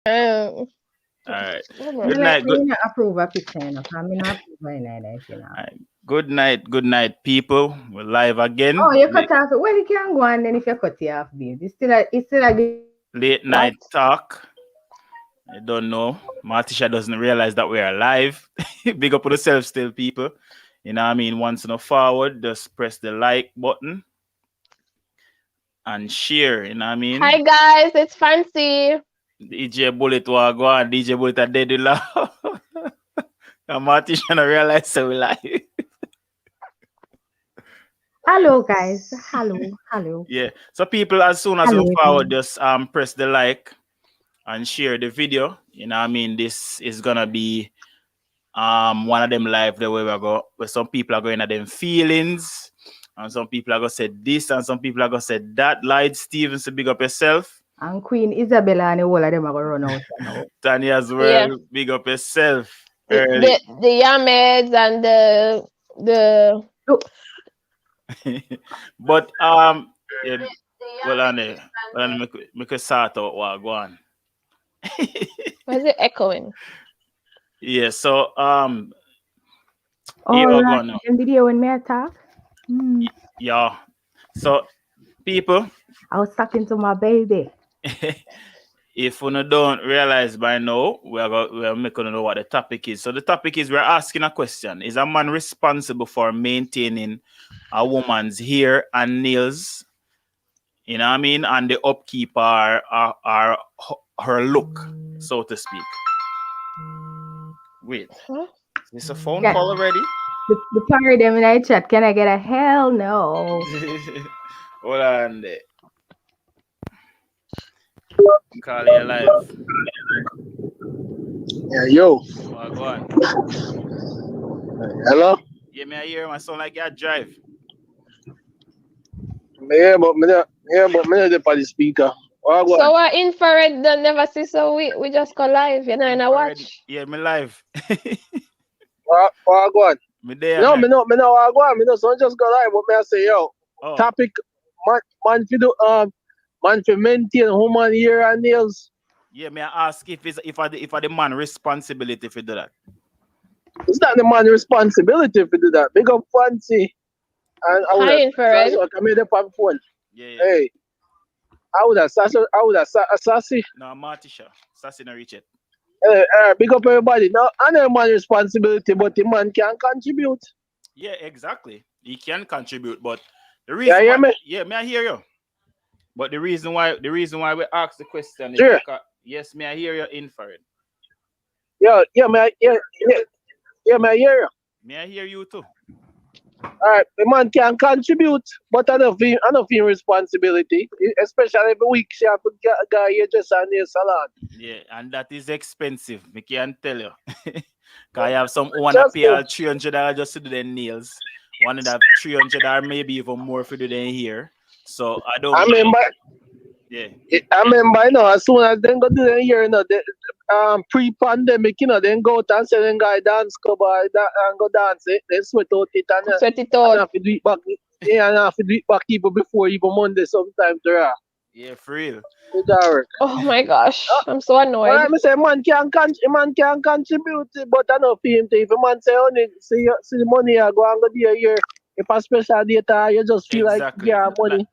All right. Good night. Good. Approve a picture, you know. I'm not approving it, you know. Good night, people. We're live again. Oh, you cut off. Well, you can go on then if you cut it off, babe. It's still a good. Late night talk. I don't know. Martisha doesn't realize that we are live. Big up on yourself still, people. You know what I mean? Once in a forward, just press the like button and share. You know what I mean? Hi guys, it's Fancy. DJ Bullet will go on. DJ Bullet are dead in love. And Martisha don't realize so we live. Hello, guys. Hello. Yeah. So people, as soon as we forward, just press the like and share the video. You know what I mean? This is gonna be one of them live the way we go, where some people are going at them feelings, and some people are gonna say this, and some people are gonna say that. Light Steven, so big up yourself. And Queen Isabella and all of them are gonna run out now. Tanya as well, big up yourself. The Yameds and the but yeah, well on there. Make a sort out what go on. Why is it echoing? Yeah, so oh, right. Video when me talk. Yeah. So people, I was talking to my baby. If you don't realize by now, we're making to know what the topic is. So the topic is we're asking a question: is a man responsible for maintaining a woman's hair and nails? You know what I mean? And the upkeep are her look, so to speak. Wait, is this a phone call already? The party them in the chat. Can I get a hell no? Hold on there. Call you live. Yeah, yo. Oh, go on. Hello? Yeah, me I hear my sound like you drive. Yeah, but me not the speaker. Oh, so our infrared don't never see, so we just go live, you know, and I watch. Yeah, me live. Go on. Me there. No, me no go on. Me no, so just go live. But me I say, yo, topic man for maintain human hair and nails. Yeah, may I ask if the man responsibility for do that? It's not the man responsibility for do that. Big up Fancy. And I would infrared. I made up on phone. Yeah. Hey. I would have Sassy. No, Martisha. Sassy no reach it. Big up everybody. Now, I know man responsibility, but the man can contribute. Yeah, exactly. He can contribute, but the reason may I hear you? But the reason why we ask the question is because, yes, may I hear you infrared? Yeah, may I hear you? May I hear you too? All right, the man can contribute, but I don't feel responsibility, especially every week she have to get a guy here just on the salon. Yeah, and that is expensive. I can't tell you. Because I have some who want to pay all $300 just to do their nails. One of that $300 maybe even more for do their hair. So I don't. I remember. Yeah. I remember, you know, as soon as they go do their hair, you know, pre-pandemic, you know, then go out and say them guy dance club and go dance it. They sweat out it and sweat it out. And have to do it back. Yeah, and have to do it back even before even Monday sometimes there. Yeah, for real. Oh my gosh, I'm so annoyed. I say man can contribute, but I know for him if a man say only see the money I go and go do here. If a special data, you just feel exactly. like money.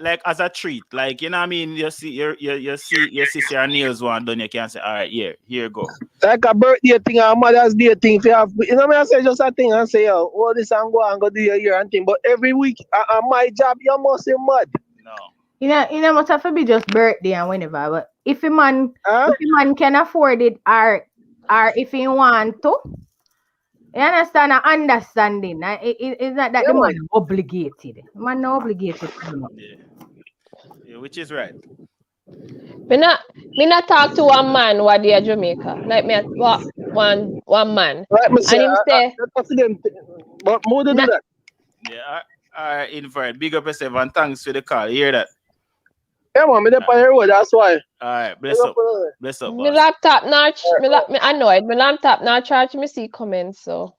Like as a treat. Like, you know what I mean? You see your sister nails one done, you can say, all right, here you go. Like a birthday thing or Mother's Day thing. You know what I say? Just a thing and say, oh, this and go do your year and thing. But every week my job, you must be mad. No. You know must have to be just birthday and whenever. But if a man can afford it or if he want to. You understand? Understanding. It's not that the man obligated. The man not obligated. Yeah, which is right. Me not talk to one man what they are Jamaica. Like me one man. Right, and him say but more than that. Yeah, all right, infrared. Big up yourself and thanks for the call. You hear that? Yeah, man, me the road, that's why. All right, bless up. Bless up. My laptop not me annoyed. My laptop not charge me see comments, so.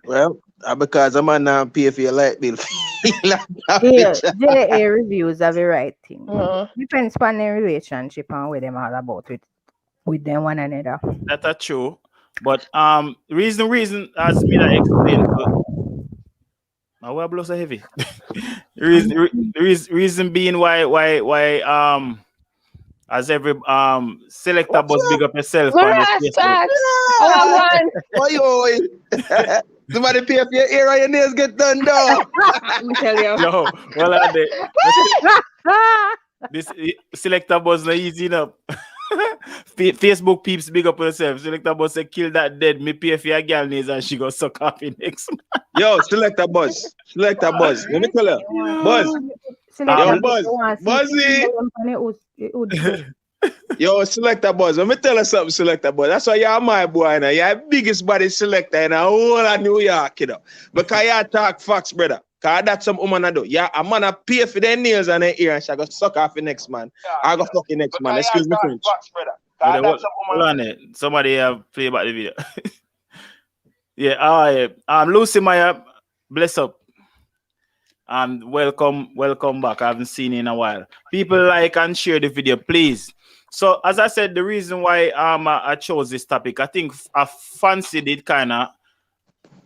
Well, because I'm not pay for your light bill. JA reviews are the right thing. Depends on the relationship and what them all about with with them one another. That's true. But reason as me that explain to my web blows are heavy. reason being why as every selector bus big up yourself on the Facebook. Oh, Oi. Somebody pay for your ear and your nails get done though. Let me tell you. Yo, well are they? This selector bus not easy enough. Facebook peeps big up yourself. Selector bus say kill that dead. Me pay for your girl nails and she go suck off in next month. Yo, select a buzz. Let me tell you. Buzz. Yo, Buzz. Buzzy. Yo, select a buzz. Let me tell you something, select a buzz. That's why you're my boy now. You're the biggest body selector in the whole of New York, you know. Because you talk facts, brother. Because that's some woman I do. Yeah, a man a pay for their nails and their ear and she go suck off the next man. I go fuck the next man. Excuse me, French. Hold on it. Somebody play about the video. Yeah, Lucy Maya, bless up. Welcome back. I haven't seen you in a while. People like and share the video, please. So as I said, the reason why I chose this topic, I think I fancied it kind of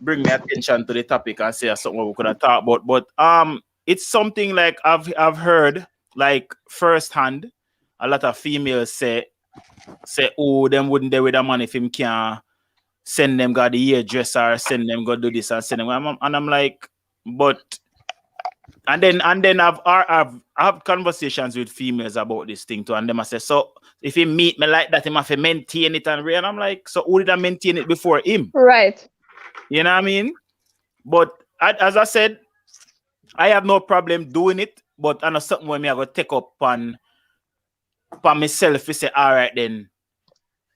bring my attention to the topic and say something we could have talked about. But it's something like I've heard like firsthand. A lot of females say, oh, them wouldn't they with a man if him can't send them got the hairdresser, send them go do this and send them. And I'm like, but and then I've conversations with females about this thing too, and them I say, so if he meet me like that, he must maintain it and I'm like, so who did I maintain it before him? Right. You know what I mean? But as I said, I have no problem doing it, but I know something when me I go take up on myself. You say, all right, then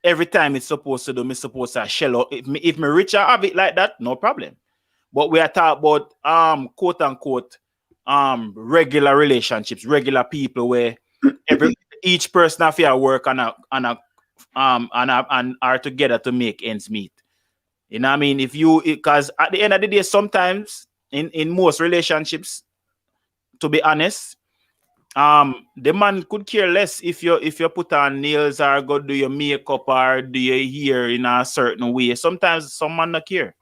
every time it's supposed to do, me supposed to shell out. If me rich, I have it like that, no problem. But we are talking about quote unquote regular relationships, regular people where each person have to work and are together to make ends meet. You know what I mean? Because at the end of the day, sometimes in most relationships, to be honest, the man could care less if you put on nails or go do your makeup or do your hair in a certain way. Sometimes some man not care.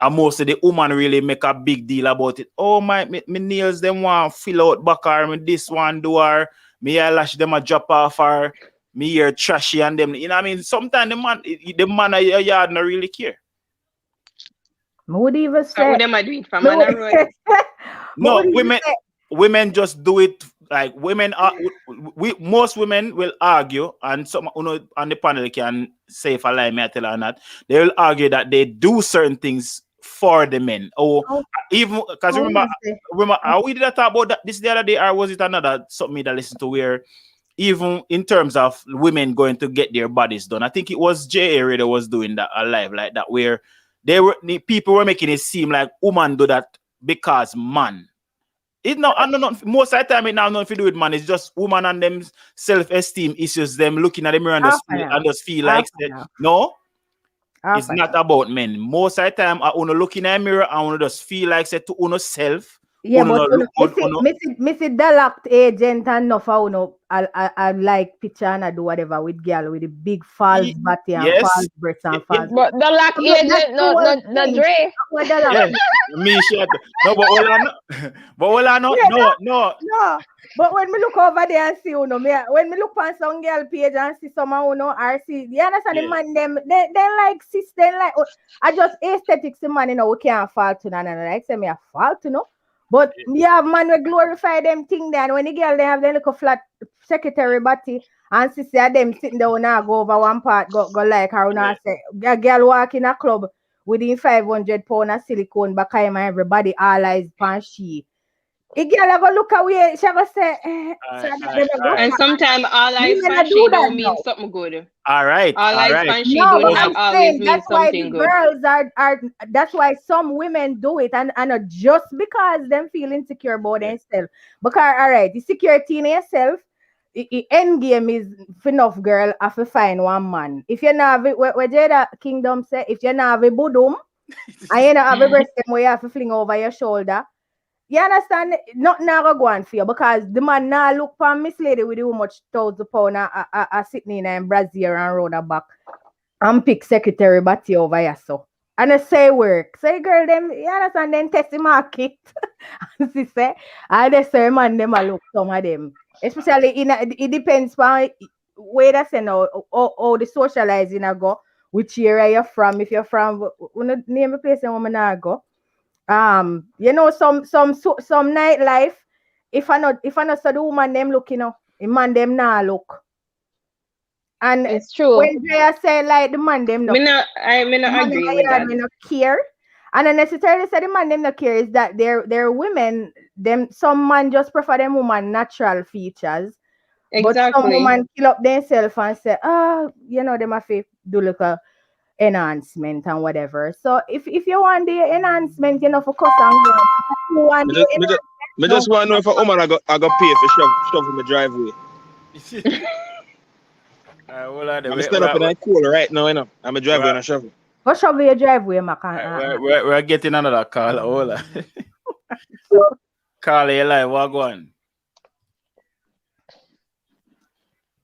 And most of the woman really make a big deal about it. Oh, my nails, them want fill out back or this one do or me eyelash them a drop off or me hair trashy and them. You know what I mean? Sometimes the man at your yard not really care. Would even say them are doing for man and road. No, women just do it like women are. Most women will argue, and some on the panel can say if I lie, me I tell her or not. They will argue that they do certain things for the men, or even because remember, we did talk about that this the other day, or was it another something that I listened to where even in terms of women going to get their bodies done, I think it was J.A. Radio was doing that alive like that where people were making it seem like women do that because man. It not, I don't know, most of the time it now not if you do it, man. It's just woman and them self-esteem issues, them looking at the mirror and just feel like no. It's not about men. Most of the time, I want to look in the mirror and want to just feel like say to uno self. Yeah, but Missy Dallocked agent and no for uno I like picture and I do whatever with girl with the big false body and false breasts and false. But Dallocked agent, no Dre. Yeah, me shit. No, but I know. No. But when me look over there and see uno, when me look on some girl page and see someone uno or see, you understand the man them they like sis, they like I just aesthetics the man, you know, we can't fall to none and like say me a fault, you know. But me have man we glorify them thing there, and when the girl they have their little flat secretary body and see them sitting down now go over one part go like her now say a girl walk in a club within 500 pound of silicone back him and everybody all eyes pan she. A girl go look away, she go say and sometimes all eyes pan she don't mean something good. All right. All eyes pan she no, do not always mean something good. Girls are that's why some women do it and just because them feel insecure about themselves. Because all right, the security in yourself, the end game is enough girl have to find one man. If you not have it, where Jada Kingdom say, if you not have a budum and you not have a breast them where you have to fling over your shoulder. You understand? Nothing now go on for you because the man now look for Miss Lady with how much £1,000 a sitting in Brazil and round her back and pick secretary Batty over here so. And I say work. Say girl them, you understand, then test the market. She say, and they say man them a look some of them. Especially it depends on where that's now how the socializing I go, which area you're from. If you're from name a place and woman I go. You know, some nightlife. If I not so the woman them look, you know, the man them nah look. And It's true. when they say like the man them Me not agree with that. Me not care. And not necessarily say the man them not care is that they're women, them some man just prefer them woman natural features. But some Exactly. woman kill up themselves and say, you know, them have to do like a enhancement and whatever. So if you want the enhancement, you know, for cost and go. You want the enhancement, Me just want to know if a woman I got pay for shove in my driveway. I'm standing up in that cooler right now, you know. I'm a driveway and a shovel. go shovel your driveway, We're getting another call. Hold on. Carla, you live. What going?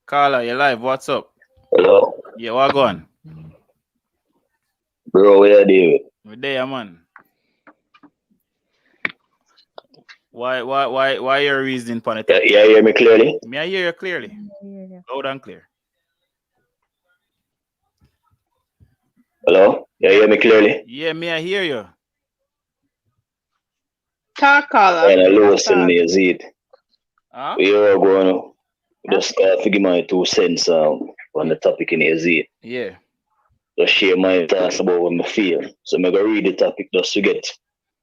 Carla, you live. What's up? Hello. Yeah, what going? Bro, where are you? We're there, man. Why your reasoning on it? Yeah, you hear me clearly? May I hear you clearly? Loud and clear. Hello? You hear me clearly? Yeah, may I hear you? Talk, caller. And I listen to Yazid. Huh? We are going to just figure my 2 cents on the topic in Yazid. Yeah. Just share my thoughts about what I feel. So I'm going to read the topic just to get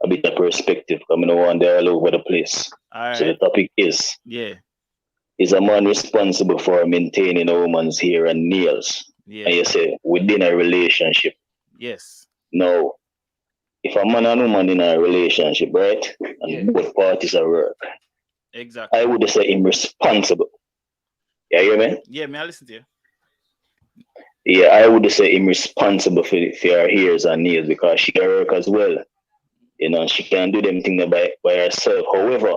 a bit of perspective. I'm going to wander all over the place. All right. So the topic is a man responsible for maintaining a woman's hair and nails? Yeah. And you say, within a relationship. Yes. Now, if a man and woman in a relationship, right? And both parties are work. Exactly. I would say him responsible. You hear me? Yeah, may I listen to you? Yeah, I would say him responsible for her hairs and nails because she can work as well. You know, she can do them things by herself. However,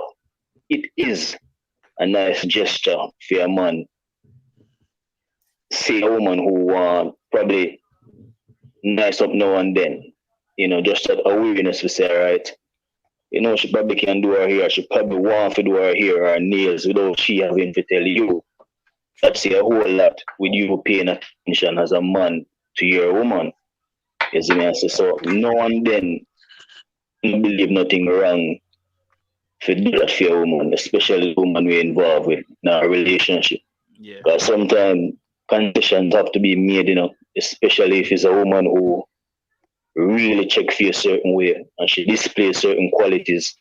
it is a nice gesture for a man. See a woman who probably nice up now and then. You know, just that awareness we say, right? You know, she probably can do her hair. She probably want to do her hair or nails without she having to tell you. That's a whole lot with you paying attention as a man to your woman. You see me? I say, so no and then I believe nothing wrong for do that for a woman, especially the woman we're involved with in a relationship. Yeah. Because sometimes concessions have to be made, you know, especially if it's a woman who really check for you a certain way and she displays certain qualities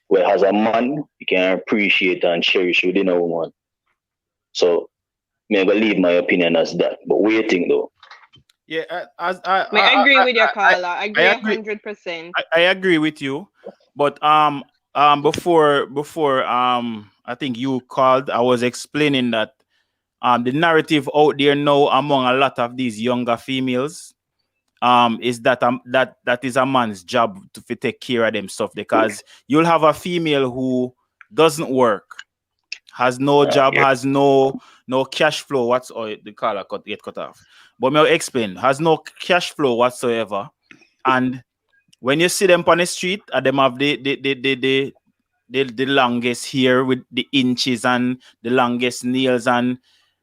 where as a man you can appreciate and cherish within a woman. So may I leave my opinion as that. But what do you think though? Yeah, I agree with your caller. I agree 100%. I agree with you, but before I think you called, I was explaining that the narrative out there now among a lot of these younger females is that that is a man's job to take care of them stuff, because you'll have a female who doesn't work, has no job, has no cash flow. What's the caller get cut off? But I'll explain. Has no cash flow whatsoever, and when you see them on the street, them have the longest hair with the inches and the longest nails and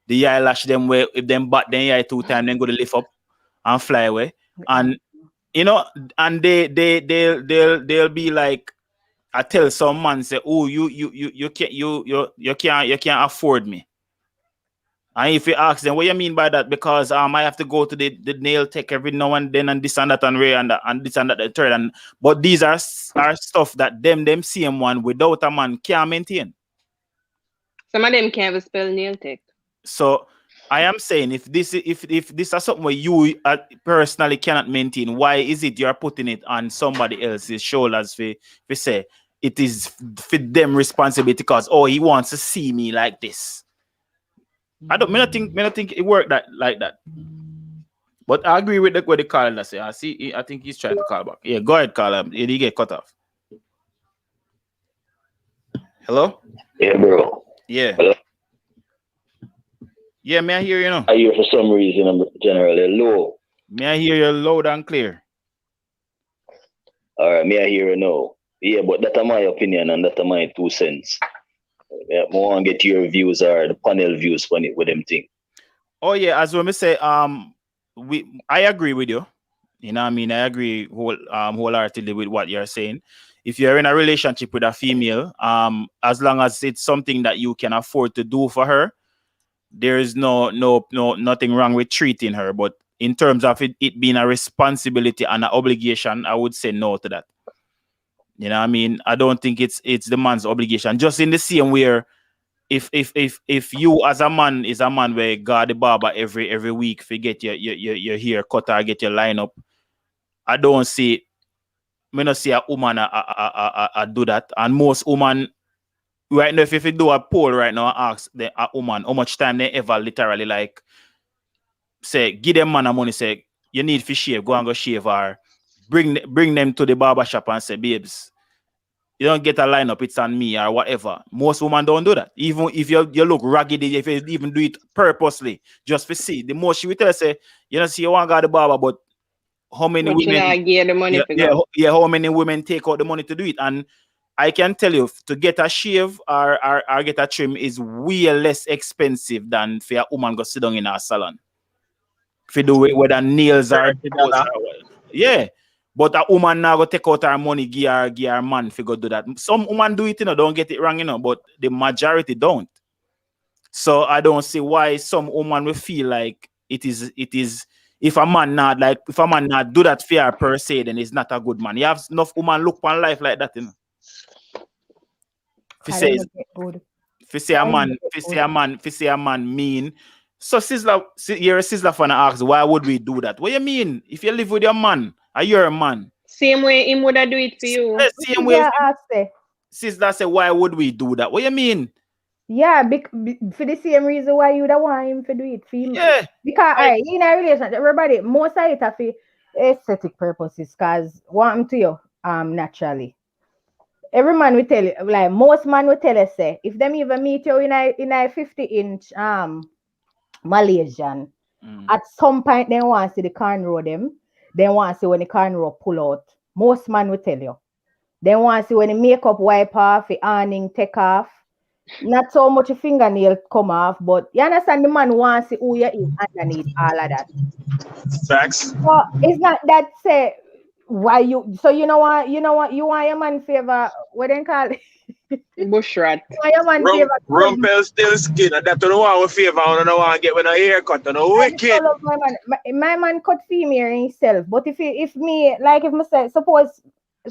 the eyelash. Them where if them bat them eye 2 times, then go to lift up and fly away. And you know, and they'll be like, I tell some man say, oh, you can't afford me. And if you ask them, what you mean by that? Because I have to go to the nail tech every now and then, and this and that and this and that the third. But these are stuff that them same one without a man can't maintain. Some of them can't even spell nail tech. So I am saying, if this is something where you personally cannot maintain, why is it you're putting it on somebody else's shoulders? We say it is for them responsibility because he wants to see me like this. I don't think it worked like that. But I agree with what the caller say. I think he's trying to call back. Yeah, go ahead, caller. Did he get cut off? Hello? Yeah, bro. Yeah. Hello? Yeah, may I hear you now? I hear for some reason I'm generally low. May I hear you loud and clear? All right, may I hear you now? Yeah, but that's my opinion and that's my 2 cents. Yeah, I want to get your views or the panel views on it with them thing. Oh yeah, as when we say, I agree with you. You know what I mean? I agree wholeheartedly with what you're saying. If you're in a relationship with a female, as long as it's something that you can afford to do for her, there is nothing wrong with treating her. But in terms of it being a responsibility and an obligation, I would say no to that. You know what I mean? I don't think it's the man's obligation. Just in the same way, if you as a man is a man where God the barber every week for get your hair cut or get your line up, I don't see a woman do that. And most women right now, if you do a poll right now and ask a woman how much time they ever literally like say give them man a money, say you need to shave, go and go shave, or bring them to the barber shop and say, babes, you don't get a lineup, it's on me or whatever. Most women don't do that. Even if you look raggedy, if you even do it purposely, just for see. The most she will tell say, you know, see you want to go to the barber, but how many women get the money how many women take out the money to do it? And I can tell you, to get a shave or get a trim is way less expensive than for a woman go sit down in a salon. If you do it whether nails or yeah. But a woman now go take out her money, give her man if you go do that. Some women do it, don't get it wrong, but the majority don't. So I don't see why some woman will feel like it is if a man not do that for her per se, then he's not a good man. You have enough woman look on life like that, If you say a man mean. So Sizzler, you're a Sizzler fan asks, why would we do that? What do you mean? If you live with your man, are you a man? Same way him would do it for you. Same way. Sizzler say, why would we do that? What do you mean? Yeah, for the same reason why you don't want him to do it for him. Yeah. Because in a relationship, everybody, most of it are for aesthetic purposes, because want him to you naturally. Every man will tell you, like most man will tell us, say, if them even meet you in a 50-inch Malaysian, at some point they want to see the cornrow them. They want to see when the cornrow pull out. Most man will tell you. They want to see when the makeup wipe off, the awning take off. Not so much a fingernail come off, but you understand the man wants to see who you is underneath all of that. Facts. So it's not that say why you so you know what you want your man favor what they call it? Bush rat. Rumpel still skin, and that don't want favor, I don't want to get with a haircut, and a wicked. My man cut female himself, but if me say suppose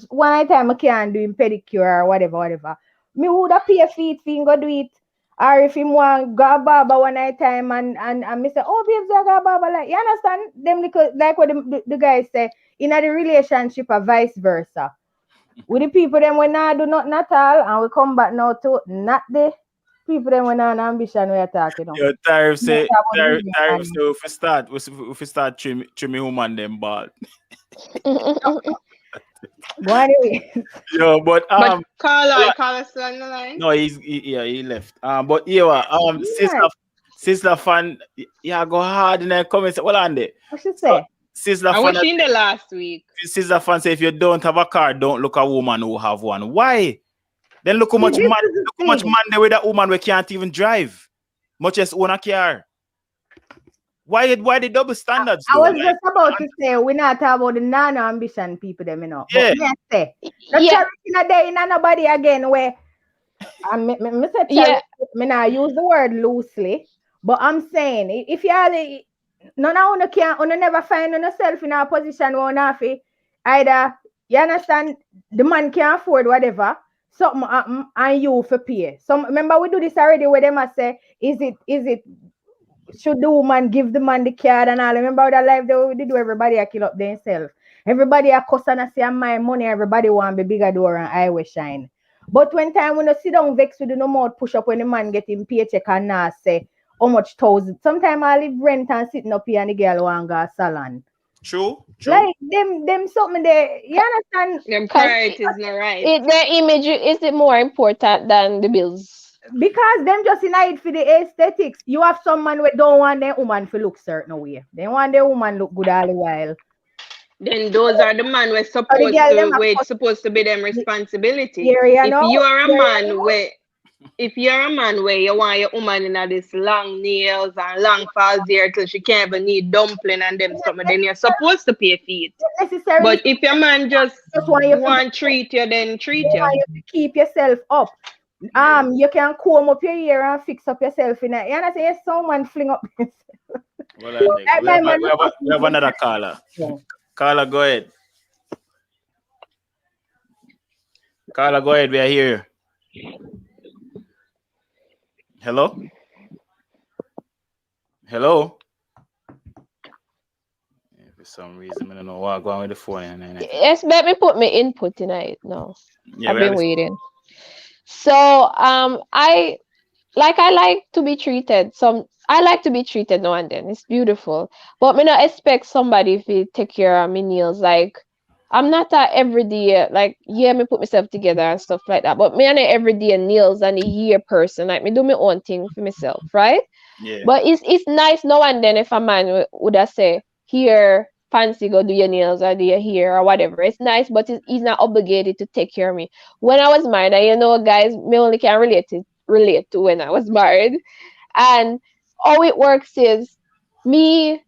one time I can't do him pedicure or whatever. Me would have pay feet for him go do it. Or if him want go barber one night time and me say, oh babes, I go barber, like you understand them like what the guys say in a relationship or vice versa. With the people them when I do not at all, and we come back now to not the people them when an ambition we are talking about. Your tariff say if we start trimming woman them bald. Yo, but Carla still on the line. No, he left. But Sister fan, go hard in the comments. What on there? What should say? Sister I was in the last week. Sister fan say if you don't have a car, don't look a woman who have one. Why? Then look how much man there with that woman we can't even drive, much as own a car. Why the double standards? I was just about to say we're not talking about the non-ambition people them, you know. Yeah. But say in nobody again where me not use the word loosely, but I'm saying if you are none of you never find yourself in a position where you either you understand the man can't afford whatever something and you for pay. So remember we do this already where they must say is it should the woman give the man the card and all? Remember that life they do everybody kill up themselves. Everybody a cuss and say my money, everybody want be bigger door and highway shine. But when time when you sit down vex with no more push up when the man get him paycheck and say how much thousand. Sometimes I live rent and sitting up here and the girl want go salon. True. Like them something there. You understand? Them priorities not right. Their image is it more important than the bills? Because them just in it for the aesthetics. You have some man who don't want their woman to look certain way. They want their woman look good all the while. Then those are the man we're supposed to be them responsibility. If you are a man where you want your woman in this long nails and long falls there till she can't even need dumpling and them something, then you're supposed to pay for it. But if your man just want to treat you, then treat you. Want you to keep yourself up. You can comb up your hair and fix up yourself in it. You understand? Someone fling up yourself. Well, we have another caller. Yeah. Caller, go ahead. Caller, go ahead. We are here. Hello? Hello? Yeah, for some reason, I don't know what's going with the phone. Yes, let me put my input in it now. Yeah, I've been waiting. So, I like to be treated. I like to be treated now and then. It's beautiful. But me not expect somebody to take care of my nails. Like, I'm not a everyday, like, yeah, me put myself together and stuff like that. But me an everyday nails and a hair person. Like, me do my own thing for myself, right? Yeah. But it's nice now and then if a man would have say, here, fancy, go do your nails or do your hair or whatever. It's nice, but he's not obligated to take care of me. When I was married, and you know, guys, me only can relate to when I was married. And how it works is we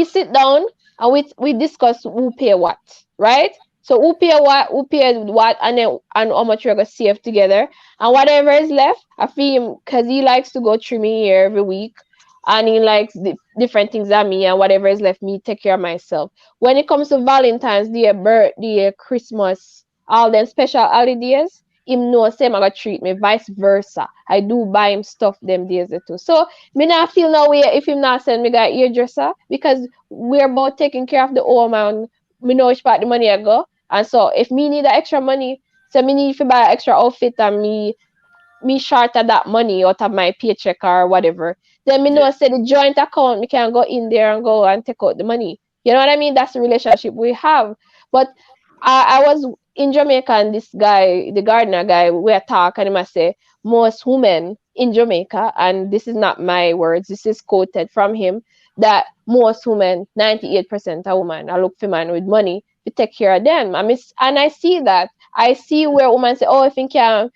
sit down and we discuss who pay what, right? So who pay what, and how much we're gonna save together, and whatever is left, I feel him because he likes to go through me here every week, and he likes different things than me, and whatever is left, me take care of myself. When it comes to Valentine's Day, birthday, Christmas, all them special holidays, him know same I gonna treat me, vice versa. I do buy him stuff them days too. So me not feel no way if him not send me got hairdresser, because we're both taking care of the home and me know which part the money I go. And so if me need the extra money, so me need to buy extra outfit and me short of that money out of my paycheck or whatever, then me know say the joint account, me can go in there and go and take out the money. You know what I mean? That's the relationship we have. But I was in Jamaica, and this guy, the gardener guy, we are talking, and he must say most women in Jamaica, and this is not my words, this is quoted from him, that most women, 98% of women, I look for man with money to take care of them. And I see that. I see where women say, oh, if you can,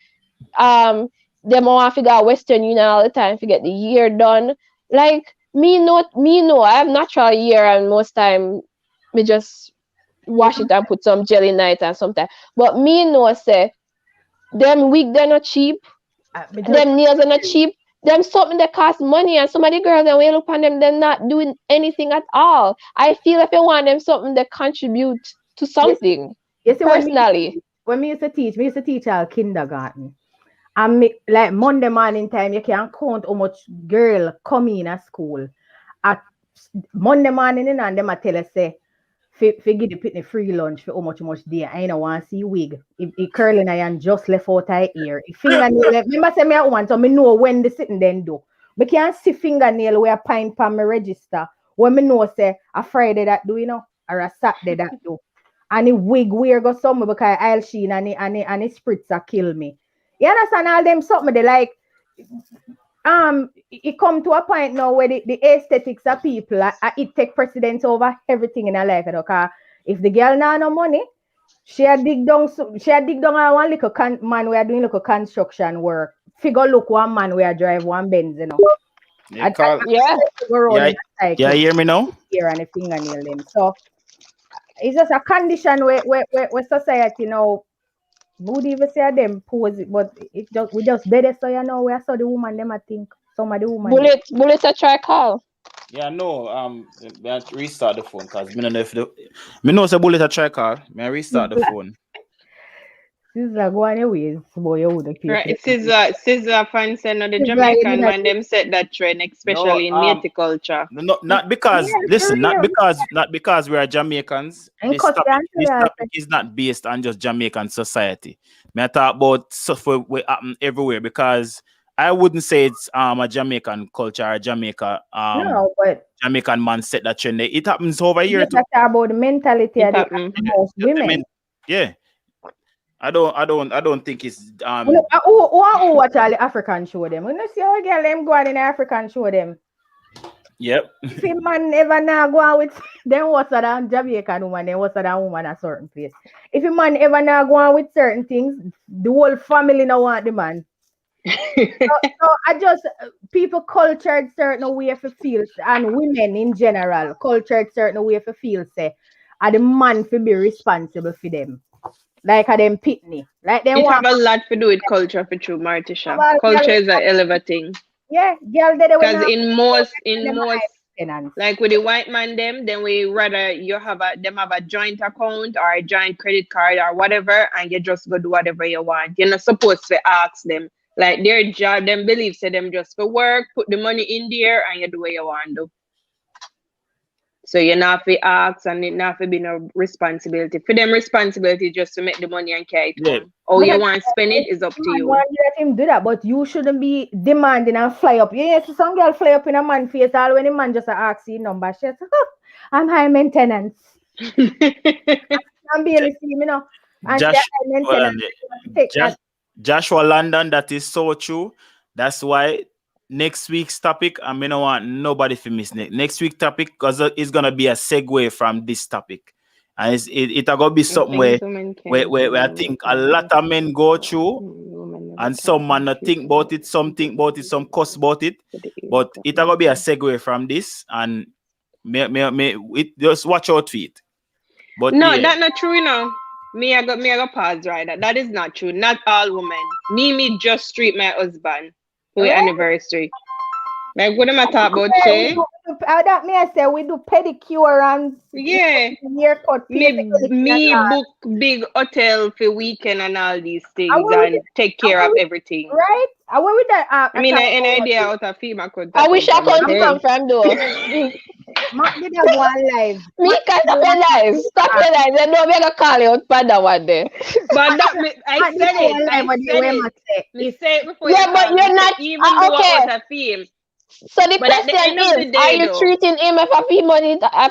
them want to figure out Western Union all the time to get the year done. Like me know, I have natural hair, and most time me just wash it and put some jelly in it and sometimes. But me know say them wig they're not cheap, them nails are not cheap, them something that cost money, and some of the girls that when you look on them, they're not doing anything at all. I feel if you want them something that contribute to something. Yes, personally. When me used to teach our kindergarten. And like Monday morning time, you can count how much girl come in at school. At Monday morning, and them I tell us say, give the pitney free lunch for how much day. I don't want to see wig. If curling iron just left out her ear. If fingernail, remember say me I want, so me know when the sitting then do. Me can't see fingernail where I pine pan me register. When me know say a Friday that do, you know, or a Saturday that do. And the wig wear go somewhere because I'll sheen and the spritzer kill me. You understand all them something they like. It come to a point now where the aesthetics of people it take precedence over everything in her life. Because if the girl now no money, she dig down on one little man we are doing little construction work. Figure look one man we are drive one Benz, you know. Yeah, hear me now? Here and a fingernail them. So it's just a condition where society now would even say them pose it, but we just better so you know where saw the woman them I think some of the woman. Bullet a try call. Yeah, no, I have to restart the phone because me know it's a bullet a try call. May I restart the phone? Sizzler go on your ways, boy, you would right, Sizzler fan said no, the Jamaican man them set that trend, especially in native culture. No, not because not because we are Jamaicans. This topic is not based on just Jamaican society. May I talk about stuff we happen everywhere, because I wouldn't say it's a Jamaican culture or Jamaica no, but Jamaican man set that trend. It happens over here too. That's about the mentality of most women. Yeah. I don't think it's who watch all the African show them. When you see how girl them go on in the African show them. Yep. If a man ever now go on with then what's that Jamaican woman, then what's that woman at a certain place. If a man ever now go on with certain things, the whole family now want the man. so I just people cultured certain way for feel, and women in general cultured certain way for feel say are the man to be responsible for them. Like them pitney. Like them have a lot to do with culture for true, Martisha. Culture is a hell of a thing. Yeah, girl, because in most like with the white man then we rather you have a joint account or a joint credit card or whatever, and you just go do whatever you want. You're not supposed to ask them. Like their job, them believe say them just for work, put the money in there and you do what you want to. So you're not for ask and it not for be no responsibility. For them responsibility just to make the money and carry it home. Or you want to spend it is up to you. Let him do that, but you shouldn't be demanding and fly up. You see some girl fly up in a man face all when the man just asks you number. She says, I'm high maintenance. I'm barely see me now. Joshua London, that is so true. That's why next week's topic, I don't want nobody to miss next week's topic because it's gonna be a segue from this topic, and it's gonna be something where I think a lot of men go through, and some man not think about it, some think about it, some cuss about it, but it's gonna be a segue from this, and just watch out for it. But no, that's not true, you know. Me I got pause right. That is not true. Not all women. Me just treat my husband for anniversary. Like what am I talking about, Shay? That me I say we do pedicure and haircut. Me book big hotel for weekend and all these things and take care of everything. Right? I went with that. I mean, any idea how to feel my could. I wish I could come from though. Mark did have one live. Me can't stop your live. Stop your live. Then no, we're gonna call you out for that one day. But that I said it. You say it before. Yeah, but you're not even okay. What a theme. So the question is, are you treating him if a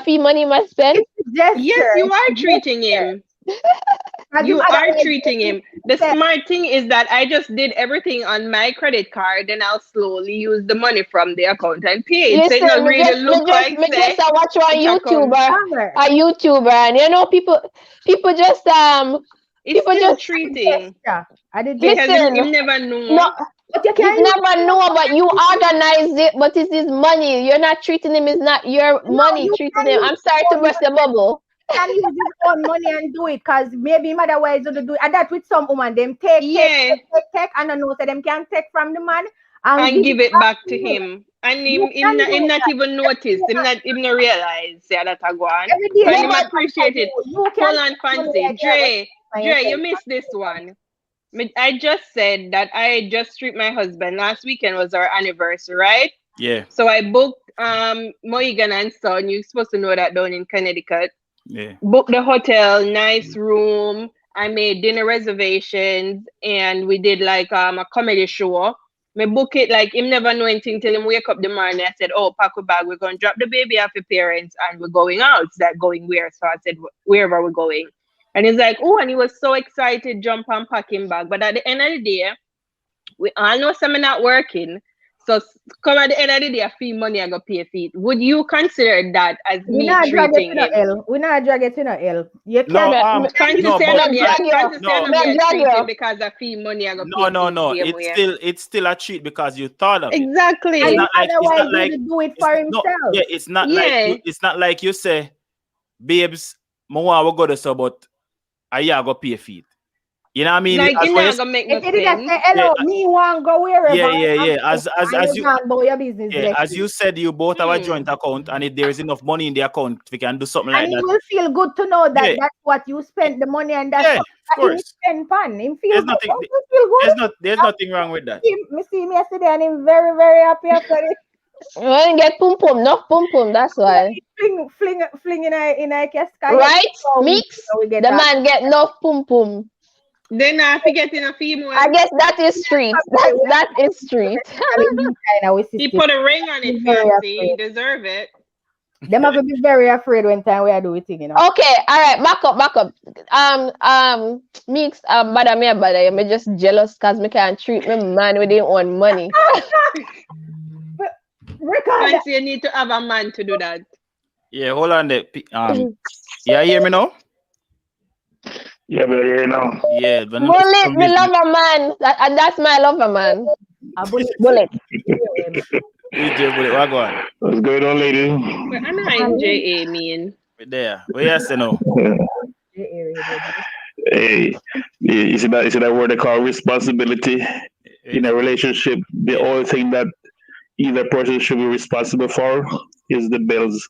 fee money must spend? Yes, you are treating him. You are treating him. The smart thing is that I just did everything on my credit card, then I'll slowly use the money from the account and pay it. Listen, so really look like just watch one YouTuber, and you know people just it's people just treating. I did because you never know. No. But you never know, but you organize it, but it's his money. You're not treating him, it's not your money treating him. I'm sorry to burst the bubble. Can use his own money and do it because maybe otherwise going to do it. And that with some woman, them take, and I know so them can take from the man and give it back to him. And him not even notice, him not even realize that I go on. But him appreciate it. Hold on, fancy. Dre, you missed this one. I just said that I just treat my husband. Last weekend was our anniversary, right? Yeah. So I booked Mohegan and Son. You're supposed to know that down in Connecticut. Yeah. Booked the hotel, nice room. I made dinner reservations and we did like a comedy show. Me book it like him never know anything till him wake up the morning. I said, oh, pack a bag. We're going to drop the baby off your parents and we're going out. It's like going where? So I said, wherever we're going. And he's like, oh, and he was so excited, jump and pack him back. But at the end of the day, we all know some not working. So come at the end of the day, I feel money I go pay feet. Would you consider that as me treating him? We're not dragging to no L. You can't because I feel money I go pay. No. It's still a treat because you thought of it. Exactly. It's not like do it for himself. It's not like you say, babes, I want to go to so but I go pay feet. You know what I mean? Like you're not gonna make no sense. Hello, me want go wherever. Yeah. As you said, you both have a joint account, and if there is enough money in the account, we can do something like that. And it will feel good to know that that's what you spent the money, and that's of course. Spend fun. Him feel there's good. There's nothing wrong with that. Me see him yesterday, and I'm very, very happy after it. Well, get pum pum, not pum pum. That's why. Fling in a casket. Right, mix. The man get enough pum pum. Then I forget in a female. I guess that is street. That is street. He put a ring on it, fancy. He deserve it. Them have to be very afraid when time we are doing it, you know. Okay, all right, back up. Mix, bother me just jealous because me can't treat my man with him on money. Fancy, you need to have a man to do that. Yeah, hold on there. Yeah, hear me now? Yeah, but you know. Yeah, but Bullet, me love a man. That's my lover man. Bullet. DJ Bullet, what going on? What's going on, lady? But I'm not J.A. mean. There. Where you say no? Hey, you see that word they call responsibility in a relationship? The only thing that either person should be responsible for is the bills.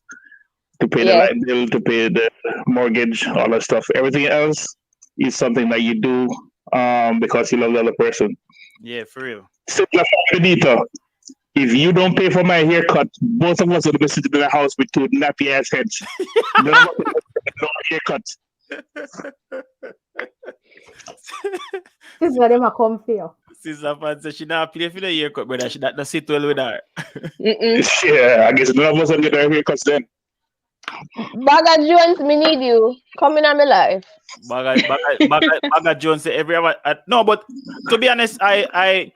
To pay the light bill, to pay the mortgage, all that stuff. Everything else is something that you do because you love the other person. Yeah, for real. Simple Benito. If you don't pay for my haircut, both of us will be sitting in the house with two nappy ass heads. No haircut. This is what them come for. Sister Fancy, she not pay for the haircut, brother. She not sit well with her. Yeah, I guess none of us will get our haircuts then. Bagger Jones, me need you. Come in on my life. Bagger Jones say every hour. No, but to be honest, I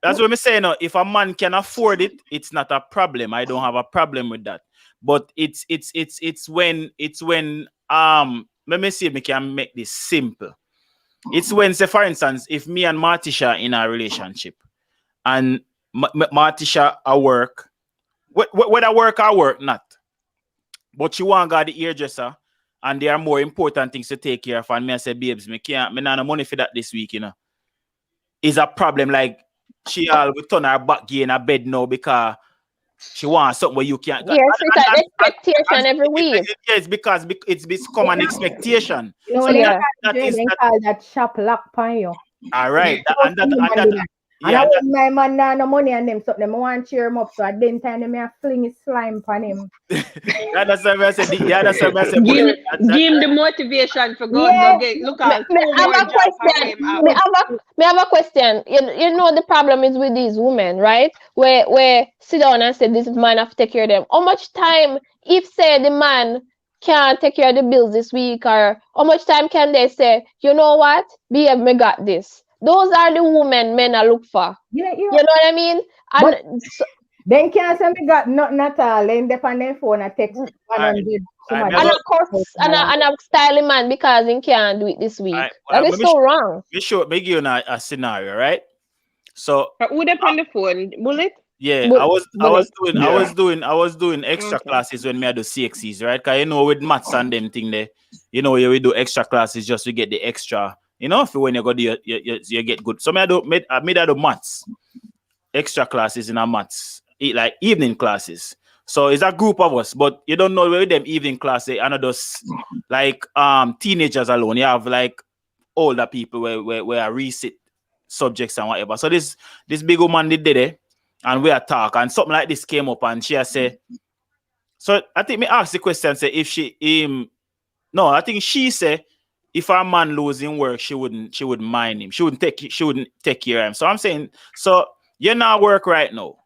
that's what I'm saying. No, if a man can afford it, it's not a problem. I don't have a problem with that. But it's when let me see if we can make this simple. It's when, say, for instance, if me and Martisha in a relationship and Martisha at work, whether work or work not, but she want to go to the hairdresser and there are more important things to take care of, and me I say, babes, me not no money for that this week, you know. Is a problem. Like she all will turn her back in her bed now because she wants something where you can't. Yes, it's an expectation every week. Yes, because it's become an expectation. You know, so that shop lock pan you. All right. And I want my man now no money and them something. I want to cheer him up, so at then time I fling his slime on him. That's what I said. Give him the motivation for God. Yeah. Look out. I have a question. You know the problem is with these women, right? Where sit down and say this man have to take care of them. How much time if say the man can't take care of the bills this week, or how much time can they say, you know what, BF, me got this? Those are the women men are look for. Yeah. You know what I mean? And then can't say me got nothing at all. Then they on their phone and text 100. And of course, and a styling man because he can't do it this week. That is so wrong. Me give you a scenario, right? So who they on the phone? Bullet? Yeah, I was doing extra classes when me I do CXCs, right? Because you know with maths and them thing there, you know we do extra classes just to get the extra. You know, if when you go there, you get good. So I do maths, extra classes in our maths, like evening classes. So it's a group of us, but you don't know where them evening classes and those like teenagers alone. You have like older people where I resit subjects and whatever. So this big woman did it, and we are talk, and something like this came up, and she said, so I think me ask the question, say if she no, I think she said, if our man losing work, she wouldn't mind him. She wouldn't take care of him. So I'm saying, so you're not work right now.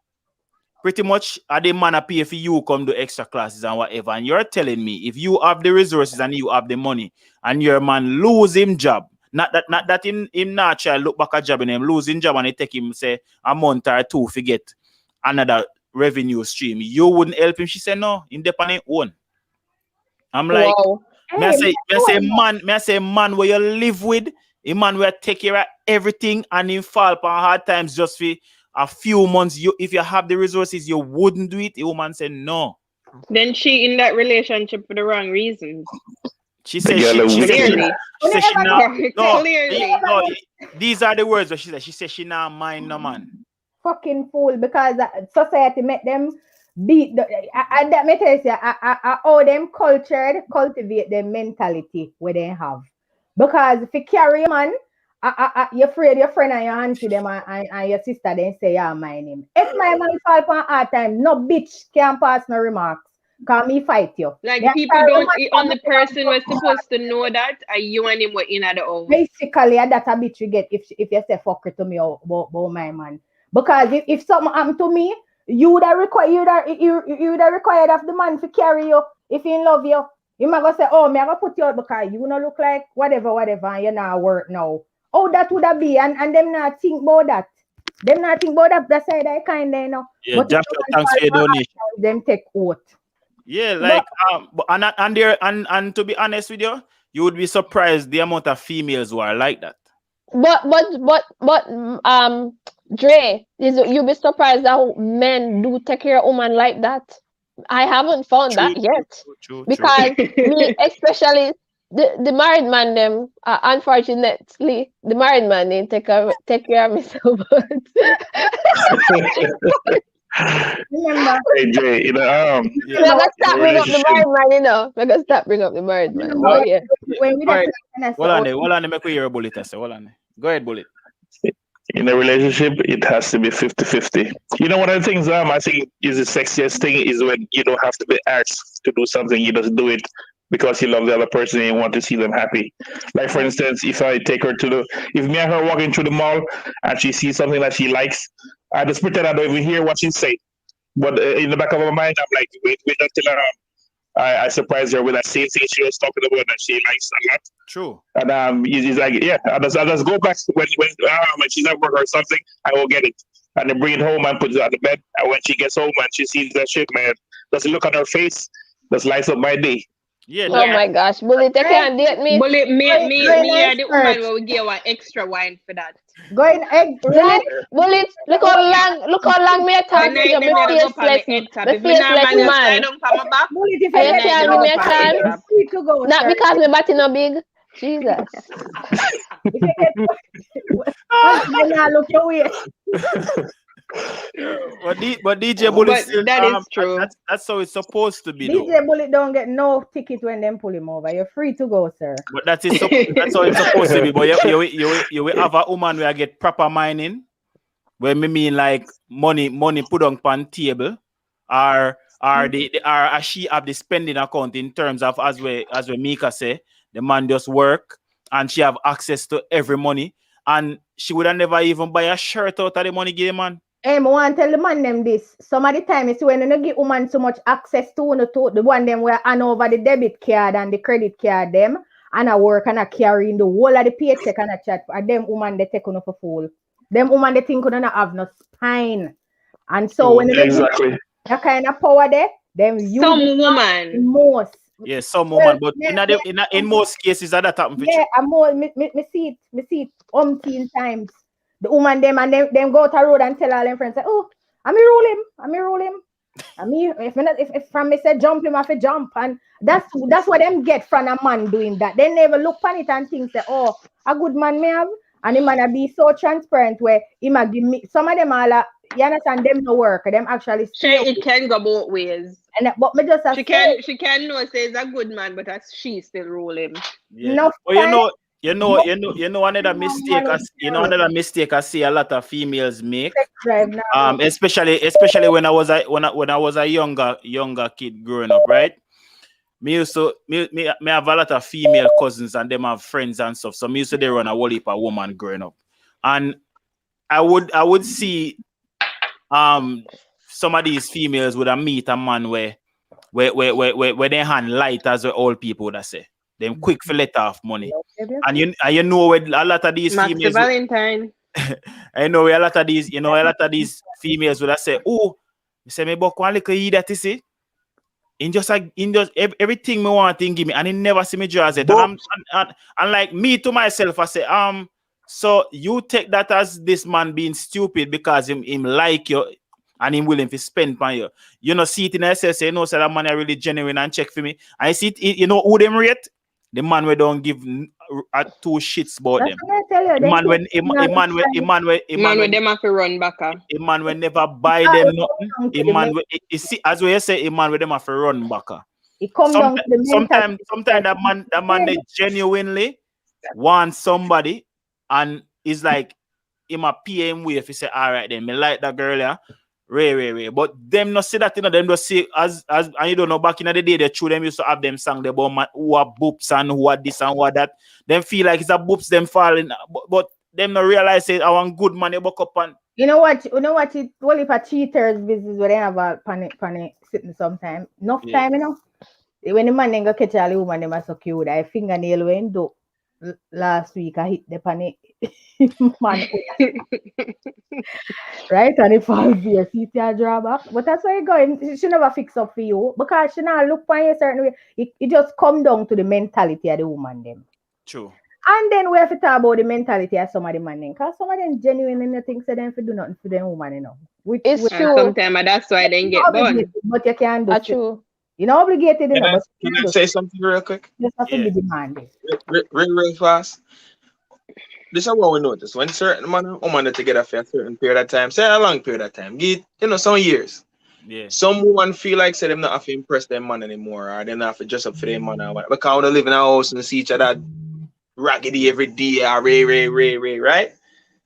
Pretty much, I the man pay for you come do extra classes and whatever. And you're telling me if you have the resources and you have the money and your man lose him job, not that him not try look back at job and him losing job and it take him say a month or two to get another revenue stream, you wouldn't help him. She said no, him depend on his own. I'm like, wow. I say man where you live with, a man where take care of everything and him fall upon hard times just for a few months. If you have the resources, you wouldn't do it. A woman said no. Then she in that relationship for the wrong reasons. She said these are the words that she said. She said she not mind no man. Fucking fool, because society make them beat that matters. How them cultivate their mentality where they have. Because if you carry a man, you're afraid your friend and your auntie them and your sister then say, yeah, mind him. If my man fall upon hard time, no bitch can pass no remarks. Call me fight you. Like people don't, only person was supposed to know that, are you and him were in at the house. Basically, that's a bit you get if you say fuck it to me about my man. Because if something happened to me, you would have required of the man to carry you if he love you. You might go say, oh, me I gonna put you out because you don't look like whatever, and you're not work now. Oh, that would have be and them not think about that. Them not think about that side I kind of, you know. Yeah, but Joshua, thanks for your donation. Them take oath. Yeah, like and to be honest with you, you would be surprised the amount of females who are like that. But Dre, you'll be surprised how men do take care of women like that. I haven't found that yet. True. Because me, especially the married man, them unfortunately, the married man didn't take care of me so much. Remember? Hey Dre, you know, We're gonna stop bring up the married man, you know. We're gonna stop bring up the married man. Oh, yeah. When we Hold on, make we hear a bullet. Hold on. Go ahead, bullet. in a relationship, it has to be 50-50. You know, one of the things I think is the sexiest thing is when you don't have to be asked to do something. You just do it because you love the other person and you want to see them happy. Like, for instance, if I take her if me and her walking through the mall and she sees something that she likes, I just pretend I don't even hear what she's saying. But in the back of my mind, I'm like, wait until I surprise her with that same thing she was talking about that she likes a lot. True. And he's like, yeah, I just go back when she's at work or something, I will get it. And then bring it home and put it on the bed. And when she gets home and she sees that shit, man, just look on her face, just lights up my day. Yeah. Oh my gosh, Bullet, they can't date me. Bullet, me are the woman where we give one extra wine for that. Go in egg. Bullet, look how long me talk to you. Me faceless man. Bullet, if you tell me me chance, to go. Not because me body no big. Jesus. Look your way. But DJ Bullet still, that is true. That's how it's supposed to be. DJ Bullet don't get no ticket when them pull him over. You're free to go, sir. But that's how it's supposed to be. But you will have a woman where I get proper mining, where me mean like money put on table, or she have the spending account in terms of as we Mika say, the man just work and she have access to every money, and she would have never even buy a shirt out of the money give man. Hey, I want to tell the man them this. Some of the time, it's when you give woman so much access to the one them where hand over the debit card and the credit card them, and I work and I carry in the whole of the paycheck and I chat. And them woman they take on for fool. Them woman they think they have no spine. And so when you exactly that kind of power there, them use some woman most. Yeah, some woman, but in most cases that happen. Yeah, me see it umpteen times. The woman them and them go to the road and tell all them friends, say, oh, I me rule him. If from me say jump him, I have to jump. And that's what them get from a man doing that. They never look on it and think say, oh, a good man may have, and he might be so transparent where he might give me some of them all you understand them no work. Them actually it can go both ways. And but me just she can know say he's a good man, but as she still rule him. Yeah. No, well, you know another mistake another mistake I see a lot of females make. Especially when I was a younger kid growing up, right? Me have a lot of female cousins and them have friends and stuff. So me used to they run a whole heap of woman growing up. And I would see some of these females would meet a man where they hand light as the old people would say. Them quick for let off money. And you know where a lot of these females Valentine. I know where a lot of these females would say, oh, you say me book one little eat that you see. In just everything me want to give me, and he never see me draws it. And like me to myself, I say, so you take that as this man being stupid because him like you and him willing to spend on you. You know, see it in SS, you know, so that man is really genuine and check for me. I see it, you know who them rate? The man we don't give two shits about them. The man when them have to run back. A man will never buy them nothing. A man you see, as we say, a man with them have to run back. Sometimes that man they genuinely want somebody and is like him a PM way if he say, all right then, me like that girl here. Ray. But them not see that, them just see as and you don't know, back in the day, the true them used to have them song about who are boops and who are this and who are that. Them feel like it's a boops them falling, but them not realize it. I want good money buck up and you know what it well if a cheaters business where they have a panic sitting sometime. Enough time, when the man then go catch all the woman them are so cute. I fingernail went do last week I hit the panic man. Right, and it falls here, see it draw back. But that's why you going. She never fix up for you because she not look for you a certain way. It just come down to the mentality of the woman them. True. And then we have to talk about the mentality of some of the men, because some of them genuinely think so them for do nothing for them woman, It's true. Sometimes that's why they get done. But you can't do it. True. You're not obligated, Can I say something real quick? Just have to be demanded. Real fast. This is what we notice. When certain man and woman are together for a certain period of time, say a long period of time, give some years. Yeah. Some woman feel like say them not have to impress their man anymore, or they not have to dress up for their man or whatever. Because they live in a house and see each other raggedy every day, or ray, right?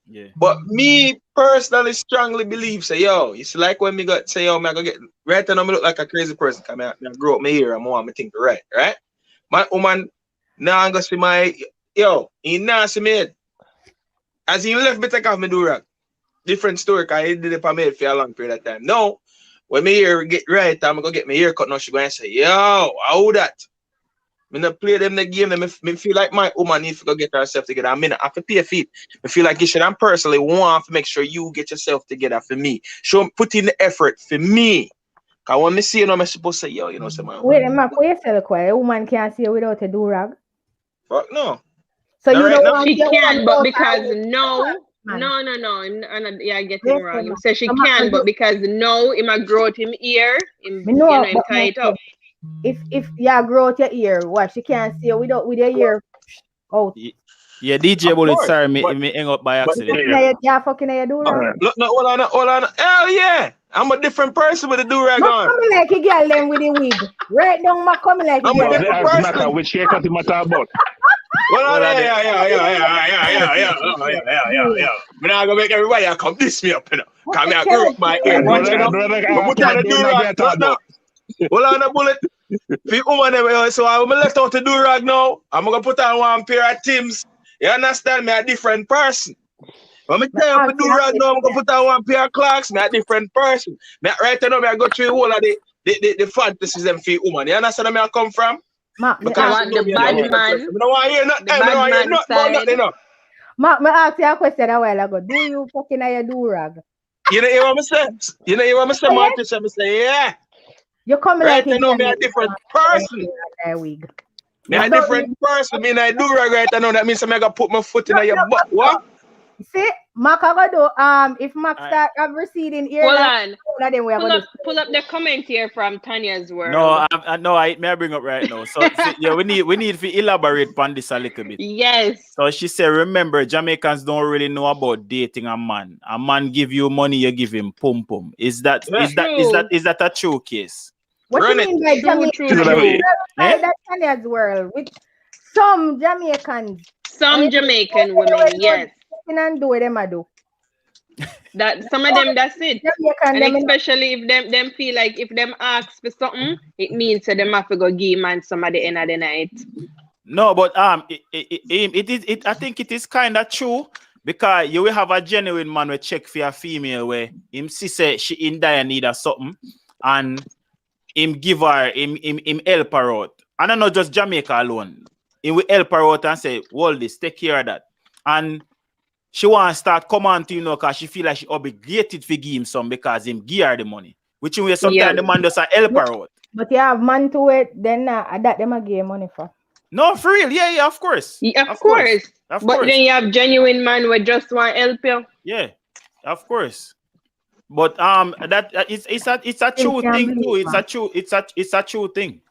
Yeah. But me personally strongly believe, say, it's like when me got say, me I go get right now, I look like a crazy person. Cause I grow up my hair and more I think right? My woman now I'm gonna see my he now see me. As he left me take off my do-rag. Different story, cause he did it for me for a long period of time. Now, when my hair get right, I'm gonna get my hair cut now. She gonna say, how that? Me not play them the game. Me feel like my woman needs to go get herself together. I mean, I have to pay a fee. I feel like you should. I personally want to make sure you get yourself together for me. Put in the effort for me. Cause when me see you, I'm supposed to say, say my. Wait, Mark, what you say, a woman can't see you without a do-rag? Fuck no. So you don't want she can, but because no, you're getting wrong. He said she can, but because no, he might grow out him ear, him tie it up. If you grow out your ear, what she can't see you with your ear out. Yeah, DJ Bullet, sorry, me hang up by accident. Yeah, fucking you do-rag. Look, no, hold on. Hell yeah. I'm a different person with a do-rag on. Coming like a girl them with the wig. Right down, my coming like a girl. It doesn't matter which haircut you matter about. Well, yeah. I'm not gonna make everybody come diss me up, Come here, grow up my ear. Put on the do-rag. Hold on, a bullet. So I'm left out the do-rag now. I'm gonna put on one pair of Timbs. You understand me? A different person. When I tell you do-rag now, I'm gonna put on one pair of Clarks. Me a different person. Right now, I go through all of the fantasies them for woman. You understand where I come from? Because the bad man. I don't want to hear nothing. Mark, I asked you a question a while ago. Do you fucking have your do-rag? You know what I'm saying? Martin? I say, yeah. You coming right like now, me a different person. Me a different person. Me I do right now. That means I'm gonna put my foot in your butt. What? See, Mark, I go do. If Mark start receding ear, hold on. Pull up the comment here from Tanya's world. No, may I bring up right now. So yeah, we need to elaborate on this a little bit. Yes. So she said, remember, Jamaicans don't really know about dating a man. A man give you money, you give him pum pum. Is that a true case? What do you mean by Jamaican? That's Tanya's world. With some Jamaicans. Some Jamaican women, yes. And do what them I do. That some of them, that's it. And especially if them feel like if them ask for something, it means that them have to go give man some at the end of the night. No, but it I think it is kind of true, because you will have a genuine man who check for a female where him see say she in dire need of something and him give her him help her out. And I not just Jamaica alone. He will help her out and say, hold this, take care of that. And she want to start coming to because she feel like she obligated to give him some because him give her the money. Which way sometimes the man does help her out. But you have man to it, then that them a give money for. No, for real. Yeah, of course. Yeah, of course. But then you have genuine man who just want to help you. Yeah, of course. But that it's a true thing too. It's a true thing.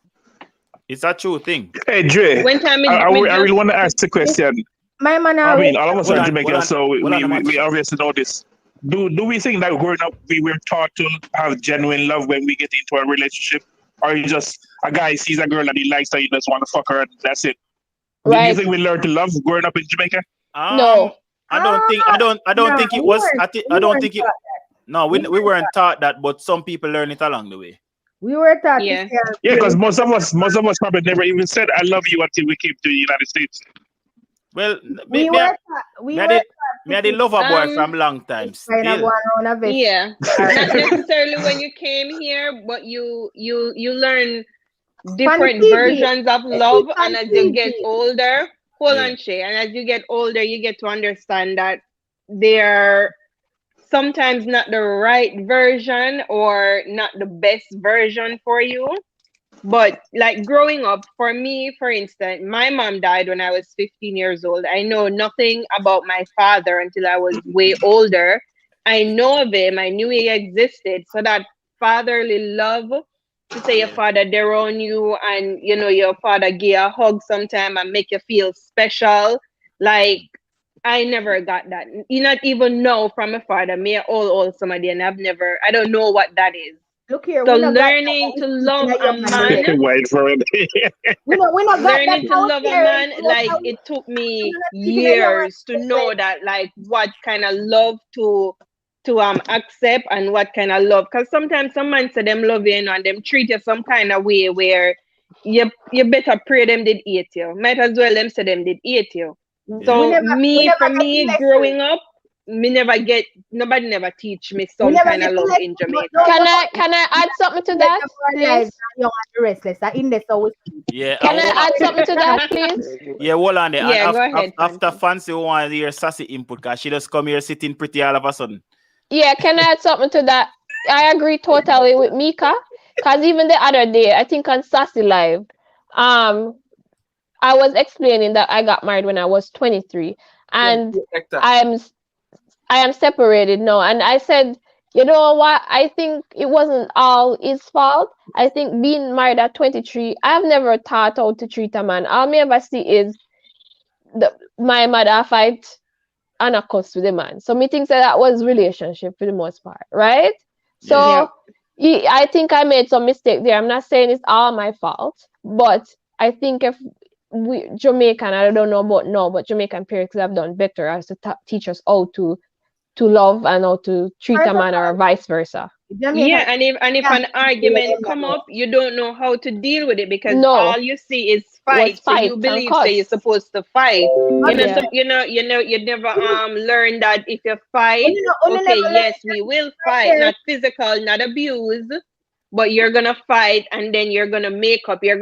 It's a true thing. Hey Dre, I really want to ask the question. My man, I mean, all of us are Jamaican, so we obviously know this. Do we think that growing up we were taught to have genuine love when we get into a relationship, or you just a guy sees a girl and he likes her, you just want to fuck her and that's it? Right. Do you think we learned to love growing up in Jamaica? No. I don't think it was. I don't think it. No, we weren't taught that, but some people learn it along the way. We were taught Yeah. Yeah, because most of us probably never even said "I love you" until we came to the United States. Well, we I did love a boy from long time. Still. Yeah, not necessarily when you came here, but you learn different versions of love, and as you get older, hold on, Shay, and as you get older, you get to understand that they're sometimes not the right version or not the best version for you. But like growing up, for me, for instance, my mom died when I was 15 years old. I know nothing about my father until I was way older. I know of him. I knew he existed. So that fatherly love, to say your father there on you, and you know your father give a hug sometime and make you feel special. Like I never got that. You not even know from my father. Me old somebody, and I don't know what that is. Look here, so learning to love a man, Wait for it. learning to love a man, like it took me years to know that, like what kind of love to accept and what kind of love. Because sometimes some man say them love you, and them treat you some kind of way where you better pray them did eat you. Might as well them say them did eat you. So for me growing up, nobody never teach me some kind of love in Jamaica. Can I add something to that, please? Yeah. Can I add something to that, please? Yeah, hold on there. Yeah, go ahead. After Fancy want to hear sassy input, because she just come here sitting pretty all of a sudden. Yeah, can I add something to that? I agree totally with Mika, because even the other day, I think on Sassy Live, I was explaining that I got married when I was 23, and I am separated now. And I said, you know what? I think it wasn't all his fault. I think being married at 23, I've never taught how to treat a man. All me ever see is my mother fight and a cuss with the man. So me think that was relationship for the most part, right? So I think I made some mistake there. I'm not saying it's all my fault, but I think if we Jamaican, I don't know about now, but Jamaican parents have done better as to teach us how to love and how to treat a man, or vice versa. Yeah, and if an argument come up, you don't know how to deal with it, because all you see is fight. So you believe that you're supposed to fight. You never learn that if you fight, yes, we will fight, not physical, not abuse, but you're gonna fight, and then you're gonna make up. You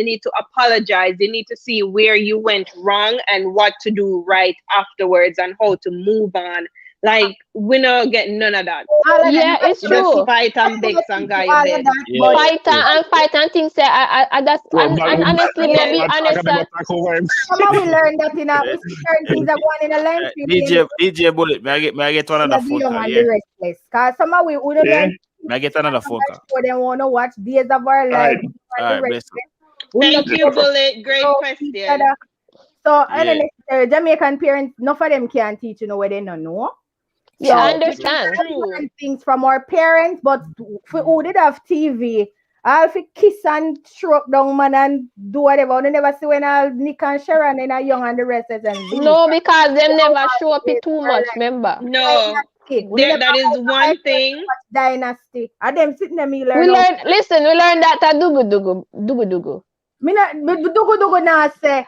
need to apologize. You need to see where you went wrong and what to do right afterwards, and how to move on. Like, we not getting none of that. Yeah, it's true. Just fight and bex and guy your bed. Fight and things. That's and honestly, maybe understand. Somehow we learned that certain things are going in a line. DJ Bullet, may I get one of the phone call? Yeah. Because somehow we wouldn't may I get another phone call? They want to watch Days of Our Life. All right, thank you, Bullet. Great question. So, Jamaican parents, none of them can teach where they don't know. Yeah, I understand. Things from our parents, but for who did have TV, I'll kiss and stroke down man and do whatever. You never see when I'll Nick and Sharon and a young and the rest of them. No, because them never show up it too much, remember? No. That is one thing. Dynasty. And them sitting there, we learn that at Dugu. Me not Dugu now say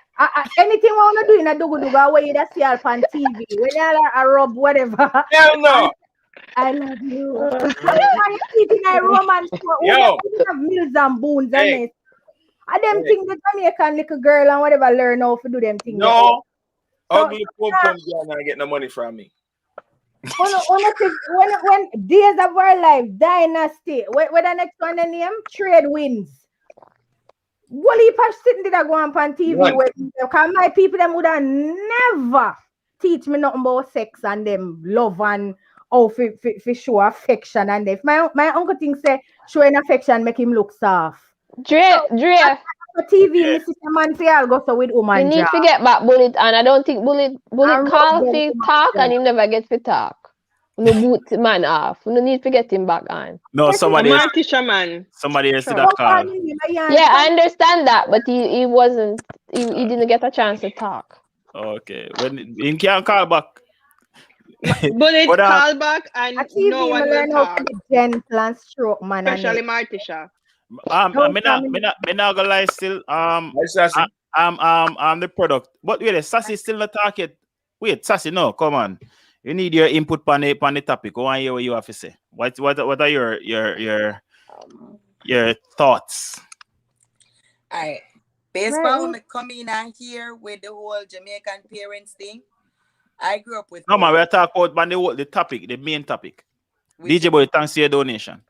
anything we wanna do in a Dugu where you just see up on TV. When you a rub whatever. Hell no. I love you. I don't want to see in a romance show. We have Mills and Boons and it. And them think the Jamaican little girl and whatever learn how to do them things. No. Ugly poop comes down and get no money from me. When Days of Our Life, Dynasty, what the next one the name? Trade Wins. Well, if I sitting there go on TV, because my people them would have never teach me nothing about sex and them love and how for show affection. And if my uncle thinks say showing affection make him look soft. Dre. TV, Mrs. Man say I'll go so with woman. You need to get back Bullet, and I don't think Bullet call for talk and he never get to talk. No boot man off. You need to get him back on. No, somebody else did that call. Yeah, I understand that, but he wasn't. He didn't get a chance to talk. Okay, when he can't call back. Bullet call back and no one will talk. Gentle and stroke, man. Especially Martisha. I'm not gonna lie still. I'm the product. But wait, Sassy still not talk yet. Wait, Sassy, no, come on. You need your input on the topic. Go on, hear what you have to say. What are your thoughts? Alright. Based on me coming in here with the whole Jamaican parents thing, I grew up with. No man, we're talking about the topic, the main topic. DJ Boy, thanks for your donation.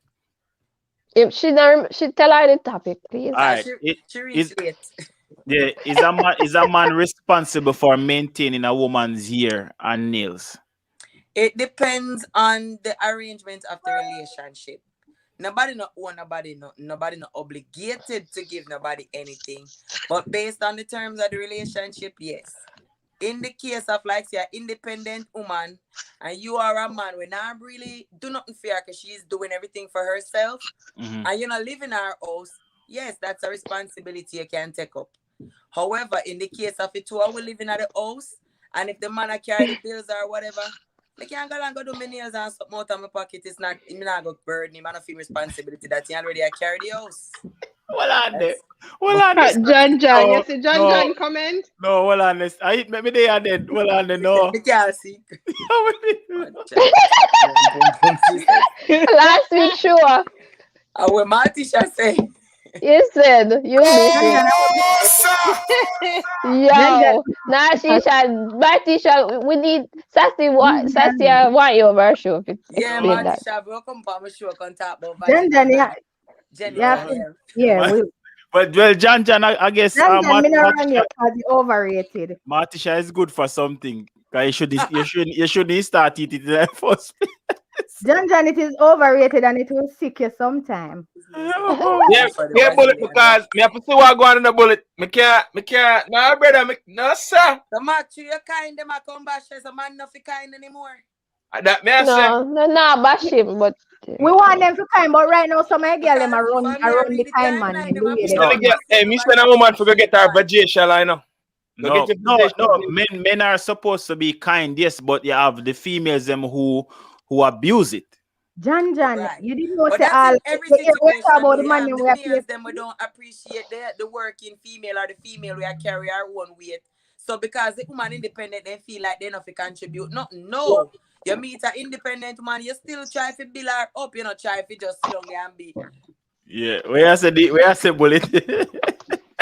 If she tell her the topic, please. Alright. Yeah, is a man responsible for maintaining a woman's hair and nails? It depends on the arrangement of the relationship. Nobody not own nobody not obligated to give nobody anything. But based on the terms of the relationship, yes. In the case of like say an independent woman and you are a man when I really do nothing fair because she's doing everything for herself and you're not living in her house, yes, that's a responsibility you can take up. However, in the case of it two are living at the house and if the man carry the bills or whatever, I can't go and go do my nails and something out of my pocket. It's not, I'm not going to burden him. I don't feel responsibility that he already carry the house. Well on there. Well on there. John, you see John comment? No, well on this. I hit maybe they are dead. Well on there, no. I can't see. Last week, sure. And when Martisha say, you said you yo, now she shall Martisha, we need Sassy want you over our show. Yeah, Martisha, welcome to my show. Can talk about But well, John, I guess Martisha overrated. Martisha is good for something. You shouldn't start it in the first place. John, it is overrated and it will sick you sometime. Yeah, Bullet, because me have to see what going on in the Bullet. Me can't, no brother, no sir. The match you kind them a come bash as a man not kind anymore. That me no, bash him, but we want them to kind, but right now some of girl them around the kind man. Hey, me send a woman to go get her vacation, I know. No. Men are supposed to be kind, yes, but you have the females them who abuse it. John, right. You didn't know but say all every situation about the man we them we don't appreciate the working female or the female we carry our own weight. So because the woman independent, they feel like they not to contribute. No. You meet an independent man, you still try to build her up, you know, try to just sit down there and be. Yeah, where I say Bullet.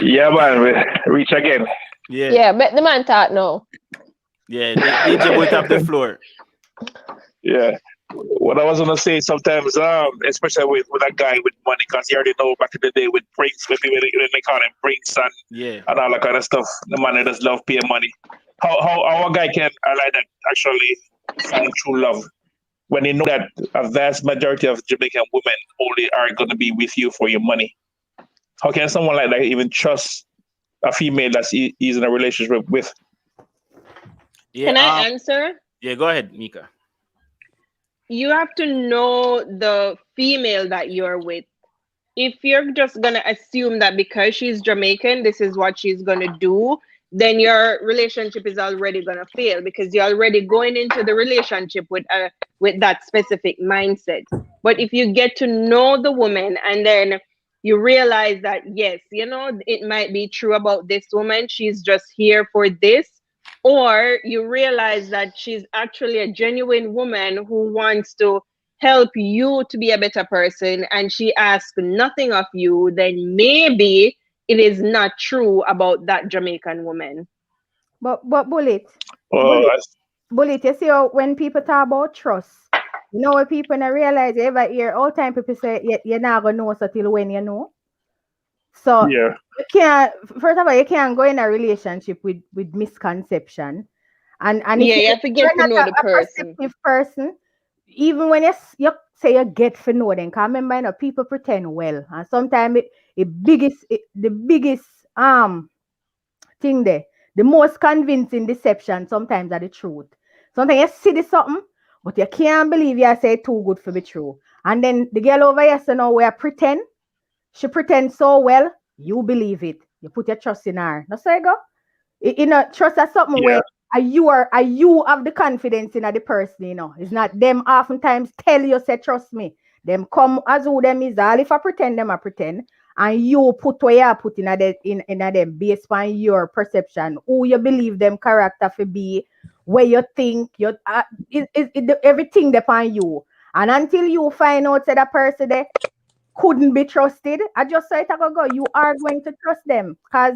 Yeah, man, reach again. Yeah, but the man talk now. Yeah, the DJ will have the floor. Yeah. What I was gonna say sometimes, especially with a guy with money, because you already know back in the day with Brinks, when they call him Brinks and all that kind of stuff, the man that does love paying money. How a guy can like that actually find true love when they know that a vast majority of Jamaican women only are gonna be with you for your money? How can someone like that even trust a female that he's in a relationship with? Yeah, can I answer? Yeah, go ahead, Mika. You have to know the female that you're with. If you're just going to assume that because she's Jamaican, this is what she's going to do, then your relationship is already going to fail because you're already going into the relationship with that specific mindset. But if you get to know the woman and then you realize that, yes, you know, it might be true about this woman, she's just here for this, or you realize that she's actually a genuine woman who wants to help you to be a better person and she asks nothing of you, then maybe it is not true about that Jamaican woman. But Bullet, you see when people talk about trust, you know what people not realize, you ever hear all time people say you're not gonna know so till when you know. So you can't, first of all, you can't go in a relationship with misconception. And if you have to get to know the person, even when you say you get to know them, because remember, you know, people pretend well. And sometimes the biggest thing there, the most convincing deception sometimes are the truth. Sometimes you see this something, but you can't believe you say too good for the true. And then the girl over here, so now we pretend. She pretends so well, you believe it. You put your trust in her. That's how you go. You know, trust is something where you have the confidence in the person, you know. It's not them oftentimes tell you, say, trust me. Them come as who them is all. If I pretend, them I pretend. And you put where you put in them based on your perception, who you believe them character to be, where you think you everything depend you. And until you find out that person there couldn't be trusted, I just say it go. You are going to trust them. Because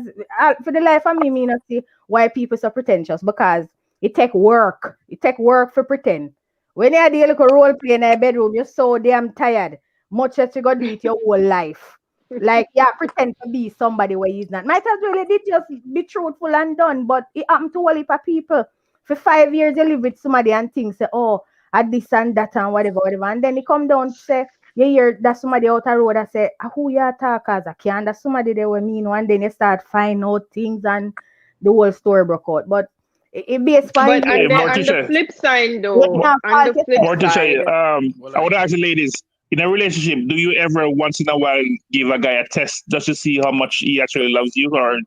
for the life of me not see why people so pretentious, because it take work. It take work for pretend. When you do a little role play in a bedroom, you're so damn tired. Much as you go do it your whole life. Like, yeah, pretend to be somebody where he's not. Might as well did just be truthful and done. But it happened to a heap of people. For 5 years, you live with somebody and think, say, oh, at this and that and whatever. And then he come down to say, you hear that somebody out the road that say, who you talk as a can? That somebody they were mean. And then you start finding out things and the whole story broke out. But it based on But on the flip side, though, on the flip side, I would ask the ladies, in a relationship, do you ever once in a while give a guy a test just to see how much he actually loves you, or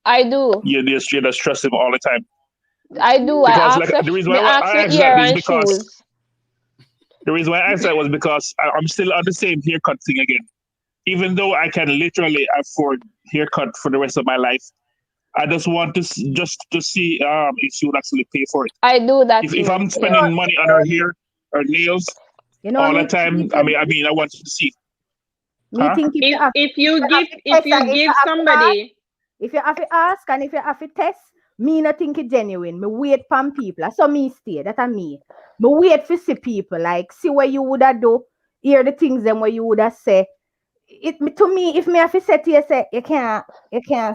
I do. You just trust him all the time? I do. Because I ask the reason why I asked that is because the reason why I asked that was because I'm still on the same haircut thing again. Even though I can literally afford haircut for the rest of my life, I just want to see if she would actually pay for it. I do that. If I'm spending money on her hair or nails all the time, I mean, I want to see. If you give somebody, if you have to ask and if you have to test, me not think it genuine. Me wait for people. That's how me stay. That's me. Me wait for see people. Like, see what you would have do. Hear the things them where you would have say. To me, if me have to say to you, say, you can't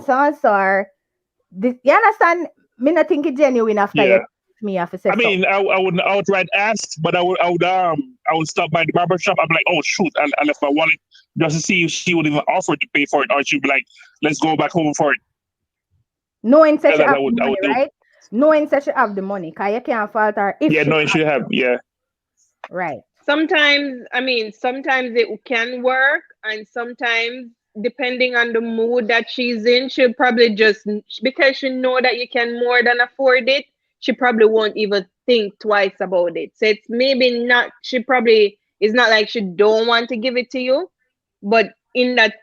censor. You understand? Me not think it genuine after you. Me have to say. I mean, I wouldn't outright ask, but I would stop by the barber shop. I'm like, oh shoot, I left my wallet, just to see if she would even offer to pay for it, or she'd be like, let's go back home for it. Knowing that you have the money, right? Knowing that you have the money, because you can't fault her. Knowing she have, right. Sometimes it can work, and sometimes, depending on the mood that she's in, she'll probably just, because she know that you can more than afford it, she probably won't even think twice about it. So it's maybe not, it's not like she don't want to give it to you, but in that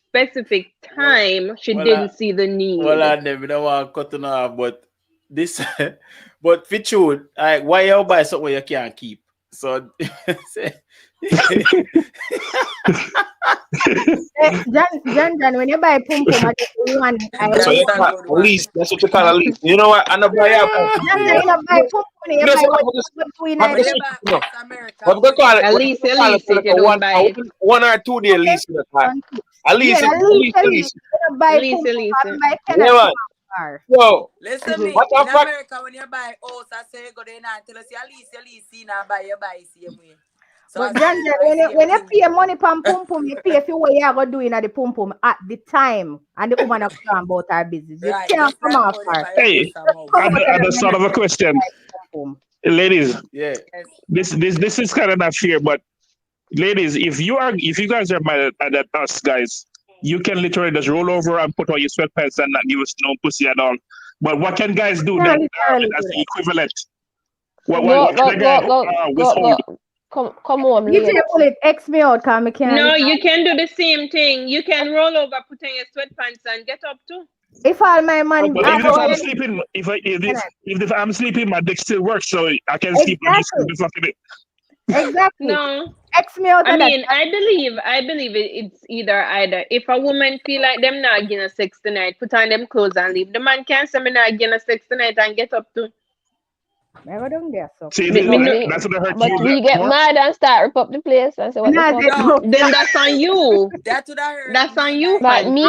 specific time, she didn't see the need. Well, I never don't want to cut it off, but this, but for true, like, why you buy something you can't keep? So, John, when you buy pum pum, so you call a lease. That's what you call a lease. You know what? I don't buy a one or 2 day lease in the car. A lease. Yo, listen me. In America, when you buy house, I say go there and tell us your lease, you buy same way. So but John, when you pay money pum pum, you pay for what you are going to do in the pum pum at the time, and the woman have come about her business. You can't come off her. Hey, I just thought of a question, ladies. Yeah, this is kind of not fair, but ladies, if you guys are mad at us guys, you can literally just roll over and put on your sweatpants and not give us no pussy at all. But what can guys do that as the equivalent? What can a guy withhold? Come on, you can pull it X me out, come No, you can do the same thing. You can roll over, put on your sweatpants, and get up too. If all my money, if I'm sleeping, my dick still works, so I can sleep and just be fucking it. Exactly. No. X me out. I mean, I believe it's either. If a woman feel like them not getting a sex tonight, put on them clothes and leave. The man can't say me not getting a sex tonight and get up too. Never done there, so. See, that's what hurt you. But we get mad and start rip up the place and say, what then that's on you. That's what I heard. That's on you. But me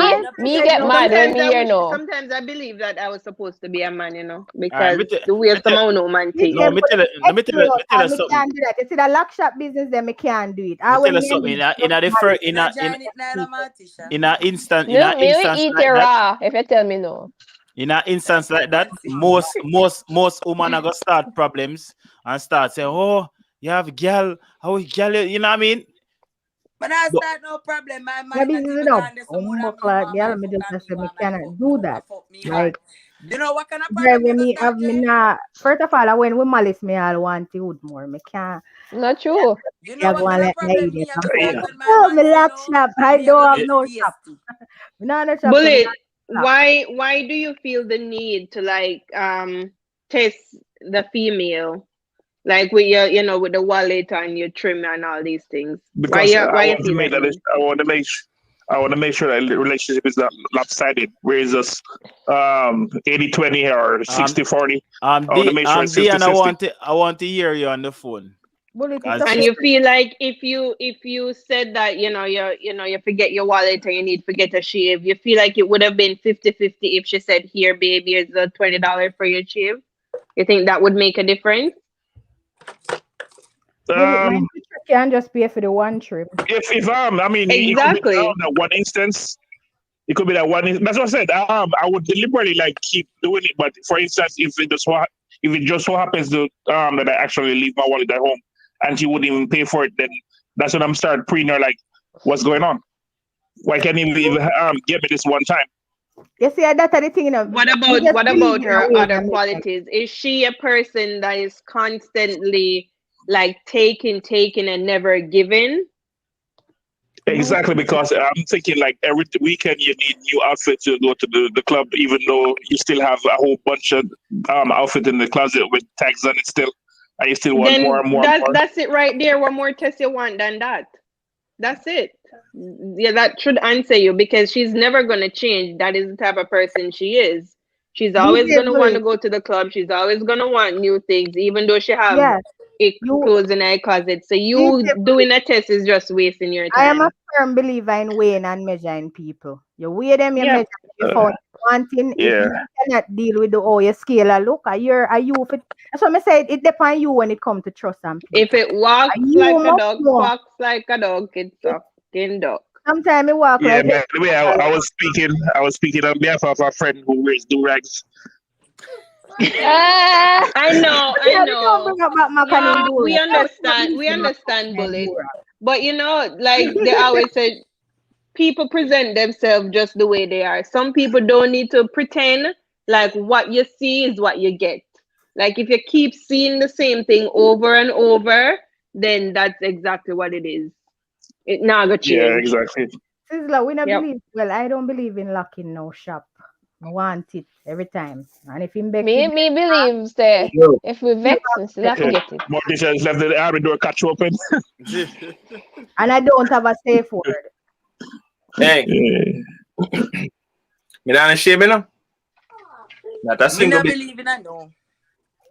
get mad when me hear no. Sometimes I believe that I was supposed to be a man, you know, because the way some no man take. No, let me tell you something. You see the lock shop business, then me can't do it. Tell you something. In an instance eat it raw if you tell me no. In an instance like that, most women are gonna start problems and start saying, "Oh, you have girl, how is girl?" You know what I mean? But I start no problem. My mind me just say me cannot do that. Like You know what kind of problem me have me now. First of all, when we malice me, I want you more. Me can't. Not true. You know what kind of problem me have Yeah. when my man me say lock no, shop. I me don't go have get no shop. tasty. No shop. Bullet, shop. why do you feel the need to like test the female? Like with your, you know, with the wallet and your trim and all these things. Because Why you feel that need? I want to make sure that the relationship is not lopsided, where it's just 80-20 or 60-40. I want to make sure it's 50-50. I want to hear you on the phone. And you feel like if you said that you forget your wallet and you need to get a shave, you feel like it would have been 50-50 if she said, here baby, it's a $20 for your shave? You think that would make a difference? Can just pay for the one trip. If I mean, exactly. It could be that one instance. It could be that one. That's what I said. I would deliberately like keep doing it. But for instance, if it just so happens to that I actually leave my wallet at home and she wouldn't even pay for it, then that's when I'm start preying her like, what's going on? Why can't you even get me this one time? You see, that's the thing. What about her other qualities? Is she a person that is constantly like taking and never giving? Exactly, because I'm thinking like every weekend you need new outfits to go to the club, even though you still have a whole bunch of outfit in the closet with tags on it still, and you still want more and more. That's it right there. What more test you want than that? That's it. Yeah, that should answer you, because she's never going to change. That is the type of person she is. She's always going to want to go to the club. She's always going to want new things, even though she have clothes in her closet. So you doing a test is just wasting your time. I am a firm believer in weighing and measuring people. You weigh them, you measure. You found one thing. If you cannot deal with the your scale, look, are you? That's what I said. It depends on you when it comes to trust and people. If it walks like a dog, quacks like a dog, it's fucking dog. Sometimes it walk like by the way I was speaking on behalf of a friend who wears do-rags. I know. No, we understand, Bullet. But you know, like they always say, people present themselves just the way they are. Some people don't need to pretend. Like what you see is what you get. Like if you keep seeing the same thing over and over, then that's exactly what it is. It not gonna change. Yeah, exactly. Sizzler, we don't believe. Well, I don't believe in locking no shop. I want it every time. And if him me believes that if we vex, still have to get it. Morticia has left the army door catch open. And I don't have a safe word. Hey. Me not shame now. Not a single bit. Believe in I know.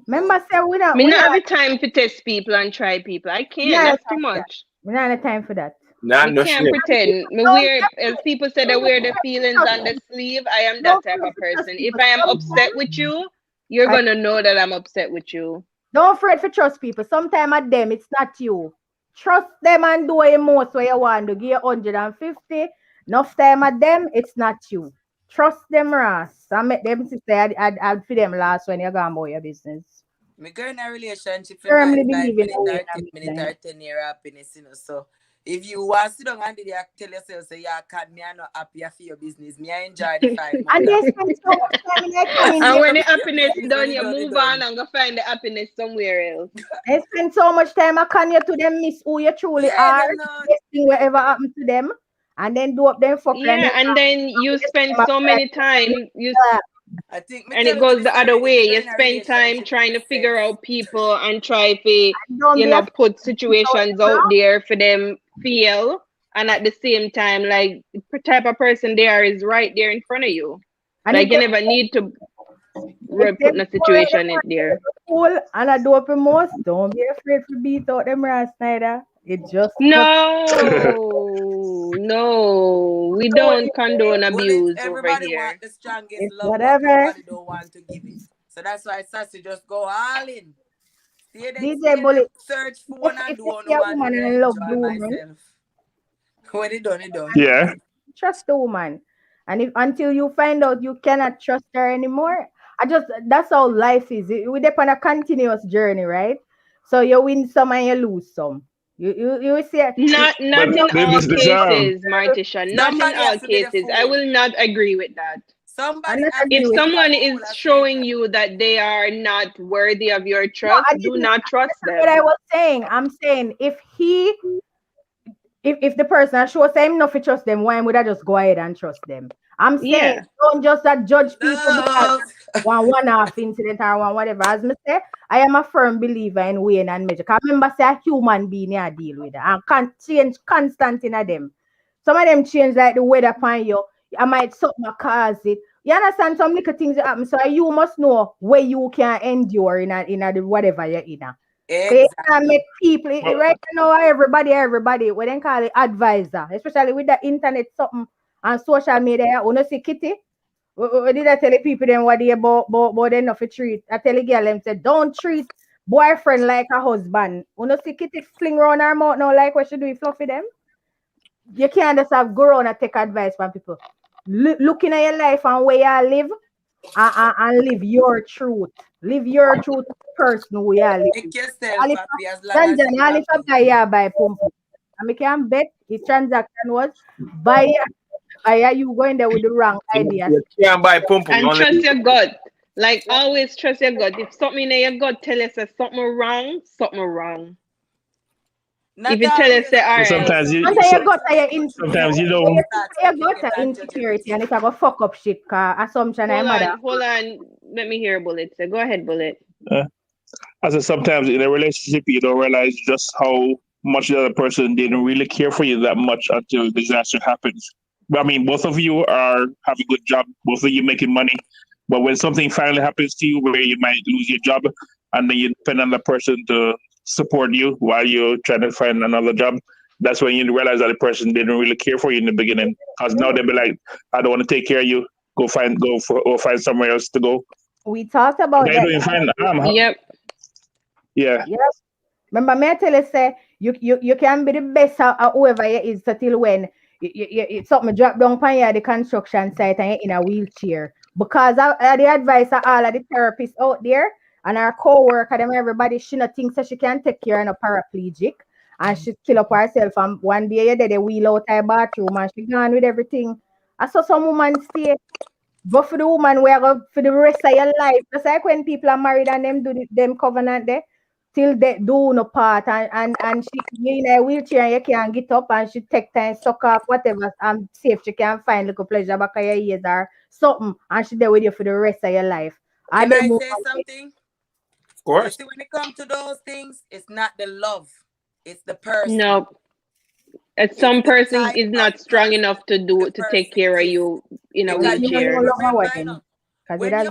Remember, say we don't. Me not have the time to test people and try people. I can't. That's too much. We don't have time for that. Nah, no can't pretend. Me wear, as people say, they wear the feelings on the sleeve. I am that type of person. If I am upset with you, you're gonna know that I'm upset with you. Don't afraid for trust people. Sometimes at them, it's not you. Trust them and do what most what you want to give 150. Enough time at them, it's not you. Trust them, Ross. I met them to say I'd for them last when you're going about your business. Me go in a relationship for 5 minutes or 10 or 10 year happiness, you know. So if you want to sit down and tell yourself, say, yeah, can't me, I'm not happy for your business. Me, I enjoy the 5 months. And they spend so much time in their and when the happiness done, you move on and go find the happiness somewhere else. They spend so much time can you to them miss who you truly are, guessing whatever happened to them, and then do up them fuck. Yeah, and then you spend so many time I think and it goes the other way. You spend time trying to figure out people and try to, put situations out there for them feel. And at the same time, like the type of person they are is right there in front of you. And like you never need to put in a situation in there. And I do up most. Don't be afraid to beat out them Ross Snyder. It just no, we don't condone abuse everybody over here. Want the strongest love, whatever. Everybody don't want to give it. So that's why Sassy just go all in. DJ Bullet, search for one and do one woman and love the woman. When it done, it done. Yeah. Trust the woman, and if until you find out you cannot trust her anymore, that's how life is. We depend on a continuous journey, right? So you win some and you lose some. You see, not in all cases, Martisha. Not in all cases. I will not agree with that. Somebody if someone is showing you that they are not worthy of your trust, do not trust them. What I was saying, I'm saying if the person shows them enough to trust them, why would I just go ahead and trust them? I'm saying don't just judge people because one-off incident or one whatever. As me say, I am a firm believer in weighing and measure. Because remember, say a human being I deal with and can't change constant in them. Some of them change like the weather upon you. I might something cause it. You understand some little things that happen. So you must know where you can endure in the whatever you're in. Exactly. You can't make people right now. Everybody, what they call it advisor, especially with the internet something and social media. You know, see Kitty. What did I tell the people then what they about them not to treat? I tell the girl them say don't treat boyfriend like a husband. You know, see Kitty fling around her mouth now like what she do with fluffy them. You can't just have go around and take advice from people. Looking at your life and where you live and live your truth. Live your truth person who you live. Make yourself happy as long as you buy by pump. I can bet the transaction was buy you going there with the wrong idea. You can't buy pump. And trust your gut. Like always trust your gut. If something in your gut tell us that something wrong. If you tell us that all right. Sometimes you don't. You got insecurity and if I go fuck up shit, assumption Hold on. Let me hear Bullet. So go ahead, Bullet. I said sometimes in a relationship you don't realize just how much the other person didn't really care for you that much until disaster happens. I mean, both of you have a good job, both of you making money, but when something finally happens to you where you might lose your job and then you depend on the person to support you while you're trying to find another job, that's when you realize that the person didn't really care for you in the beginning. Because now they'll be like, I don't want to take care of you. Go find somewhere else to go. We talked about that. Doing fine. Yep. Yeah. Yes. Remember, me I tell you, say you can be the best at whoever you is till when you something drop down upon you at the construction site and you're in a wheelchair. Because the advice of all of the therapists out there and our co-worker, them everybody, she not think so she can take care of a paraplegic and she kill up herself and one day they wheel out her bathroom and she gone with everything. I saw some woman stay. But for the woman, we are for the rest of your life. Just like when people are married and them do them covenant there, till they do no part and she in a wheelchair and you can't get up and she take time, suck off whatever and see if she can find little pleasure back of your ears or something and she there with you for the rest of your life. Can I say something? Of course. See, when it comes to those things, it's not the love, it's the person. No. Some person is not strong enough to take care of you in a wheelchair. When you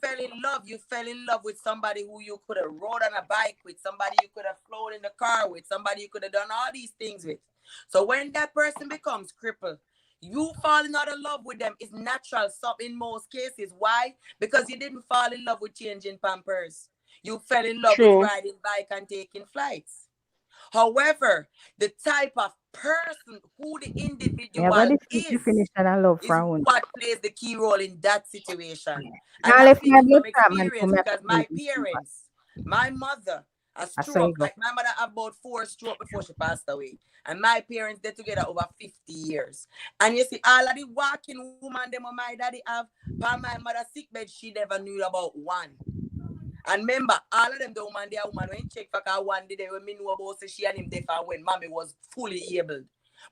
fell in love, you fell in love with somebody who you could have rode on a bike with, somebody you could have flown in the car with, somebody you could have done all these things with. So when that person becomes crippled, you falling out of love with them is natural in most cases. Why? Because you didn't fall in love with changing Pampers. You fell in love with riding bike and taking flights. However, the type of person who the individual is what plays the key role in that situation. And I speak from experience because my parents, my mother, a stroke. Like my mother had about 4 strokes before she passed away. And my parents, they're together over 50 years. And you see, all of the walking woman them my daddy have, by my mother's sick bed, she never knew about one. And remember, all of them, the woman, they are woman, when check for one day, when me know about so she and him deaf and when mommy was fully able.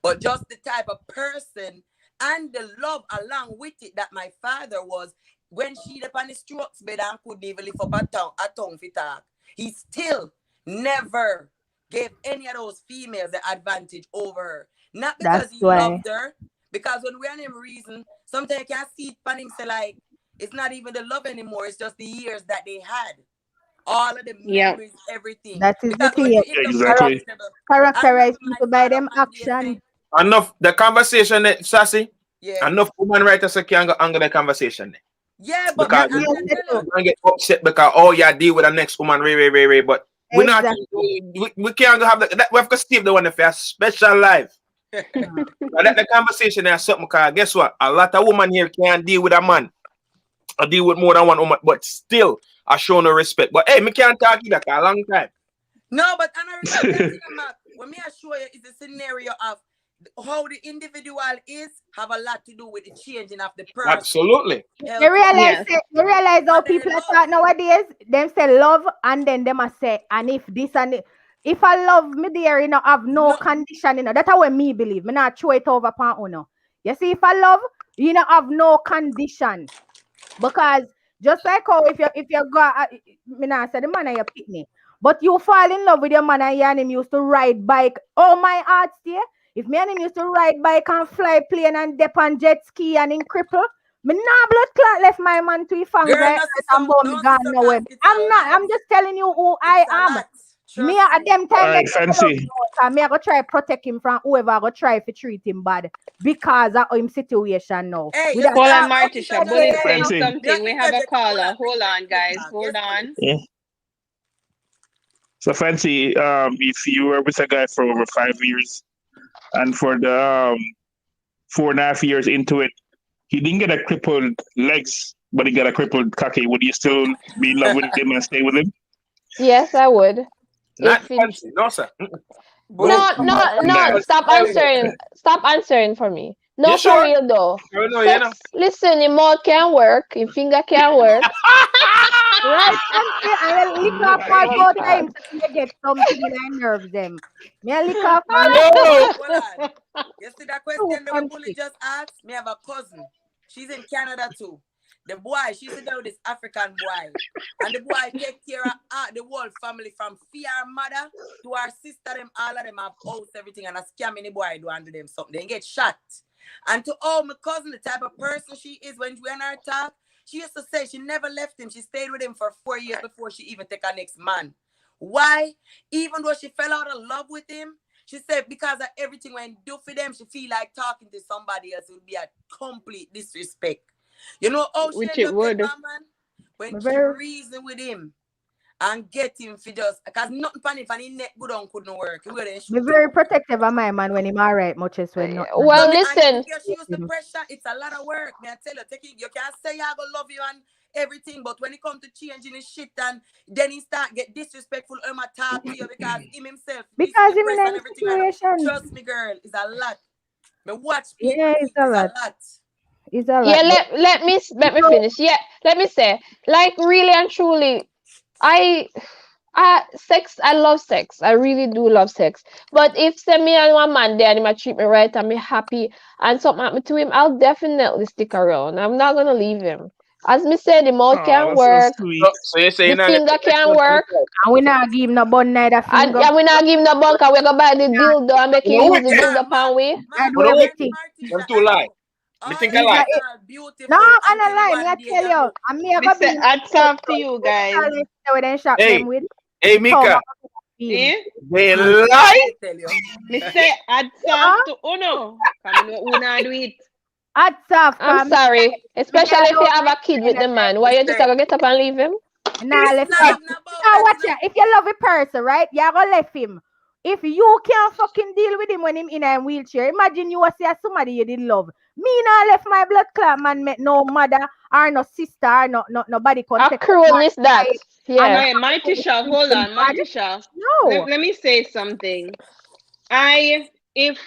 But just the type of person and the love along with it that my father was, when she up on the strokes bed and couldn't even lift up a tongue for talk, he still never gave any of those females the advantage over her. Not because he loved her, because when we are him reason, sometimes you can see it pan him say like, it's not even the love anymore. It's just the years that they had. All of the memories, everything. That is the thing. Exactly. Characterize people by them action. Enough the conversation, Sassy. Yeah. Enough woman writers can go under the conversation. Yeah, but because we get upset because deal with the next woman, Ray. But we're not. We can't have that. We have to save the one for a special life. Let the conversation is something. Because guess what? A lot of women here can't deal with a man. I deal with more than one woman, but still I show no respect. But hey, me can't talk you that a long time. No, but when me I show you is a scenario of how the individual is have a lot to do with the changing of the person. Absolutely. You realize how people are talking nowadays. Them say love, and then them a say, and if this and it. If I love me there, you know, have no condition, you know, that's how me believe. Me not throw it over upon uno. You see, if I love, you know, have no condition. Because just like how if you go, me not say the man you pick me, but you fall in love with your man and him used to ride bike. Oh, my heart there. If me and him used to ride bike and fly plane and dip on jet ski and in cripple, me nah blood clot left my man to fangs right and me gone nowhere. I'm just telling you who I am. Me at them time Fancy. me I go try protect him from whoever I go try to treat him bad because of him situation now. Hey, hold on, Martisha. Bully saying something. We have a caller. Hold on, guys. Hold on. Yeah. So Fancy, if you were with a guy for over 5 years, and for the 4.5 years into it, he didn't get a crippled legs, but he got a crippled cocky, would you still be in love with him and stay with him? Yes, I would. Not fancy. No, sir. No. Stop answering. Stop answering for me. No, You for sure? real though. No, you know. Listen, your mouth can work, your finger can work. Right, I lick off my both times so you get something in my nerves them. Me I lick off my Hold on. You see that question the bully just asked? Me have a cousin. She's in Canada too. The boy, she's there with this African boy. And the boy take care of the whole family from fear mother to our sister, them, all of them have house, everything, and a scam any boy do and do them something. They get shot. And to all my cousin, the type of person she is when we and her talk, she used to say she never left him. She stayed with him for 4 years before she even take her next man. Why? Even though she fell out of love with him, she said because of everything when do for them, she feel like talking to somebody else would be a complete disrespect. You know how she ended up with that man? When she reasoned with him and get him for just because nothing funny for his neck good on couldn't work. Be very protective of my man when he's alright, much as when not. Well, listen. She used to pressure, it's a lot of work. May I tell you, you can't say I go love you and everything, but when it comes to changing his shit and then he start get disrespectful and talk to you because him himself because him in a situation. Trust me, girl, it's a lot. But watch people, yeah, it's a lot. It's a lot. Yeah, let me finish. Yeah, let me say, like really and truly, I love sex. I really do love sex. But if say me and one man there and he might treat me right and me happy and something happen to him, I'll definitely stick around. I'm not gonna leave him. As me said, the mouth can work. So you say the finger can work. And we not give him no bun neither finger. And we not give him no bun because we go buy the dildo and make him use the dildo pan we. I do everything. I'm too light. Me think I like it. No, I'm not lying. I tell you. I'm me gonna be hats off to you guys. Hey, Mika. They lie. Me say hats off to Uno. Una do it. Hats off. I'm sorry. Especially if you have a kid with the man. Why you just gonna get up and leave him? Nah, let's watch it. If you love a person, right? You gonna left him. If you can't fucking deal with him when him in a wheelchair, imagine you was somebody you did love. Me not left my blood clot man met no mother or no sister or no nobody contact. How cruel is that? Yeah. Martisha, hold on, Martisha. No. Let me say something. If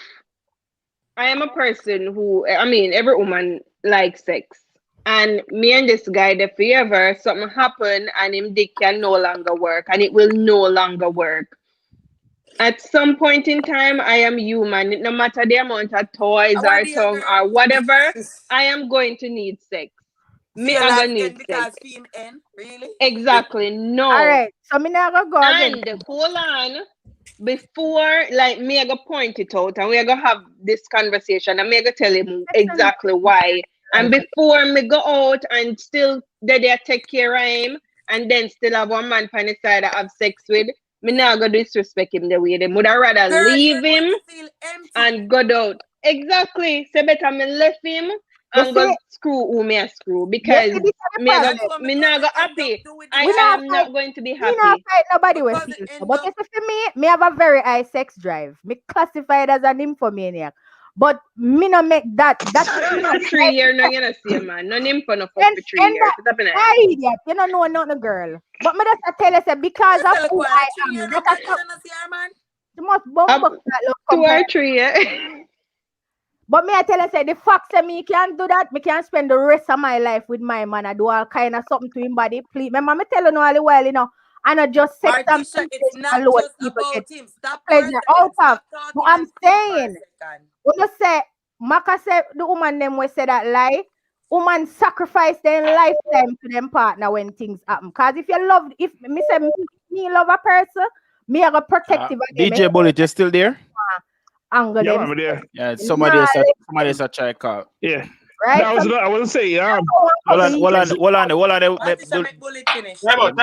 I am a person who, I mean, every woman likes sex. And me and this guy, if ever something happen and him dick can no longer work and it will no longer work. At some point in time, I am human. No matter the amount of toys or tongue or whatever, I am going to need sex. Me, I'm going to need sex. Really? Exactly. No. All right. So me not gonna go again. And hold on. Before, like, me, I go point it out and we are going to have this conversation and me, I go tell him exactly why. And before me go out and still they take care of him and then still have one man on the side I have sex with, me not gonna disrespect him the way they would I rather leave him and go out. Exactly. So better me left him and go screw who me a screw because me not go happy. I am not going to be happy. Me not fight nobody with feel. But if for me have a very high sex drive. Me classified as an nymphomaniac. But me no make that. That's for 3 years. No, you not see a man. No nympho no fuck for 3 years. Idiot. You don't know not a girl. But me just tell you say because of who I am. You must bump up that 2 or 3 years. But me, I tell you, say the fact that me can't do that, me can't spend the rest of my life with my man. I do all kind of something to him body. Please, remember me tell you all the while, and I just sex and Martisha, it's not alone. just People get about him. Stop for a pleasure out second. of. Stop But talking I'm and think for a saying, second. when you say, Maka said the woman them will say that lie. Woman sacrifice their lifetime to them partner when things happen. Cause if you love, if me say me love a person, me are protective of them. DJ Bullet, you still there? Angle Yeah, them. I'm there. Yeah, somebody else a try call. Yeah. Right? No, I wasn't saying, Hold on. Martisha, make Bullet finish. Time out.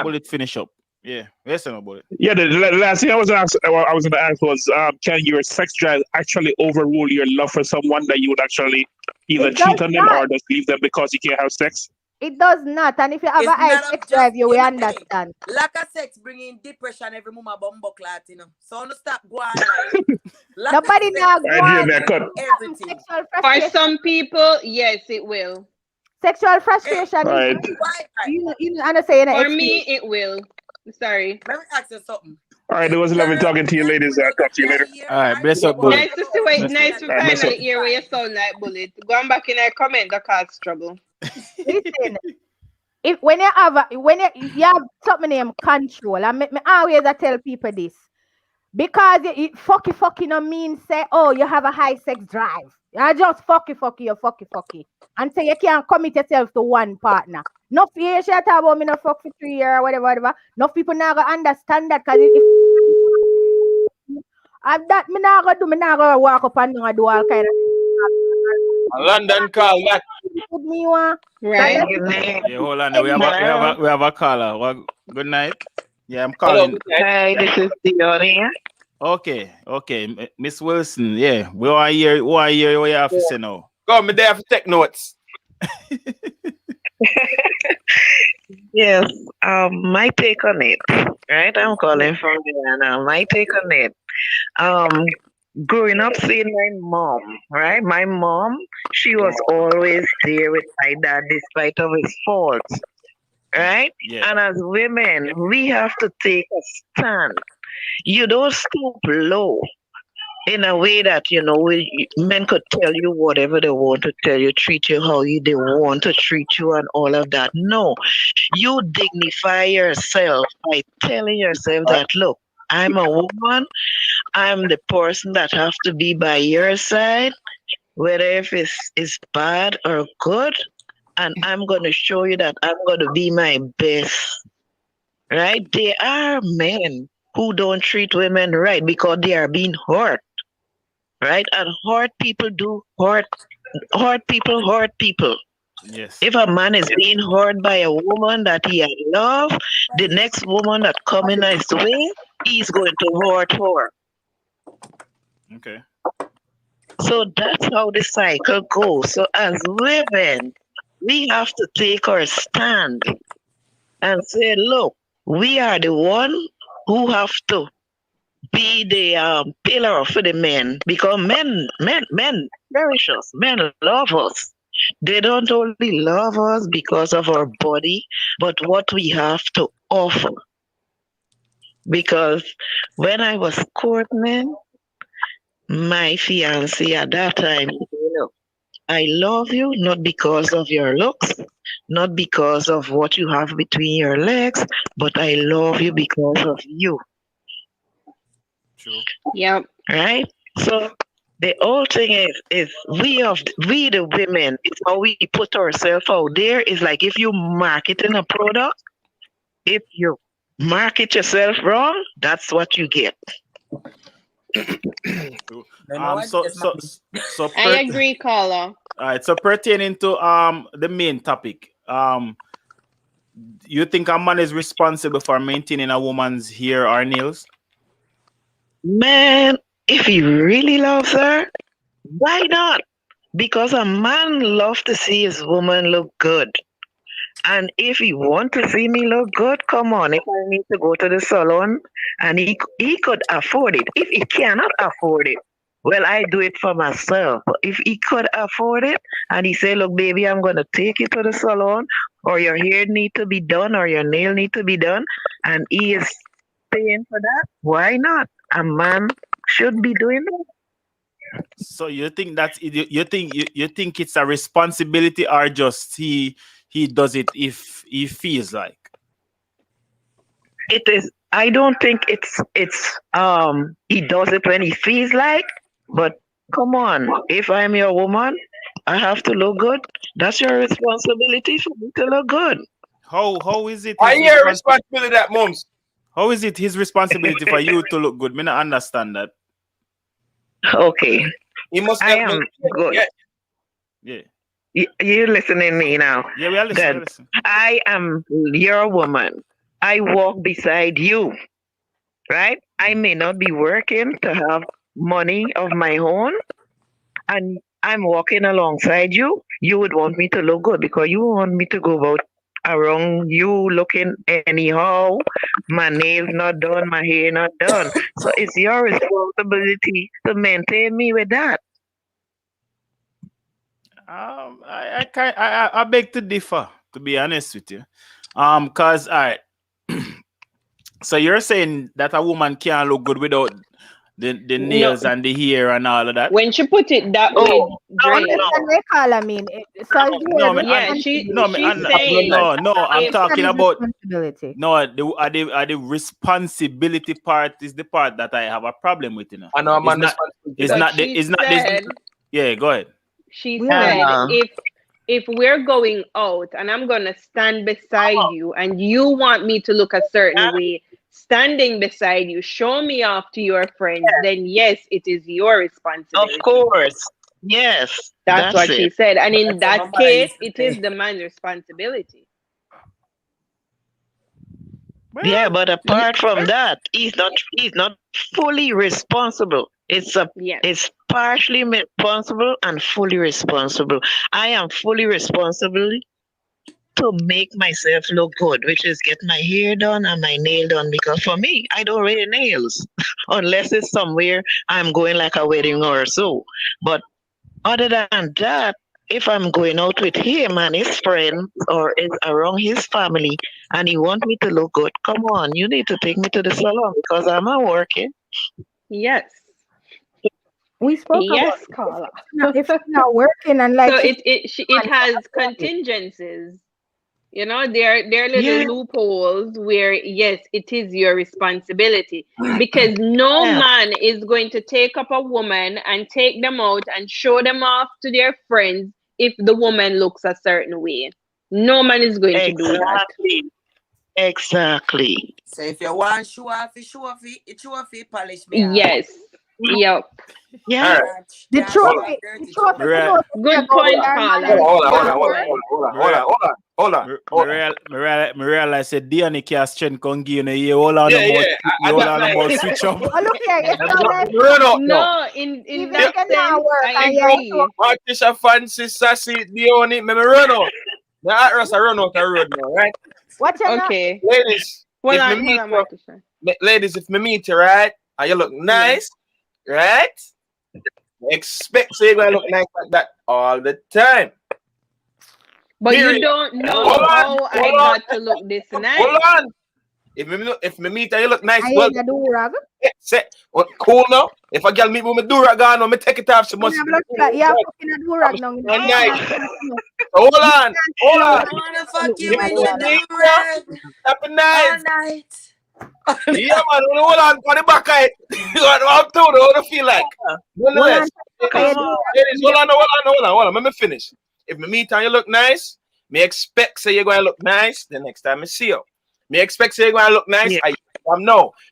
Bullet finish up. Yeah, yes or no, Bullet? Yeah, the last thing I was going to ask was, can your sex drive actually overrule your love for someone that you would actually either cheat on them or just leave them because you can't have sex? It does not. And if you have a high sex drive, you will understand. Lack of sex bringing depression every moment bumbo clot, So no stop going like nobody now everything. For some people, yes, it will. Sexual frustration right. you understand. For me, it will. Sorry. Let me ask you something. All right, it was lovely talking to you, ladies. I'll talk to you later. All right, bless up, Bullet. Nice to see what, nice to finally hear where you sound like Bullet. Go back in a comment that cause trouble. Listen, when you have something named control, and me always I tell people this. Because it fucky no means say, oh, you have a high sex drive. You just fucky. And say you can't commit yourself to one partner. No fear shit about me no fuck for 3 years or whatever. No people not gonna understand that because if that me not gonna walk up and do all kind of London call that. Me want right. Yeah, hold on. We have a caller. Well, good night. Yeah, I'm calling. Hi, this is Dion here. Okay. Miss Wilson, yeah. We are here what you have to say now. Go, me there for take notes. Yes, my take on it, right? I'm calling from Guyana. My take on it. Growing up seeing my mom, right? My mom, she was always there with my dad despite of his faults, right? Yeah. And as women, we have to take a stand. You don't stoop low in a way that, men could tell you whatever they want to tell you, treat you how they want to treat you and all of that. No, you dignify yourself by telling yourself that, look, I'm a woman. I'm the person that have to be by your side, whether if it's bad or good. And I'm going to show you that I'm going to be my best, right? There are men who don't treat women right because they are being hurt, right? And hurt people do hurt people. Yes. If a man is being hurt by a woman that he has loved, the next woman that come in his way, he's going to hurt her. Okay. So that's how the cycle goes. So as women, we have to take our stand and say, look, we are the one who have to be the pillar for the men, because men cherish us, men love us. They don't only love us because of our body, but what we have to offer. Because when I was courting my fiancé at that time, I love you not because of your looks, not because of what you have between your legs, but I love you because of you. True. Yep. Right? So the whole thing is we the women, it's how we put ourselves out there. Is like if you marketing a product, if you market yourself wrong, that's what you get. So I agree, caller. All right. So pertaining to the main topic, you think a man is responsible for maintaining a woman's hair or nails? Man, if he really loves her, why not? Because a man loves to see his woman look good. And if he want to see me look good, come on. If I need to go to the salon and he could afford it. If he cannot afford it, well, I do it for myself. But if he could afford it and he say, look, baby, I'm going to take you to the salon, or your hair need to be done, or your nail need to be done, and he is paying for that, why not? A man should be doing that. So you think that's you think it's a responsibility, or just he does it if he feels like? It is. I don't think it's he does it when he feels like. But come on, if I'm your woman, I have to look good. That's your responsibility for me to look good. How is it? I hear responsibility that mums. How is it his responsibility for you to look good? Me not understand that. Okay. He must I am good. Yeah. You listening me now? Yeah, we are listening. Good. I am your woman. I walk beside you, right? I may not be working to have money of my own, and I'm walking alongside you. You would want me to look good because you want me to go about around you looking anyhow. My nails not done, my hair not done. So it's your responsibility to maintain me with that. I beg to differ, to be honest with you. Cause all right. So you're saying that a woman can't look good without the nails and the hair and all of that? When she put it that way, Dre. I'm talking about are the responsibility part is the part that I have a problem with, you know. I know I'm on Yeah, go ahead. She said if we're going out and I'm gonna stand beside you and you want me to look a certain way, standing beside you, show me off to your friends, then yes, it is your responsibility. Of course. Yes. That's what she said. And in that case, it is the man's responsibility. Yeah, but apart from that, he's not fully responsible. It's partially responsible and fully responsible. I am fully responsible to make myself look good, which is get my hair done and my nail done, because for me, I don't wear nails unless it's somewhere I'm going like a wedding or so. But other than that, if I'm going out with him and his friends or is around his family and he want me to look good, come on, you need to take me to the salon because I'm not working. Yes. We spoke about Carla. If it's not working and like so it has contingencies. You know, there are little loopholes where yes, it is your responsibility, because no man is going to take up a woman and take them out and show them off to their friends if the woman looks a certain way. No man is going to do that. Exactly. So if you want show off, polish me. Yes. Yep. Yeah. The trophy. Good point, Carla. Hold on. Me realize said Diani can't strength can give you hold on about switch up. No, in that sense, I agree. Martisha fancy sassy Dioni, me run out. Now I run out the road now, right? Okay. Ladies, if me meet you, right, and you look nice, right? Expect so you're gonna look nice like that all the time. But you don't know how I got to look this nice. Hold on. If me meet and you look nice, well, cool now. If a girl meet me with do-rag on, when me take it off, she must be nice. Hold on. I wanna fuck you in your do-rag. Happy night. All night. Yeah, man, hold on the back of it. How to feel like? Nonetheless, ladies, hold on. Let me finish. If me meet and you look nice, me expect say you're going to look nice the next time I see you. Me expect say you're going to look nice. Yeah.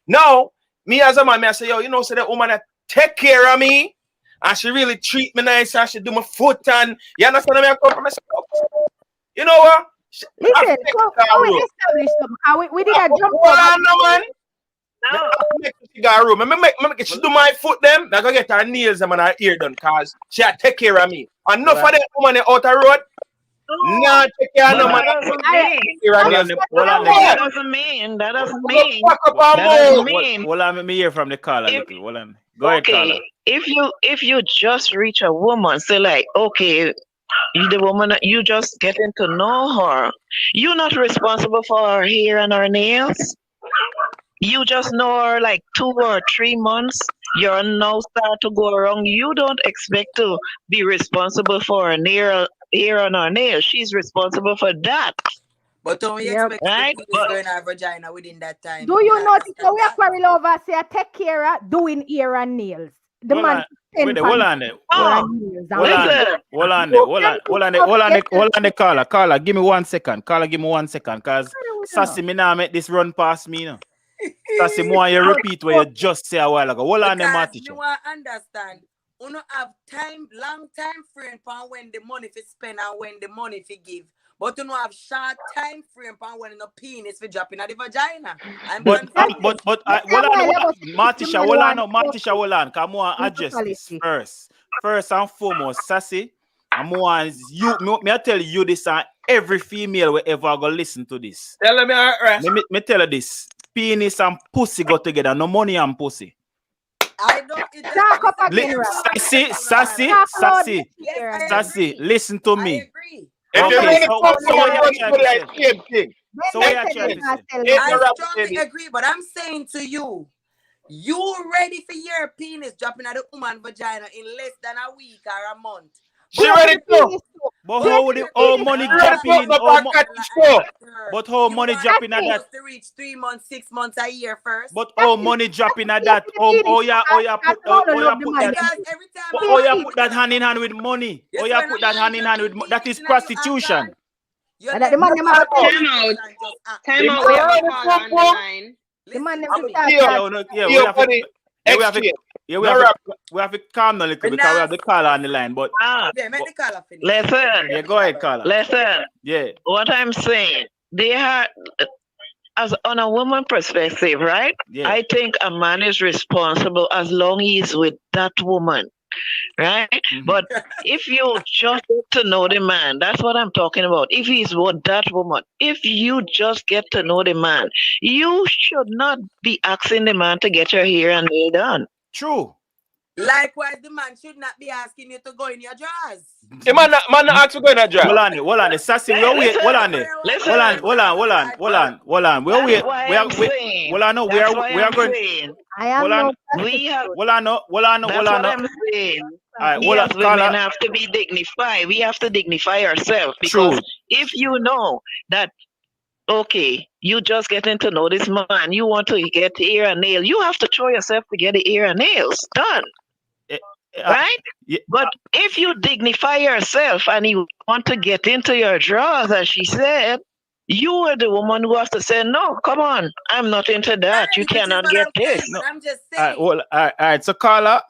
No, me as a man, I say, yo, you know, so that woman that take care of me and she really treat me nice and she do my foot and you understand me? I come from myself. You know what? Listen, we did a jump over. No, man. No. Make cigar room. Make she do my foot them. I go get her nails and her ear done cause she take care of me. Enough of them woman out the road. No, take care of no man. That doesn't mean. Well, I'm me hear from the caller. Well, go ahead, caller. If you just reach a woman, say like, okay, the woman, you just getting to know her. You're not responsible for her hair and her nails. You just know her like 2 or 3 months. you're now start to go wrong. You don't expect to be responsible for a nail on her nail. She's responsible for that. But don't we expect the penis going our vagina within that time? Do you notice how we are quarrel over say take care of doing ear and nails? The man hold on there. Carla, give me 1 second. Cause Sassy, me now make this run past me now. Sassy, more you repeat what you just say a while ago. Hold on there, Marty. You want to understand? You don't have long time frame for when the money for spend and when the money for give. But you don't have short time frame for when the penis for dropping at the vagina. Martisha, hold on. Come on, address this first. First and foremost, Sassy, I tell you this, and every female will ever go listen to this. Tell me, me tell you this. Penis and pussy go together. No money and pussy. I don't. Sassy, listen to me. I agree. Okay, I strongly agree, but I'm saying to you, you ready for your penis dropping at the woman vagina in less than a week or a month? She ready to. But how would all money dropping? But how money dropping at that? To reach 3 months, 6 months, a year first. But all money dropping at that? Put that hand in hand with money. Put that hand in hand with money. That is prostitution. Time out. We have a call on the line. We have to calm down a little because we have the caller on the line. But make the caller finish. Listen. Yeah, go ahead, caller. Listen. Yeah. What I'm saying, they are, as on a woman perspective, right? Yeah. I think a man is responsible as long he's with that woman. Right? Mm-hmm. But if you just get to know the man, that's what I'm talking about. If he's with that woman, if you just get to know the man, you should not be asking the man to get your hair and nail done. True. Likewise, the man should not be asking you to go in your drawers. The man not ask to go in a drawers. Hold on. Sassy, hold on. Hold on. We're wait. Hold on. We are going. Hold on. Yes, women have to be dignified. We have to dignify ourselves because if you know that, okay, you just getting to know this man, you want to get the ear and nail, you have to throw yourself to get the ear and nails done. Right? Yeah. But if you dignify yourself and you want to get into your drawers, as she said, you are the woman who has to say, no, come on, I'm not into that. You cannot get this. No. I'm just saying. All right. So, Carla,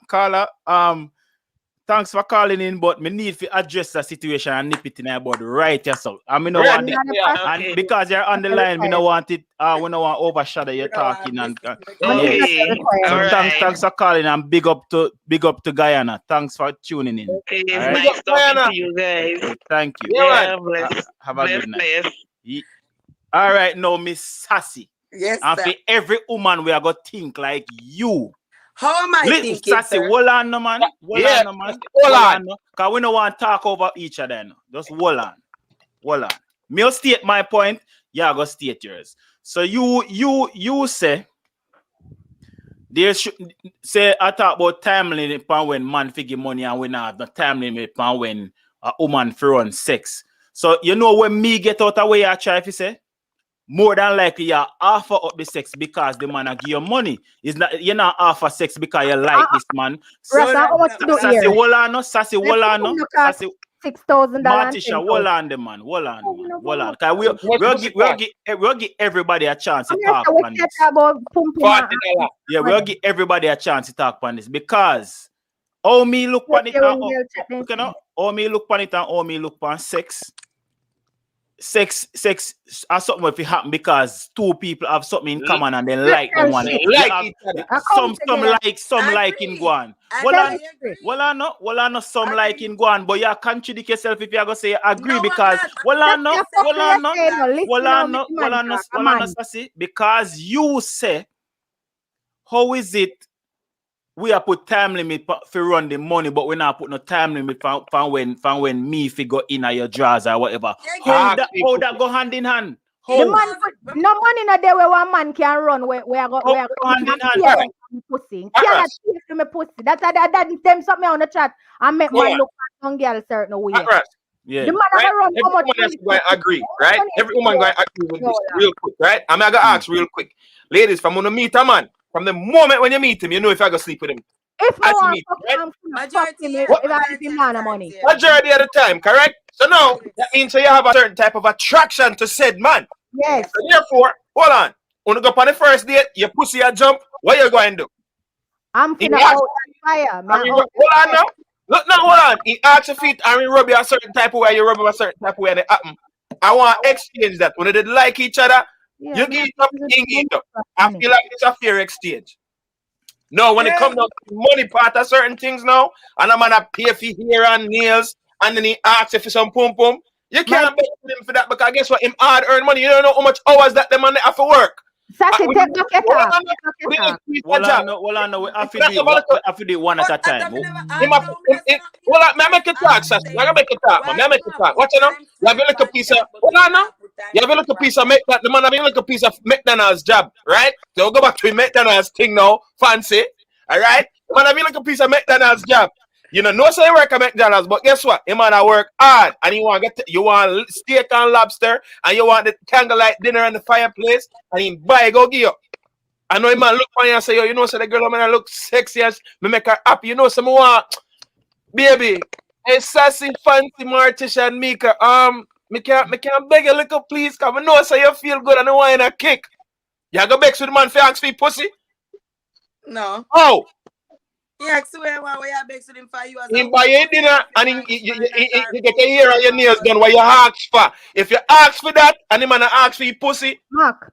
thanks for calling in, but me need to address the situation and nip it in our body right yourself. I mean, and because you're on the line, we don't want it. We don't want to overshadow your talking and. Thanks for calling and big up to Guyana. Thanks for tuning in. Okay, it's nice talking to you guys. Thank you. Yeah, have a good night. All right, now Miss Sassy. Yes, and sir. for every woman, we are gonna think like you. How am I thinking, Sassy, hold on, no man. Hold on. Because we don't want to talk over each other. No. Just hold on. Me'll state my point. Yeah, go state yours. So you say there should say I talk about time limit when man figure money and we not have the time limit when a woman run sex. So you know when me get out of way I try to say more than likely you offer up the sex because the man give you money. You're not offer sex because you like this man. So Sassy, hold on. Sassy, $6,000. Martisha, hold on, the man. Hold on. Because we'll give everybody a chance to talk on this. Yeah, we'll give everybody a chance to talk on this because how me look on it and how me look on it and how me look on sex. Sex are something if it happen because two people have something in common and they like the one. Some like in Guan. Some like in Guan, but you contradict yourself if you are gonna say agree because because you say how is it we are put time limit for run the money, but we not put no time limit for when me figure in your drawers or whatever. How that go hand in hand? No money not there where one man can run. Where go hand in hand? pussy. Cannot pay for my pussy. That's them something on the chat and make man look at some girl certain way. Yeah. The man Right? run Every woman has to go and agree, right? Every woman going to agree with this real quick, right? I'm going to ask real quick. Ladies, from when you meet a man, from the moment when you meet him, you know if I go sleep with him. If I want meet, right? majority of the time, correct? So now, that means you have a certain type of attraction to said man. Yes. So therefore, hold on. When you go on the first date, your pussy a jump, what you going to do? I'm finna out fire. Hold on now. Look now, hold on. He asks your feet and he rub you a certain type of way, you rub him a certain type of way and it happen. I want to exchange that. When they did like each other, you give it up, he give it up. I feel like it's a fair exchange. No, when it comes down to the money part of certain things now, and I'm gonna pay for hair and nails, and then he asks you for some pum pum, you can't beg him for that because guess what? Him hard earn money. You don't know how much hours that the man have to work. Sassy, take back your talk. Well, I know. We have to do it one at a time. Well, I make it talk, Sassy. I make it talk, man. I make it talk. Watch it now. You have a little piece of, hold on now. You have a little piece of make that the man have a little piece of McDonald's job, right? So we'll go back to McDonald's thing now, fancy, all right? The man have a little piece of McDonald's job. You know, no say work at McDonald's, but guess what? Him man I work hard, and you want steak and lobster, and you want the candlelight dinner and the fireplace, and he buy go give you. I know him man look on you and say, yo, you know, so the girl man look sexy as me make her happy. You know, some want baby, a sassy, fancy Mortician Mika. Me can't beg you little please, cause I know so you feel good and I want a kick. You go back to the man for ask for pussy? No. Oh. Yeah, so where you beg to him for you as he buy you dinner and you get your hair and your nails done what you ask for. If you ask for that and the man ask for your pussy. Mark,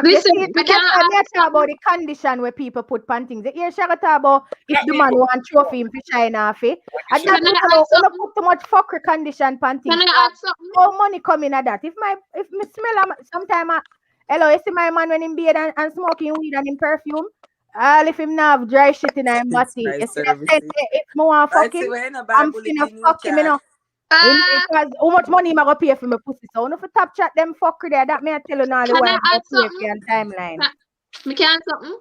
listen, we can't talk about the condition where people put pantings. Here, she talk about if the man want trophy him for shine off it. And that's about put too much fuckery condition pantings. Can I ask something? How money coming at that? If me smell sometime, hello, you see my man when him beard and smoking weed and him perfume. If him not have dry shit in him body, if me want fucking, I'm finna fuck him, you know. Because how much money am I gonna pay for my pussy? So if you top chat them fucker there, that may I tell you now the way I'm gonna pay for timeline. Me can something.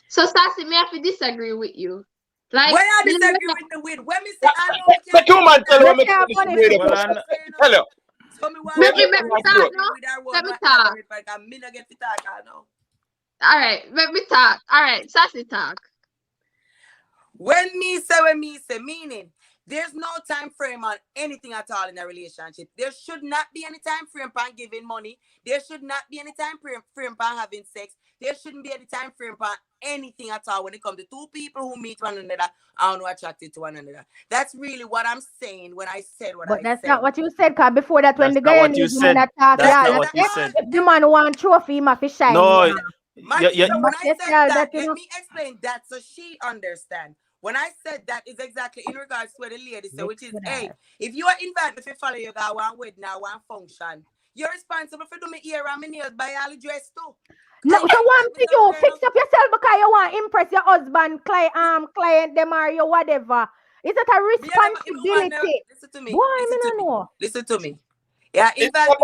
So Sassy, me have to disagree with you. Like when I disagree with when me say I know the two man tell you tell you. So me want let me talk now. Let me talk. Me not get to talk now. All right, let me talk. All right, Sassy talk. When me say, meaning there's no time frame on anything at all in a relationship. There should not be any time frame on giving money. There should not be any time frame on having sex. There shouldn't be any time frame on anything at all when it comes to two people who meet one another and who are attracted to one another. That's really what I'm saying when I said what I said. But that's not what you said, because before that, when the guy and the woman attack, if the man want trophy, him have to shine. No. When I said that, let me explain that so she understand. When I said that is exactly in regards to what the lady said, which is, hey, if you are invited, if you follow your guy one wedding now, one function, you're responsible for doing my hair and my nails by all the dress too. No, so one thing you fix up yourself because you want to impress your husband, client, them or your whatever. Is that a responsibility? Listen to me. Why Listen to me. Yeah, invite me.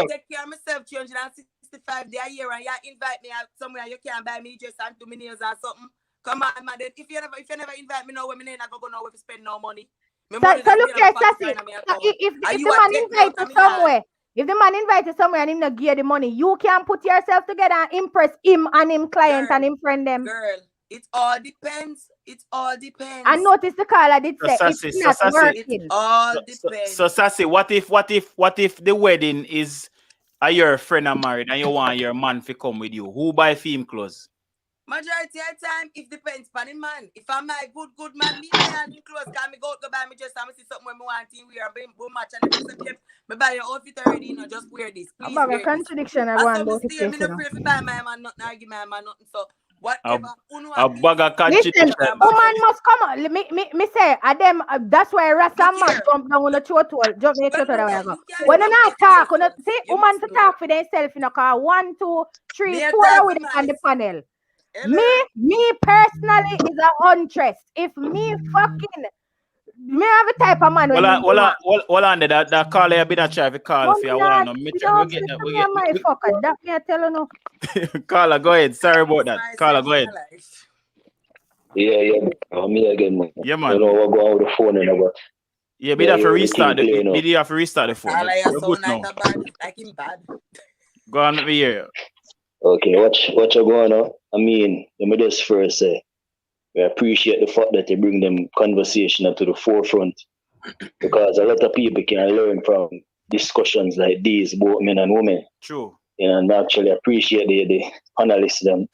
Take care of myself 365 days a year, and you invite me out somewhere you can't buy me dress and do my nails or something. Come on, man. If you never invite me now, when me not go nowhere to spend no money. So look here, Sassy. If the man invite you somewhere, if the man invite you somewhere and him not give the money, you can put yourself together and impress him and him client and him friend them. Girl, it all depends. It all depends. I noticed the caller did say it's not working. It all depends. So Sassy, what if the wedding is your friend are married and you want your man to come with you? Who buy theme clothes? Majority of the time, it depends on the man. If I'm my good man, me and him clothes, can me go buy me just see something when me want to wear, boom match and everything. Me buy your outfit already, you know, just wear this. Please wear a contradiction. I want to say. Me not pray for buy my man nothing, argue my man nothing. So whatever. A bag of contradiction. Listen, woman must come on. Me say, them. That's why Rasta man jump down on the throat wall. Jump in the throat wall. When you not talk, when you see woman to talk for themselves, you know, cause 1, 2, 3, 4 with it on the panel. Me personally is a huntress. If me fucking Me have a type of man when Well, on that call I been a try to call for a while now. me fucker. That me I tell you no. Carla, go ahead. Sorry about that. Carla, go ahead. Yeah. Me again, man. Yeah, man. I don't know what go on with the phone and about. Yeah, be have to restart the phone. Carla, you're so like him bad. Go on with me here. Okay, what you going on? I mean, let me just first say, we appreciate the fact that you bring them conversation up to the forefront, because a lot of people can learn from discussions like these, both men and women. True. And I actually appreciate the panelists, them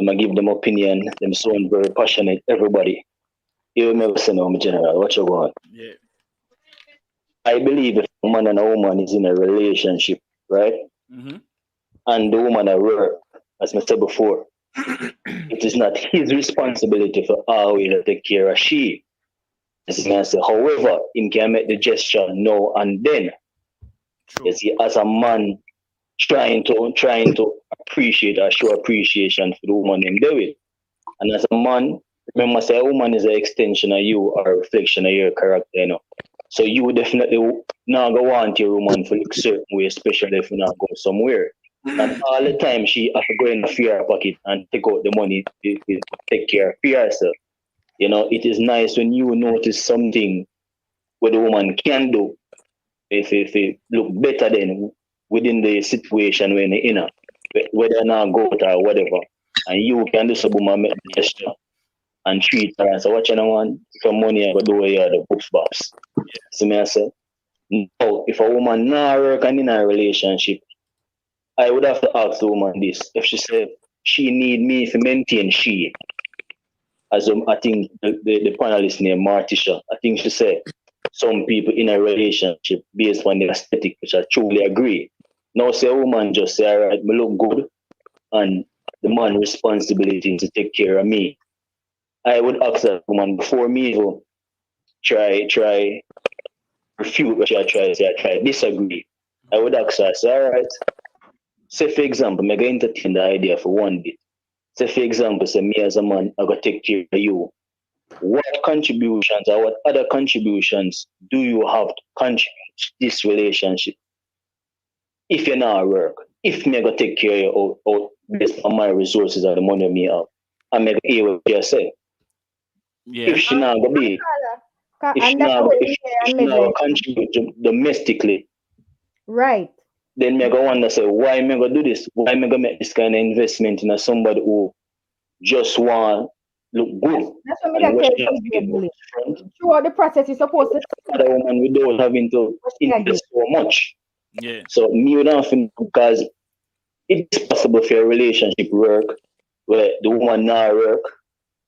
I give them opinion, them sound very passionate, everybody. You remember saying, general, what you going? Yeah. I believe if a man and a woman is in a relationship, right? Mm-hmm. And the woman at work, as I said before, it is not his responsibility for how he to take care of she. As I say, however, he can make the gesture now and then. True. You see, as a man trying to appreciate or show appreciation for the woman him do it. And as a man, remember say a woman is an extension of you or a reflection of your character, you know. So you definitely not go want your woman to look certain way, especially if you not go somewhere. And all the time she have to go in the fear pocket and take out the money to take care of herself. You know, it is nice when you notice something what the woman can do if it look better than within the situation when you're in, whether or not go out or whatever. And you can do some woman make the gesture and treat her and say, what you want some money I go do here the books box. Yeah. See me I say, no, if a woman not working in a relationship, I would have to ask the woman this. If she said she need me to maintain she, as I think the panelist named Martisha, I think she said some people in a relationship based on the aesthetic, which I truly agree. Now say a woman just say, all right, me look good and the man responsibility to take care of me. I would ask that woman before me to try refute what I try disagree. I would ask her, say, all right. Say for example, I'm going to entertain the idea for one bit. Say for example, say me as a man, I gotta take care of you. What contributions or what other contributions do you have to contribute to this relationship? If you're not at work, if me go take care of you out based on my resources or the money me have, I'm gonna hear what you say. Yeah. If she not gonna be, if she not contribute domestically, right? Then me go wonder say why me go do this? Why me go make this kind of investment in somebody who just want look good? That's what me tell throughout the process you're supposed to other woman without having to invest so much. Yeah. So me don't think because it's possible for a relationship work where the woman not work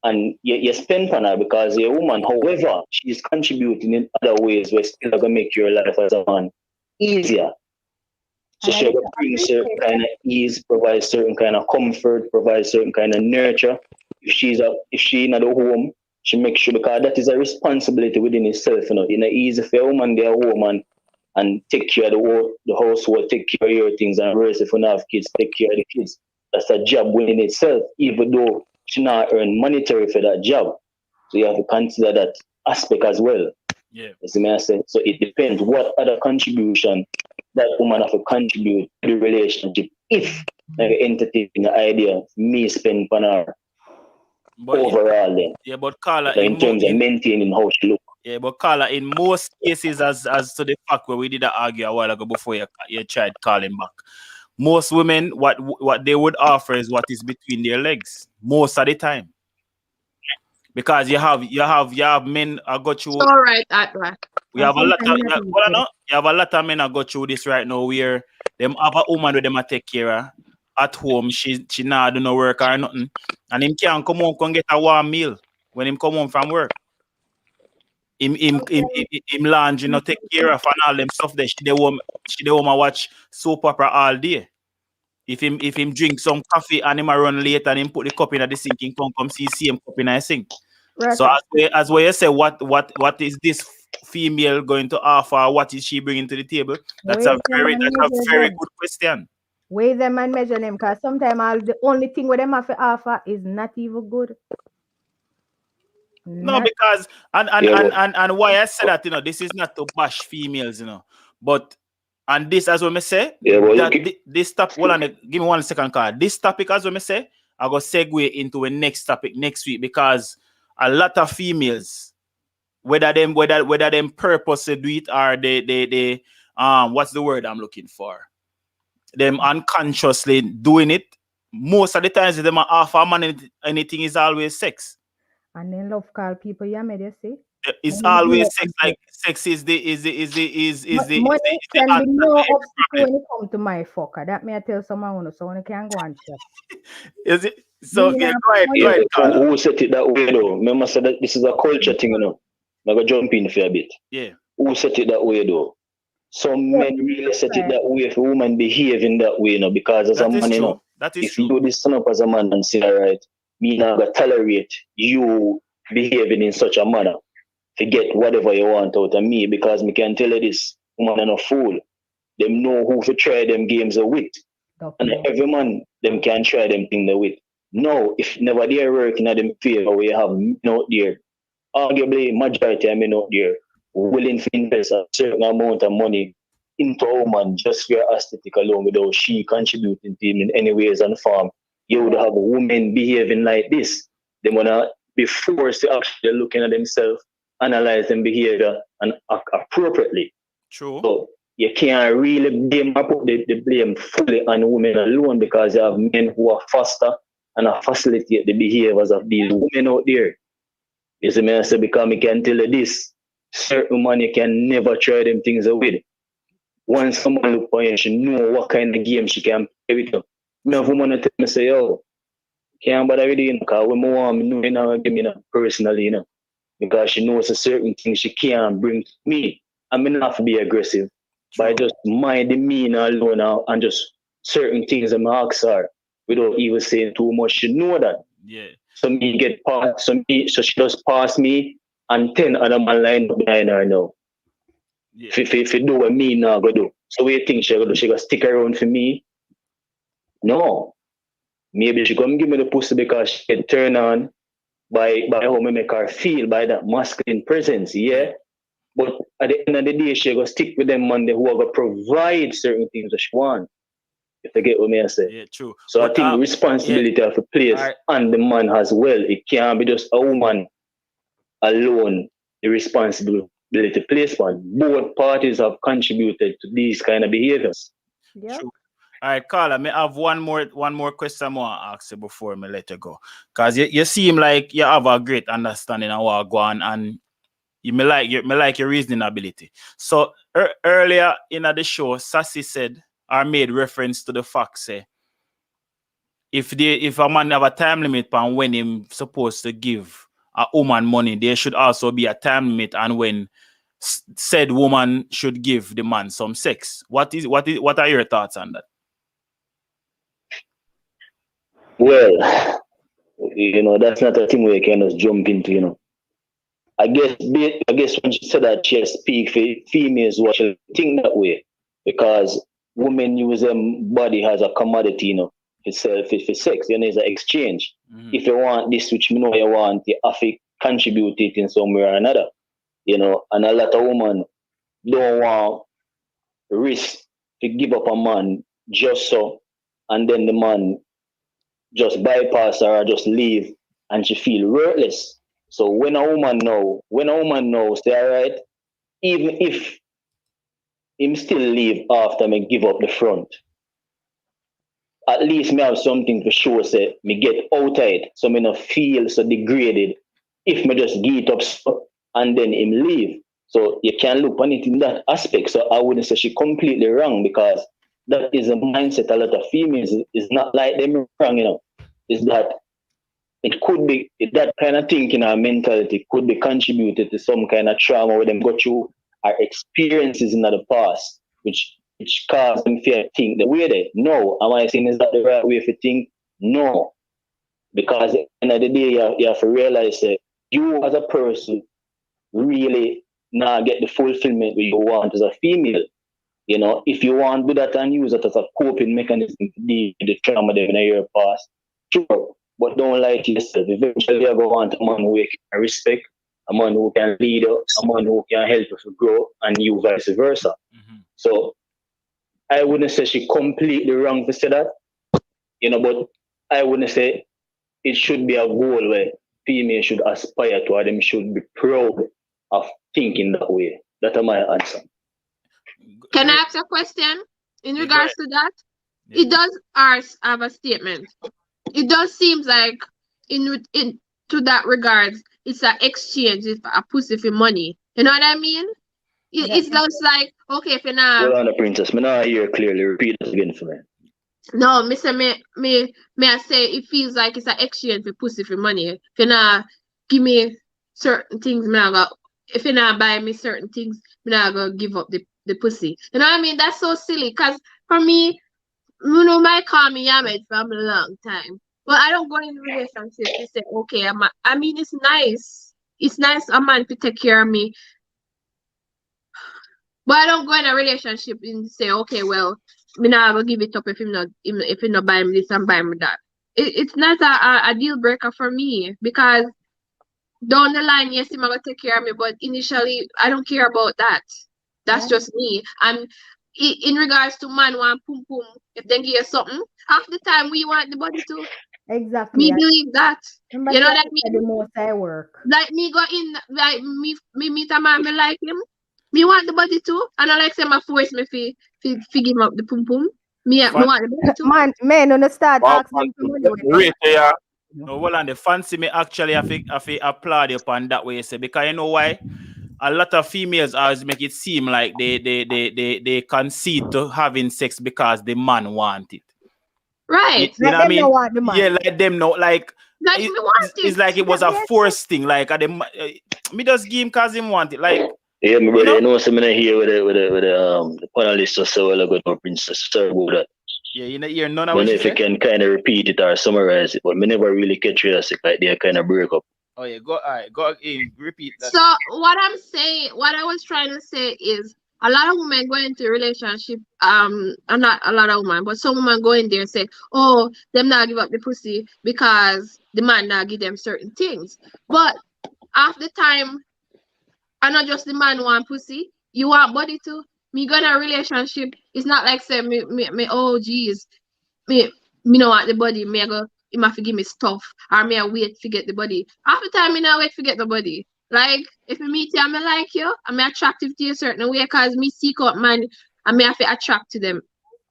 and you spend on her because a woman, however, she's contributing in other ways where still gonna make your life as a man easier. So she will bring certain kind of ease, provide certain kind of comfort, provide certain kind of nurture. If she in the home, she makes sure because that is a responsibility within itself, you know. In a easy for a woman there home and take care of the household, take care of your things and rest if you don't have kids, take care of the kids. That's a job within itself, even though she not earn monetary for that job. So you have to consider that aspect as well. Yeah. As I say. So it depends what other contribution that woman have to contribute to the relationship if like entertain the idea me spend on her overall then. Yeah, but Carla, in terms of maintaining how she look. Yeah, but Carla, in most cases, as to the fact where we did argue a while ago before you tried calling back, most women what they would offer is what is between their legs most of the time. Because you have men I got you. All right, at right. We have a lot of you have a lot of men I got through this right now where them have a woman with them I take care of at home. She not do no work or nothing, and him can come home and get a warm meal when him come home from work. Him laundry, you know, take care of and all them stuff that she dey home and watch soap opera all day. If him drink some coffee and him a run late and him put the cup in the sink, him come see same cup in the sink. Right. So as where you say what is this female going to offer? What is she bringing to the table? That's a very good question. Weigh them and measure them, because sometimes the only thing with them have to offer is not even good. No, because and why I said that, this is not to bash females, but and this as well me say this topic. Hold on, give me 1 second, card. This topic as well me say I go segue into a next topic next week because a lot of females, whether them purposely do it or they what's the word I'm looking for? Them unconsciously doing it. Most of the times them are half a man, anything is always sex. And then love call people, yeah, may they say? It's always sex. Like sex is the money can be no obstacle when it comes to my fucker. That may I tell someone so when can go and chat. Is it? So yeah, go ahead. Who set it that way though? Remember said that this is a culture thing, I'm gonna jump in for a bit. Yeah. Who set it that way though? Some men really set it that way for women behaving that way, because as that a man, that is if true. you do this up as a man and say, all right, me not gonna tolerate you behaving in such a manner to get whatever you want out of me, because me can tell you this, woman are a fool. Them know who to try them games with. And every man them can try them thing with. No, if never they working at them favor we have men out there, arguably majority of men out there willing to invest a certain amount of money into a woman just for her aesthetic alone without she contributing to him in any ways and form. You would have women behaving like this. They wanna be forced to actually looking at themselves, analyze them behavior and act appropriately. True. So you can't really blame or put the blame fully on women alone, because you have men who are faster and facilitate the behaviors of these women out there. You see me, I say, because I can tell you this, certain man you can never try them things with. Once someone look for you, she know what kind of game she can play with you. Me have woman tell me say, yo, can't bother with you, because when I want me know, give me personally, because she knows a certain thing she can't bring to me. I mean, not to be aggressive, but I just mind the mean alone and just certain things I'm ask her without even saying too much. She know that. Yeah. So me get past, so she just pass me and 10 other man line up behind her now. Yeah. If you do what me now go do. So what you think she gonna do? She gonna stick around for me? No. Maybe she gonna give me the pussy because she get turned on by how me make her feel, by that masculine presence, yeah. But at the end of the day, she gonna stick with them man who are gonna provide certain things that she want. If you get what I say. Yeah, true. So but, I think the responsibility of the place and the man as well. It can't be just a woman alone, the responsibility placed on. Both parties have contributed to these kind of behaviors. Yeah. True. All right, Carla, may I have one more question I want to ask you before I let you go. Because you seem like you have a great understanding of what go on, and you may like your reasoning ability. So earlier in the show, Sassy said or made reference to the fact say if a man have a time limit on when him supposed to give a woman money, there should also be a time limit on when said woman should give the man some sex. What are your thoughts on that? Well, that's not a thing where you can just jump into, I guess when she said that, she speak for females who actually think that way, because women use them body as a commodity, for sex, it's an exchange. Mm-hmm. If you want this, which you know you want, you have to contribute it in some way or another, and a lot of women don't want risk to give up a man just so, and then the man just bypass her or just leave, and she feel worthless. So when a woman knows, say, all right, even if him still leave after me give up the front, at least me have something to show, say, me get out of it, so me not feel so degraded if me just get up and then him leave. So you can look on it in that aspect. So I wouldn't say she completely wrong, because that is a mindset a lot of females is not like them wrong, is that it could be that kind of thinking or mentality could be contributed to some kind of trauma where them go through our experiences in the past, which cause them fear think the way they. No, am I saying is that the right way to think? No. Because at the end of the day, you have to realize that you as a person really not get the fulfillment that you want as a female. If you want to do that and use it as a coping mechanism to deal with the trauma that in your past, sure. but don't lie to yourself. Eventually, you're going to want a man who you can respect, a man who can lead you, a man who can help you to grow, and you vice versa. So I wouldn't say she completely wrong to say that, but I wouldn't say it should be a goal where females should aspire to, or them should be proud of thinking that way. That's my answer. Can I ask a question in regards to that? It does have a statement. It does seem like in to that regards, it's an exchange with a pussy for money. You know what I mean? It's just like, okay, if you now. Hold on, the princess. Me not hear clearly. Repeat this again for me. No, Mr. May I say it feels like it's an exchange for pussy for money. If you not give me certain things, if you not buy me certain things, I'm not gonna give up the pussy. You know what I mean? That's so silly. Because for me, might call me Yamed for a long time. But I don't go in a relationship to say, okay, I mean, it's nice. It's nice a man to take care of me. But I don't go in a relationship and say, okay, well, me not gonna give it up if he not buy me this and buy me that. It's not a deal breaker for me, because down the line, yes, he's gonna take care of me, but initially I don't care about that. That's just me. And in regards to man want pum pum, if they give you something, half the time we want the body too. Exactly. Me believe that. Remember, you know what I mean? The most I work. Like me go in, like me meet a man, me like him. Me want the body too, and I like say my force me fi give him up the pum pum. Me want the body too. Man, don't start asking for money. No, well, and the fancy me actually have to applaud you upon that way, say, because you know why? A lot of females always make it seem like they concede to having sex because the man want it. Right. You know what I mean? Want the man. Yeah, like them know, like me want it. It's like it was a forced thing. Like me just give him because him want it. Like yeah, my brother, you know something here with the panelists or so well good princess. Sorry about that. Yeah, you know, hear none of what if you can kind of repeat it or summarize it, but me never really catch you as like they kind of break up. Oh yeah, go in, repeat that. So what I was trying to say is, a lot of women go into a relationship, not a lot of women, but some women go in there and say, oh, them not give up the pussy because the man not give them certain things. But half the time, and not just the man want pussy, you want body too. Me go in a relationship, it's not like say me oh geez, me no want the body, me I go, him have to give me stuff, or me I wait to get the body. Half the time me not wait to get the body. Like if me meet you and me like you, and me attractive to you a certain way, cause me seek out man and me have to attract to them,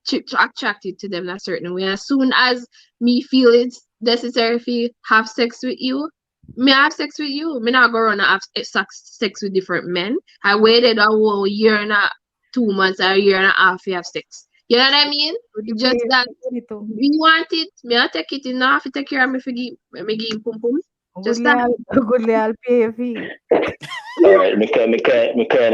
to attracted to them in a certain way. As soon as me feel it's necessary to have sex with you, me have sex with you. Me not go around and have sex with different men. I waited a whole year and 2 months or a year and a half to have sex. You know what I mean? Just that me want it, me I take it enough to take care of me for give him pum pum. Just that. Goodly, I'll pay your fee. All right, me kind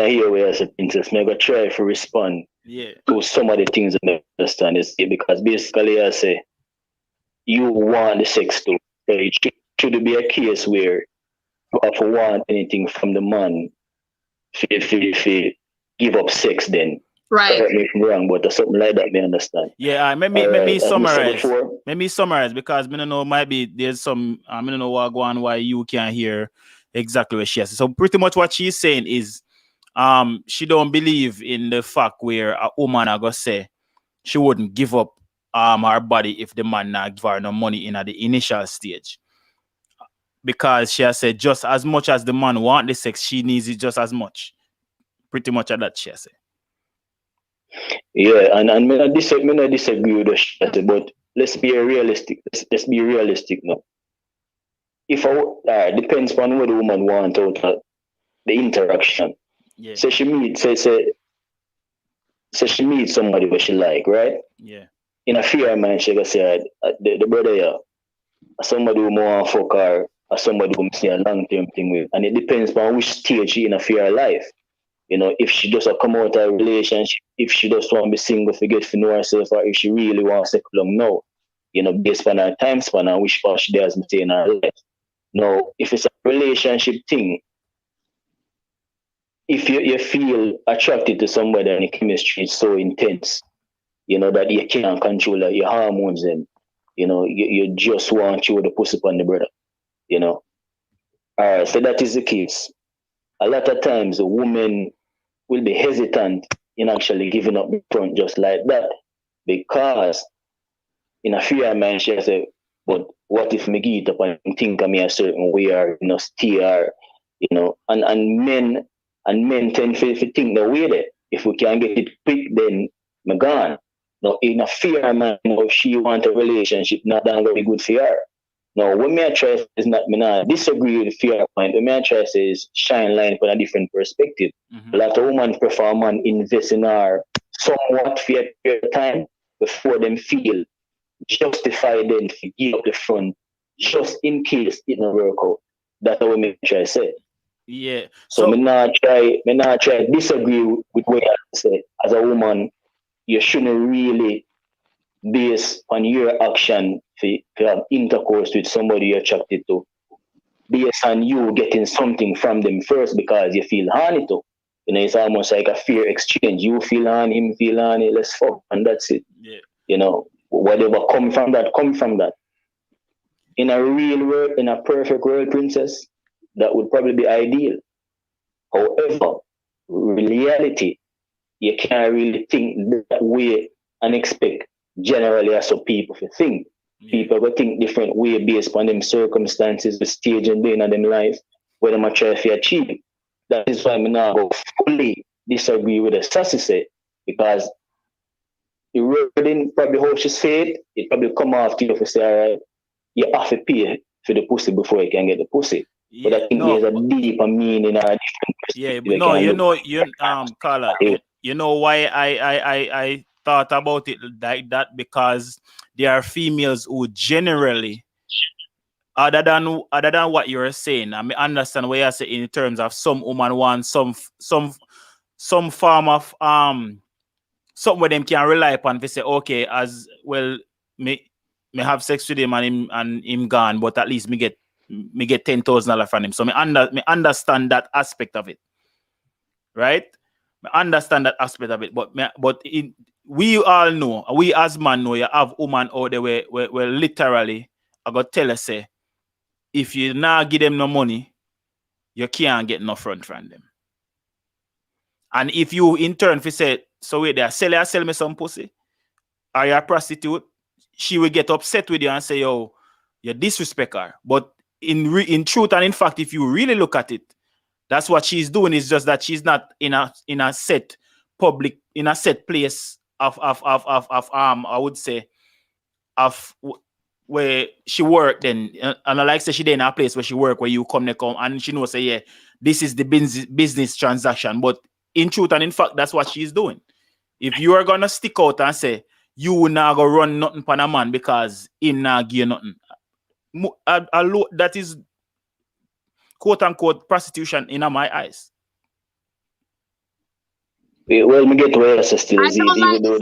of hear where as a princess. Me go try to respond to some of the things that I understand is because basically I say you want the sex too. It should be a case where you have to want anything from the man if you give up sex then. Right. Correct me if I'm wrong, but something like that, me understand. Yeah, maybe summarize. Maybe summarize because me don't know, might be there's some I don't know what go on why you can't hear exactly what she has. So pretty much what she's saying is she don't believe in the fact where a woman are gonna say she wouldn't give up her body if the man not give her no money in the initial stage. Because she has said just as much as the man want the sex, she needs it just as much. Pretty much at that she has said. Yeah, and I disagree with the shit, but let's be realistic. Let's be realistic now. If depends on what the woman wants out of the interaction. Yeah. So she meets somebody where she like, right? Yeah. In a fear mind, she gonna say the brother here, somebody who more fuck her, or somebody who see a long term thing with, and it depends on which stage she in a fear life. You know, if she just come out of a relationship, if she just want to be single, forget to know herself, or if she really wants to settle down now, you know, based on her time span and which part she does maintain in her life. Now, if it's a relationship thing, if you feel attracted to somebody and the chemistry is so intense, you know, that you can't control your hormones, and You know, you just want you the pussy on the brother. You know. All right, so that is the case. A lot of times, a woman will be hesitant in actually giving up the front just like that, because in a fear of mind, she say, but what if me give it up and think of me a certain way, or steer, and men tend to think the way that if we can get it quick, then me gone. Now in a fear of mind, if she want a relationship, not that gonna be good for her. Now, what me I try is not me not disagree with the fear point. What me I try is shine light from a different perspective. A lot of women prefer a man invest in her somewhat for a period of time before them feel justified then to give up the front just in case it don't work out. That's what me try to say. Yeah. So me not try disagree with what I say. As a woman, you shouldn't really base on your action to have intercourse with somebody you're attracted to, based on you getting something from them first because you feel horny to. It's almost like a fair exchange. You feel on him, feel on it, let's fuck, and that's it. Yeah. Whatever come from that. In a real world, in a perfect world, princess, that would probably be ideal. However, reality, you can't really think that way and expect generally as so people think. People will think different way based on them circumstances, the stage and doing of them life, where they might try to achieve. That is why I now go fully disagree with the sassy say, because the wording probably how she say it probably come after you to say, all right, you have to pay for the pussy before you can get the pussy. Yeah, but I think there's a deeper meaning or a different perspective. Yeah, but Carla, you know why I thought about it like that, because there are females who generally, other than what you're saying, I mean, understand what you're saying in terms of some woman want some form of something where them can rely upon to say, okay, as well, me have sex with him and him gone, but at least me get $10,000 from him. So me understand that aspect of it, right? I understand that aspect of it, but we all know, we as man know, you have woman out there where literally I got tell her say, if you not give them no money, you can't get no front from them. And if you in turn fi say, so wait there, sell me some pussy, or you're a prostitute, she will get upset with you and say, yo, you disrespect her. But in truth and in fact, if you really look at it, that's what she's doing. Is just that she's not in a set public, in a set place of I would say of where she work then, and I like say she in a place where she work, where you come and she knows say, yeah, this is the business transaction. But in truth and in fact, that's what she's doing. If you are gonna stick out and say you will not go run nothing for a man because him not give nothing, that is quote unquote prostitution in my eyes. Well, me get where I still is even though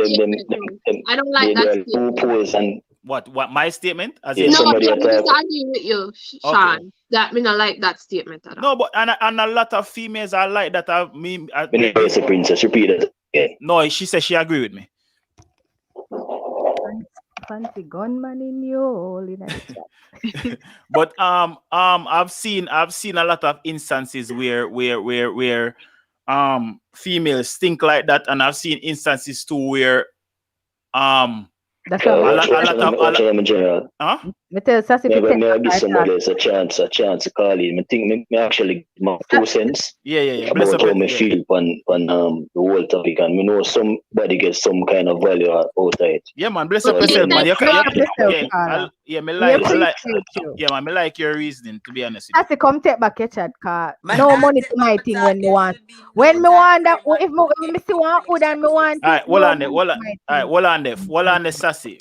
I don't like that statement. And what my statement? As no, I agree with you, Sean. Okay. That me not like that statement at all. No, but and a lot of females are like that. Princess, repeat it. Yeah. No, she said she agree with me. Fancy gunman in you. But I've seen a lot of instances where females think like that, and I've seen instances too where that's a lot of general. Huh? Me give somebody else a chance to call in. I think me actually my 2 cents. Yeah. About how me feel on the whole topic, and me know somebody gets some kind of value out of it. Yeah, man, bless up yourself, man. Me like your reasoning, to be honest. I have to come take back your chat, cause no money to my thing when me want. When me want that, if me see one food and me want. Hold on there, sassy.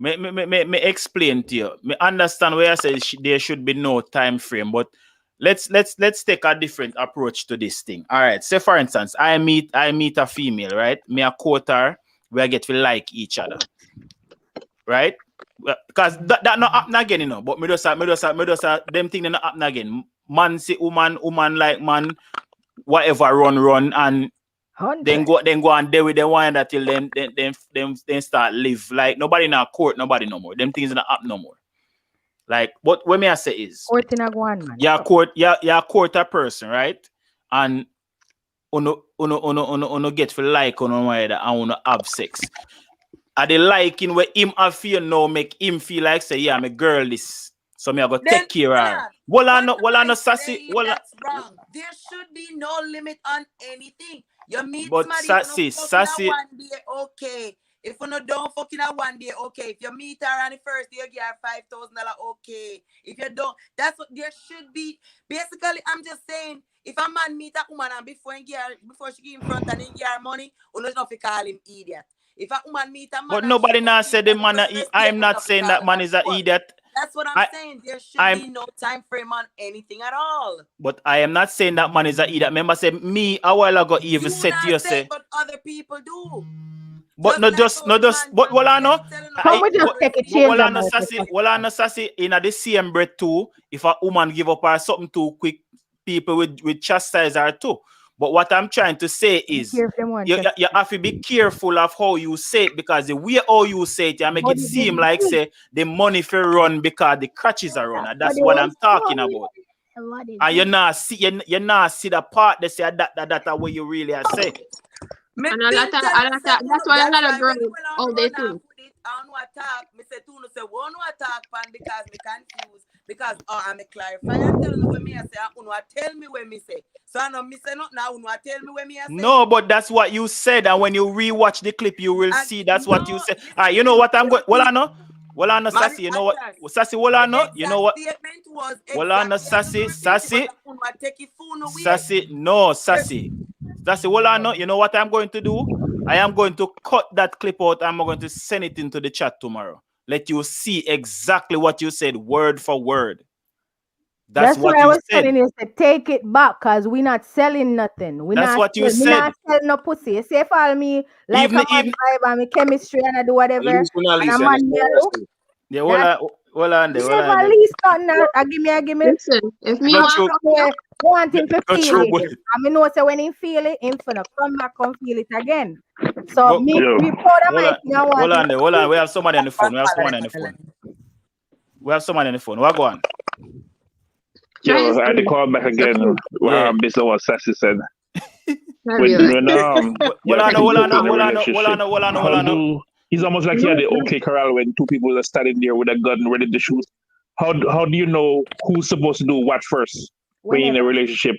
Me explain to you. Me understand where I say there should be no time frame, but let's take a different approach to this thing. All right. Say for instance, I meet a female, right? Me a quote her, we get to like each other, right? Because that not happen again, you know. But me just them thing not happen again. Man see woman like man, whatever run, and Then go and deal with the one that till then start live. Like nobody in our court, nobody no more. Them things in the app no more. Like what me I say is court in a one man. Yeah, court a person, right? And uno get for like on one that and uno have sex. Are they liking where him have feel now make him feel like say, yeah, I'm a girl this. So me I go take care of her. Well I no sassy. That's wrong. There should be no limit on anything. You meet but somebody sassy. One day, okay. If you don't fucking have one day, okay. If you meet her on the first day, you get her $5,000, okay. If you don't, that's what there should be. Basically, I'm just saying, if a man meet a woman and before she give him front and he get her money, you don't have to call him idiot. If a woman meet a man, but nobody now said the man. I'm not saying that man is an idiot. That's what I'm saying. There should be no time frame on anything at all. But I am not saying that man is an idiot. Remember, say me a while ago even said to you say, but other people do. But but well I know. How we just take a change? Well I know sassy in the same breath too. If a woman give up her something too quick, people with chastise her too. But what I'm trying to say is you have to be careful of how you say it, because the way how you say it, you make it seem like say the money for run because the crutches are run. And that's what I'm talking about. And you not see the part they say that what you really are saying. And a lot of that's why a lot of girls all day too. On WhatsApp, me say two no say one WhatsApp and because me confused because I'm a clarifier. I'm telling you what me I say. Uno tell me what me say. So I know me say not now. Uno tell me what me I say. No, but that's what you said, and when you rewatch the clip, you will see that's what you said. You know what I'm going. Well, I know, Sassy. You know what, Sassy. Well, I know. You know what? Well, I know, Sassy. Sassy. No, Sassy. Sassy. Well, I know. You know what I'm going to do? I am going to cut that clip out. I'm going to send it into the chat tomorrow. Let you see exactly what you said, word for word. That's what I was telling you. To take it back, cause we're not selling nothing. That's what you said. We're not selling no pussy. You say follow me like a vibe and me chemistry and I do whatever. And a man yeah, well on there. Never least I give me. Listen, if me want him to feel it, I mean, know say when he feel it, him finna come back and feel it again. So me report hold on there. We have somebody on the phone. What go on? Yo, I had to call back again. Based on what Sassy said. He's almost like he had the okay corral when two people are standing there with a gun ready to shoot. How do you know who's supposed to do what first when you're in a relationship?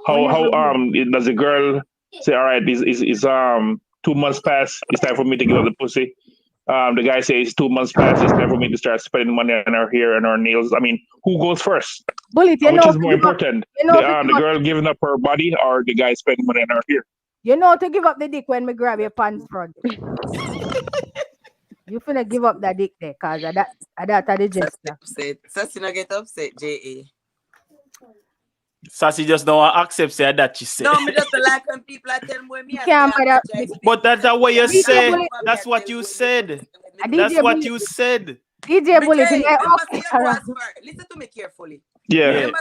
How does the girl say, all right, is 2 months past, it's time for me to give up the pussy? The guy says 2 months past, it's time for me to start spending money on her hair and her nails. I mean, who goes first? Bullet, which is more important? The girl giving up her body or the guy spending money on her hair? You know to give up the dick when me grab your pants front. You finna give up that dick there, cause that the gesture. Sassy not get upset, J.A. Sassy just don't accept that she said. No, me just like when people are telling me. But that's not what you said. That's what you said. That's what you said. DJ Bullet, listen to me carefully. Yeah. Remember,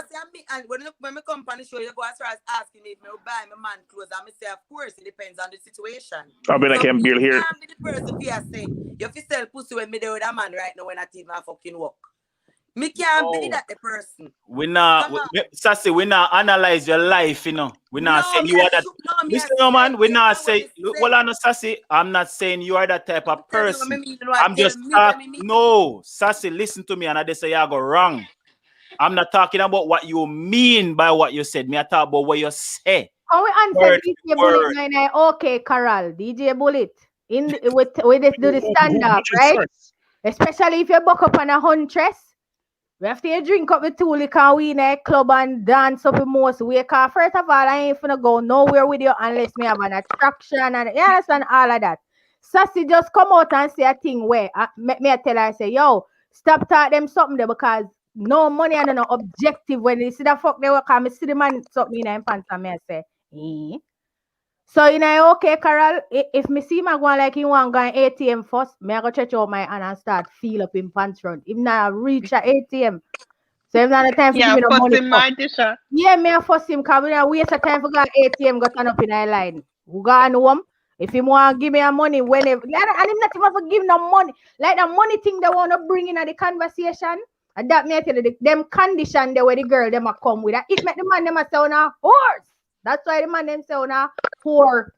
and when we come on the show, you go as far as asking me if I buy my man clothes. I say, of course, it depends on the situation. I mean, I can build here. I'm the person who say, you fi sell pussy when me there with a man right now when I team my fucking work. Me can't be that the person. Sassy, we not analyze your life, you know. We not saying you are that. Listen, man, we not say. Well, I know, Sassy. I'm not saying you are that type of person. I'm just talking. No, Sassy, listen to me, and I just say you go wrong. I'm not talking about what you mean by what you said. Me, I talk about what you say. How we answer DJ Bullet? Okay, Carol, DJ Bullet. We just do the stand up, right? Especially if you buck up on a huntress. We have to drink up with 2 liquor, we in a club and dance up the most way. Cause first of all, I ain't finna go nowhere with you unless me have an attraction and you understand all of that. Sassy just come out and say a thing where me I tell her, I say, yo, stop talking them something there because no money and no objective when you see the fuck they work. I see the man something in pants and me I say, eh? So you know, okay, Carol, if me see my going like he want go ATM first, me I go stretch out my hand and start feel up in pants front. If not reach a ATM. So if not the time for me no money. Yeah, me I force him because we don't waste the time for go ATM go turn up in a line. Who gone home? If him want give me a money whenever, and him not even for give no money. Like the money thing they want to bring in at the conversation. And that me I tell you, them condition there where the girl them a come with. It make the man them a say on a horse. That's why the man them say on a poor.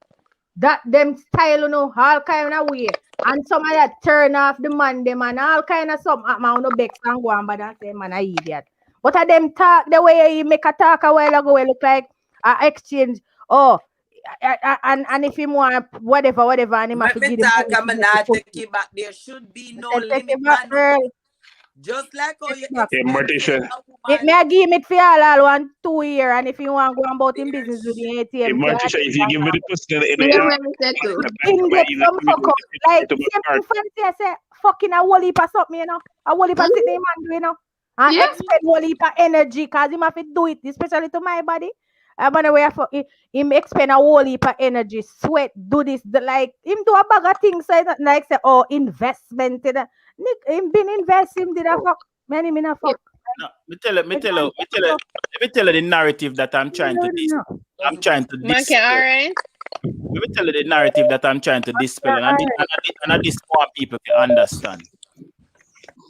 That them style, you know, all kind of way. And some of that turn off the man them and all kind of something. Man, no bex and go on, but that say man a idiot. But of them talk the way you make a talk a while ago, it look like a exchange. Oh, and if him want whatever, and him have to give him back. There should be no limit, man. Just like how you it may give it for all 1 2 years, and if you want to go about in business with the ATM, if you give me the question like fancy, I say fucking a whole heap of something, you know, a whole heap of sitting man do, you know, and expend whole heap of energy, because him have to do it, especially to my body. I'm on the way for him expend a whole heap of energy, sweat, do this, like him do a bag of things, so not like say, oh, investment in a him been investing, did I fuck many mina fuck. No, me tell you the narrative that I'm trying to dispel. I'm trying to dispel. All right. Let me tell you the narrative that I'm trying to dispel, and I just want people to understand.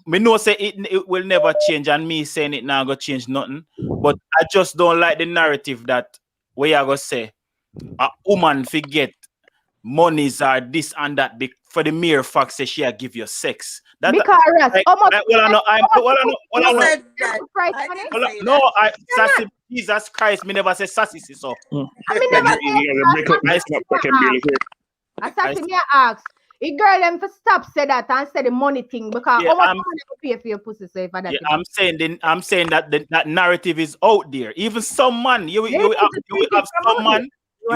Me know say it will never change, and me saying it now go change nothing. But I just don't like the narrative that where you go say a woman forget monies are this and that for the mere fact that she give you sex. That because sassy Jesus Christ, me never say sassy so. Assassin me ask. A girl them for stop say that and say the money thing because how much money you pay for your pussy so for that. Yeah, I'm saying that that narrative is out there. Even some man, you will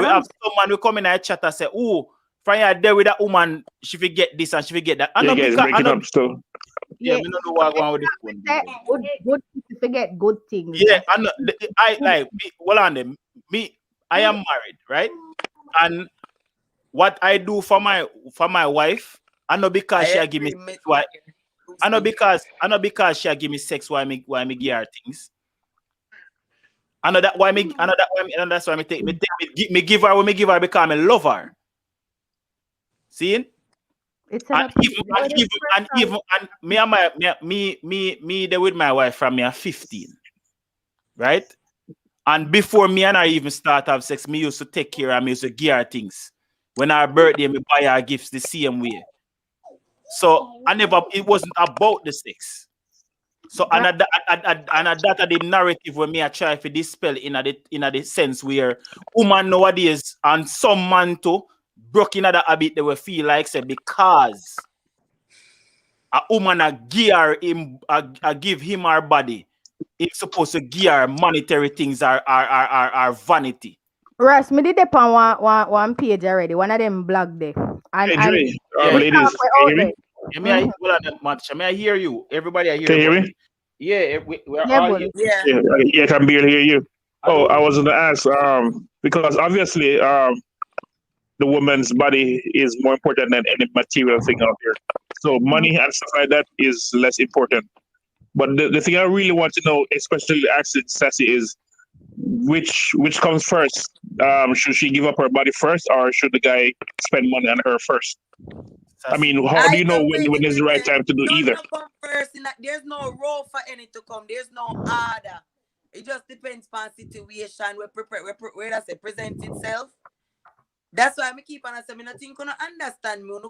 have some man who come in and chat and say, oh, from here there with that woman, she forget this and she forget that. I know because I know. Yeah, we don't know what going with this one. Good to forget good things. Yeah, I know. I like I am married, right? And what I do for my wife, I know because she give me sex, why I know because she give me sex why me give her things. I know that's why me give her because I love her. See? And me there with my wife from me at 15. Right? And before me and I even start have sex, me used to take care of me, used to give her things. When our birthday, me buy her gifts the same way. So it wasn't about the sex. So and that the narrative where me I try to dispel in the sense where woman nowadays and some man too broke in other habit they will feel like say because a woman give him her body, it's supposed to give her monetary things are vanity. Russ, me did it on one page already. One of them blog there. And ladies, may I hear you? Everybody, I hear you. Can you hear me? Yeah, we're all here. Yeah, I can barely hear you. Oh, I was gonna ask, because obviously, the woman's body is more important than any material thing out here. So money and stuff like that is less important. But the thing I really want to know, especially asking Sassy, is which comes first? Should she give up her body first, or should the guy spend money on her first? I mean, how do you know when is the right time to do either? Come first. There's no role for any to come. There's no order. It just depends on situation where does it present itself. That's why I keep on saying, I think you understand me. When you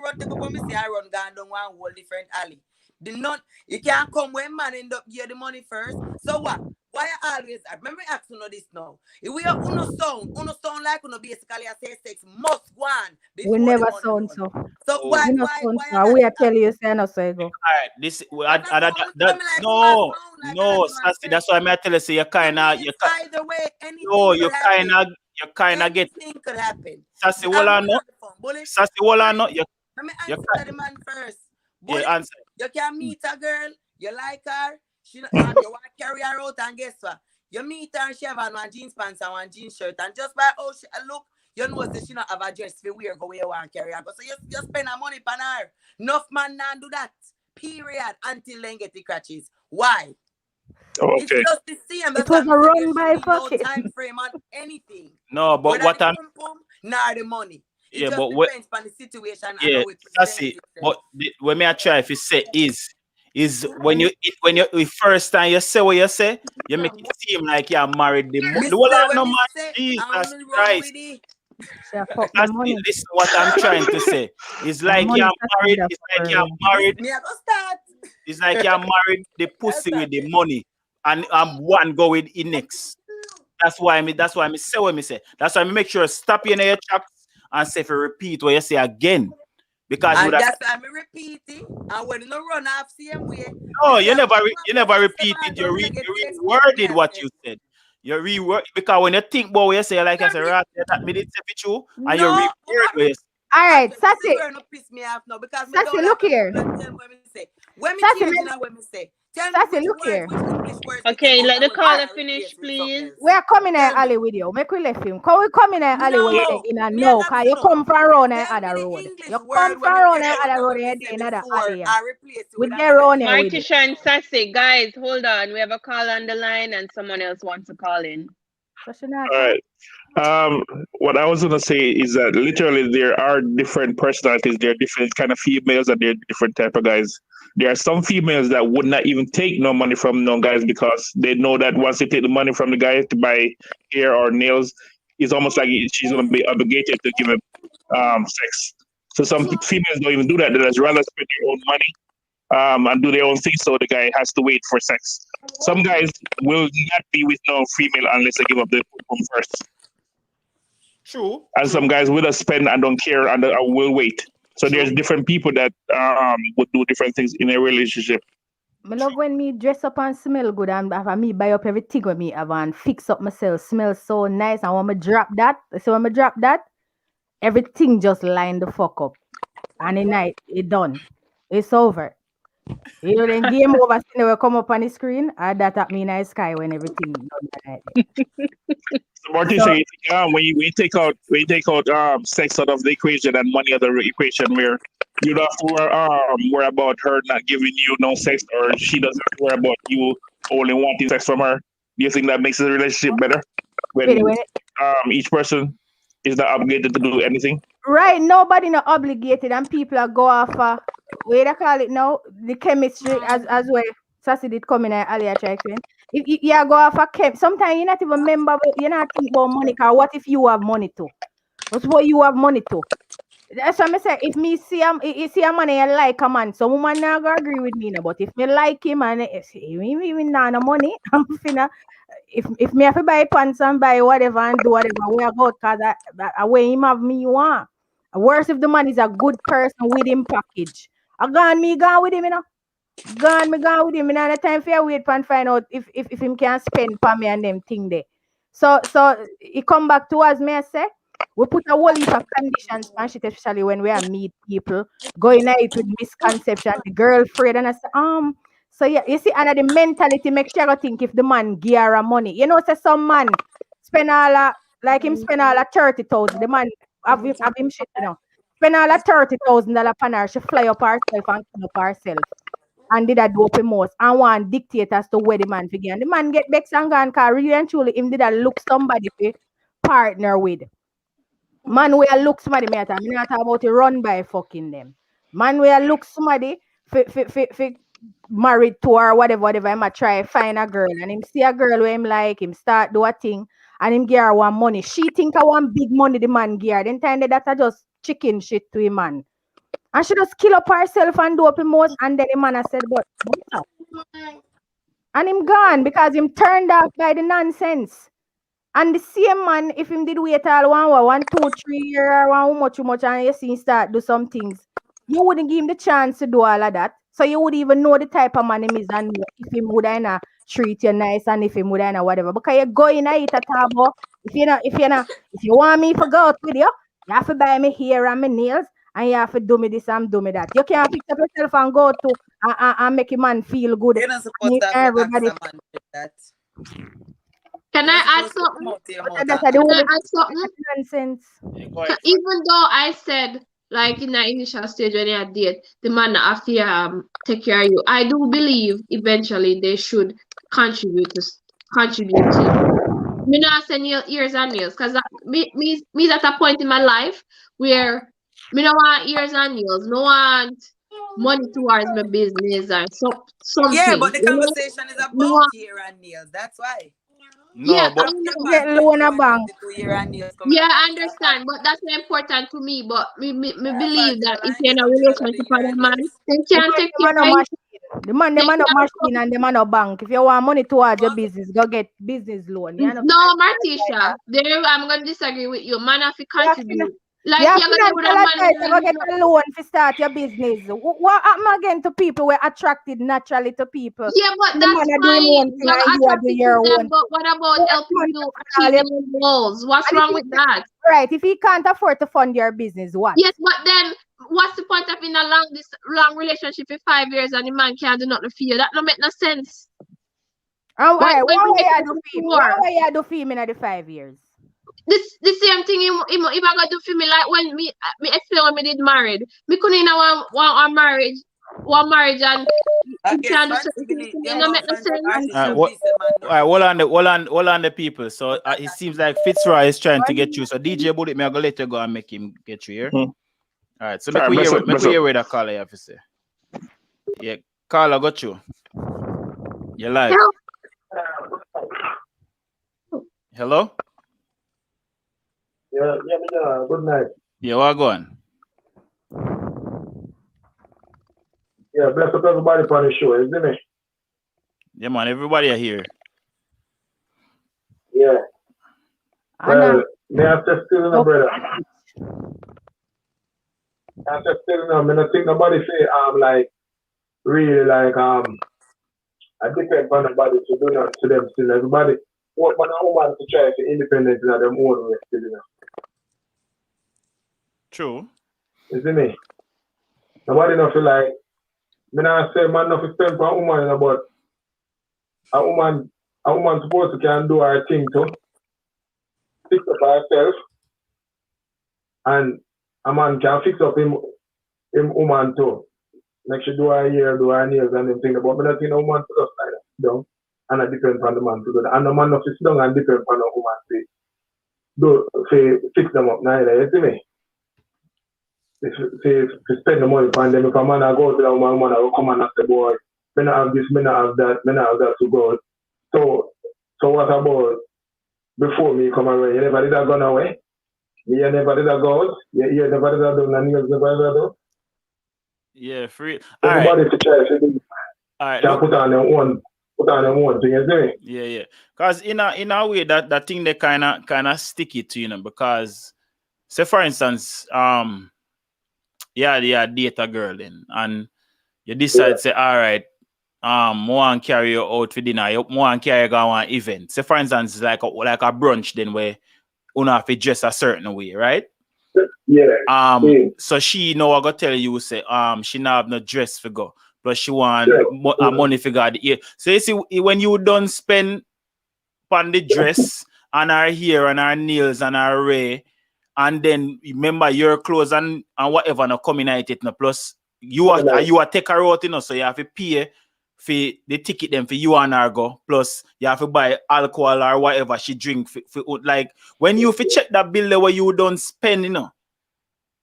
run to go me say I run down one whole different alley. You can't come when man end up give the money first. So what? Why I always remember asking this now? If we are uno sound like uno basically I say sex must go on. We never sound so. So why we are telling you say no so go. All right, this no, Sassy, that's why I tell you say you kinda either way anything. No, you kinda get could happen. Sassy, hold on, no. Sassy, hold on, no. Let me answer the man first. Bullet, yeah, answer. You can meet a girl, you like her, you want to carry her out, and guess what? You meet her and she have on one jeans pants and one jeans shirt, and just by how she look, you know that she not have a dress for wear go where you want to carry her. So you spend her money on her. Enough man not do that. Period. Until then get the crutches. Why? Oh, okay. It's just the same. It was a wrong by fucking no time frame on anything. No, but what I'm nor the money. It Yeah, just but depends on the situation and yeah, how it that's presents it. itself. But when me I try if you say is when you first time you say what you say, you make it seem like you're married the Me whole say lot when no me man. say, Jesus I only run Christ. with it. That's it. Listen what I'm trying to say. It's like money you're starts married. with It's a like you're girl. married. Me I go start. It's like you're married the pussy with the money, and one go with the next. That's why I say what me say. That's why I make sure stop you in your tracks and say if you repeat what you say again. Because And that's why I'm repeating. And when you no run off same way. no, you never repeated. You reworded what you said. You reword because when you think about what you say, like I said, right, that me did say it you, and you No, reword what you say. All right, this is Sassy. where no piss me off now because me Sassy, don't look like here. tell what me say. When me Sassy, change in what me say. Tell me Sassy, which look words, here. which English words me Okay, take out let and the when caller I finish, replace with something please. else. We are coming in Tell me. alley with you. Make we left him. Can we come in alley with you No, in a me I no? not Cause you no. come from around the Tell me other the road. English You word come when from me around take the out other and road when me here say in another before alley. I replace it with With the another round thing. here with Mighty you. Shine Sassy, guys, hold on. We have a call on the line and someone else wants to call in. So she not All right. What I was gonna say is that literally there are different personalities. There are different kind of females and there are different type of guys. There are some females that would not even take no money from no guys because they know that once they take the money from the guy to buy hair or nails, it's almost like she's gonna be obligated to give him sex. So some females don't even do that. They just rather spend their own money and do their own thing, so the guy has to wait for sex. Some guys will not be with no female unless they give up the pum first. True. And some guys will just spend and don't care and will wait. So there's different people that would do different things in a relationship. I love when me dress up and smell good and have me buy up everything with me have and fix up myself, smell so nice. And when me drop that, so when me drop that, everything just line the fuck up. And the night it done. It's over. You know, then game over, they will come up on the screen, and that at me in the sky when everything done that night. So Morticia, when you take out sex out of the equation and money out of the equation, where you don't have to worry about her not giving you no sex, or she doesn't have to worry about you only wanting sex from her. Do you think that makes the relationship better when each person is not obligated to do anything? Right, nobody not obligated, and people are go off what they call it now, the chemistry as well. Sassy did come in earlier try explain. If you go off a chem, sometimes you not even remember, you not think about money. Cause what if you have money too? What's what you have money too? That's what I say. If me see you see a man and you like a man, some woman not gonna agree with me now. But if me like him and he not no money, I'm finna. If me have to buy pants and buy whatever and do whatever, we are good because I way him have me want. Worse if the man is a good person with him package. I gone with him, you know. Me gone with him. Me not time for you wait and find out if him can spend for me and them thing there. So it come back to us, may I say. We put a whole heap of conditions on shit, especially when we are meet people, going at it with misconception, the girlfriend, and I say, so yeah, you see, and the mentality makes you think if the man gear a money. You know, say some man spend all like him spend all 30,000. The man have him shit, you know. Spend all $30,000 on her, she fly up herself and come up herself. And did a dope most and one dictate as to where the man figure. And the man get vexed and gone because really and truly him did a look somebody to partner with. Man where look somebody me at I'm not talking about to run by fucking them. Man where look somebody for married to her, whatever, I might try find a girl and him see a girl where him like him start do a thing and him give her one money. She think I want big money the man give her. Then time that I just chicken shit to him man. And she just kill up herself and do up him most and then the man I said, but and him gone because him turned off by the nonsense. And the same man, if him did wait all 1, 2, 3 years or one too much and you see him start do some things, you wouldn't give him the chance to do all of that. So you would even know the type of man him is and if him would treat you nice and if him would whatever. Because you go in and eat a table. If you want me to go out with you have to buy me hair and my nails and you have to do me this and do me that. You can't fix up yourself and go to and make a man feel good. You're not supposed to have everybody. to ask a man that. Can I add something? Nonsense. Even though I said, like in the initial stage when you had date, the man have to take care of you. I do believe eventually they should contribute to me not say years and nails, because me at a point in my life where me don't want years and nails. Me want money towards my business or something. Yeah, but the You know? conversation is about year and nails. That's why. No, Yeah, but I know. Get loan a bank. Year and nails Yeah, I understand, but that's not important to me. But me believe that if you're in a relationship with a man, they can't take care of you. The man, them are no machine and them are no bank. If you want money towards your business, go get business loan. You know? No, Martisha, there I'm gonna disagree with you. Man, have to contribute. Like you're gonna with a man, go get a loan to start your business. What happen again to people? We're attracted naturally to people. Yeah, but the that's man fine. doing one thing and you are doing your own. But what about helping you achieve your goals? What's wrong with that? Right. If he can't afford to fund your business, what? Yes, but then what's the point of in a long relationship for 5 years and the man can't do nothing for you? That don't make no sense. And why way you do for me? Why you do for me in the 5 years? The same thing if I got do for me like when me explain when me did married. Me couldn't want one marriage and you can't do certain things. It don't make no sense. Hold on the people. So it seems like Fitzroy is trying to get you. So DJ Bullet, me I go let you go and make him get you here. All right. So make we hear what the caller have to say. Yeah, caller got you. You're live. Hello? Yeah, good night. Yeah, what going? Yeah, bless up everybody on the show, isn't it? Yeah, man, everybody are here. Yeah. Well, may I just still know, brother? I just still know. I don't think nobody say like really like I depend on nobody to do that to them still. Everybody want a woman to try to be independent in their own way still, you know. True. Isn't it? Nobody don't feel like me not say man not spend for a woman, you know, but a woman supposed to can do her thing too. Fix up herself. And a man can fix up him woman too. Like she do her hair, do her nails and them thing. But me not think a woman to just like that. Down. And it depends on the man to do that. And the man not sit down and depend on the woman to fix them up neither, you see me? If spend the money on them, if a man go to that woman will come and ask the boy, me not have this, me not have that to go. So what about before me come away? You never did that gone away? You never did that go out? You never did that done and you never did that done? Yeah, free. Everybody to try to do. All right. Can put on them one thing, you see? Yeah. Because in a way that thing they kinda sticky to, you know, because say for instance, you date a girl then and you decide say, all right, want carry you out for dinner, you want carry you go on an event. Say for instance, like a brunch then where you have to dress a certain way, right? Yeah. So she know I go tell you say she not have no dress for go, but she want money for go the ear. So you see when you done spend on the dress and her hair and her nails and her hair, and then remember your clothes and whatever no coming at it no plus you are take her out, you know, so you have to pay for the ticket them for you and her go, plus you have to buy alcohol or whatever she drink for like when you check that bill there where you don't spend, you know.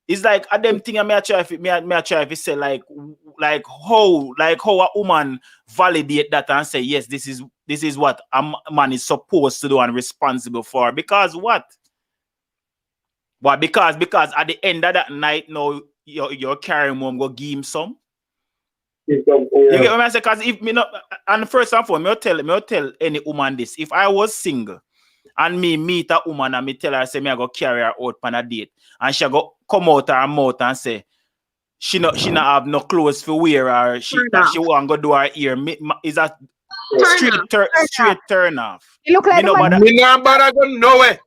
It's like a them thing I may try if say like how a woman validate that and say yes, this is what a man is supposed to do and responsible for. Because what? But because at the end of that night now you're carrying home go give him some. You get what I say? Because if me not, and first and foremost, me tell any woman this. If I was single and me meet a woman and me tell her say me I go carry her out on a date and she go come out her mouth and say she not have no clothes for wear or she want go do her ear, is that straight turn off? You look like me not bother go nowhere.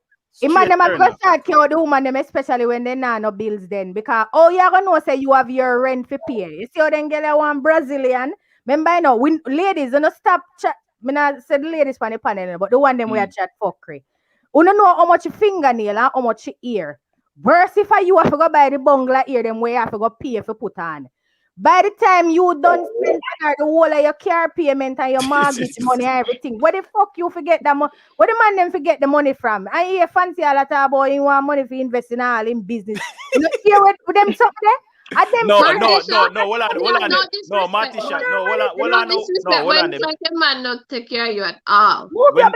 Man, them are going to start kill the woman, them especially when they not no bills then. Because, you're going to know, say you have your rent for pay. You see how they get one Brazilian? Remember, you know, when ladies, don't stop chat. I not said ladies on the panel, but the one them we are chat fuckery. You don't know how much fingernail and how much ear. Worse if you have to go buy the bungler ear, them way you have to go pay for put on. By the time you done spend the whole of your car payment and your mortgage money and everything, where the fuck you forget that money? Where the man them forget the money from? I hear fancy a lot about you want money for investing all in business. You know, hear with them something there? No, hold on. No, Matisha, no, hold on. When such a man not take care of you at all. Man,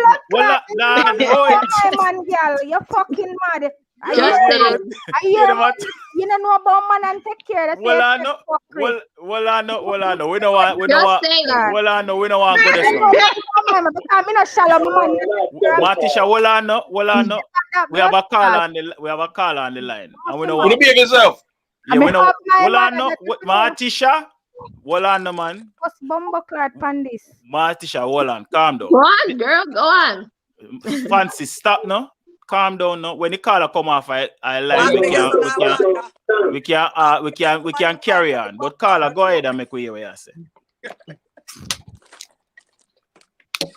girl, you're fucking mad. Just saying. You don't know about man and take care of Well, I know. We don't want. We don't want to go this one. Matisha, we have a call on the line. And we don't want. You behave yourself. Yeah, we know. Matisha, man. What's bumbo clad pandis? Matisha, hold on, calm down. Go on, girl, go on. Fancy, stop now. Calm down now. When the caller come off, I like we can carry on. But caller, go ahead and make we hear what you say.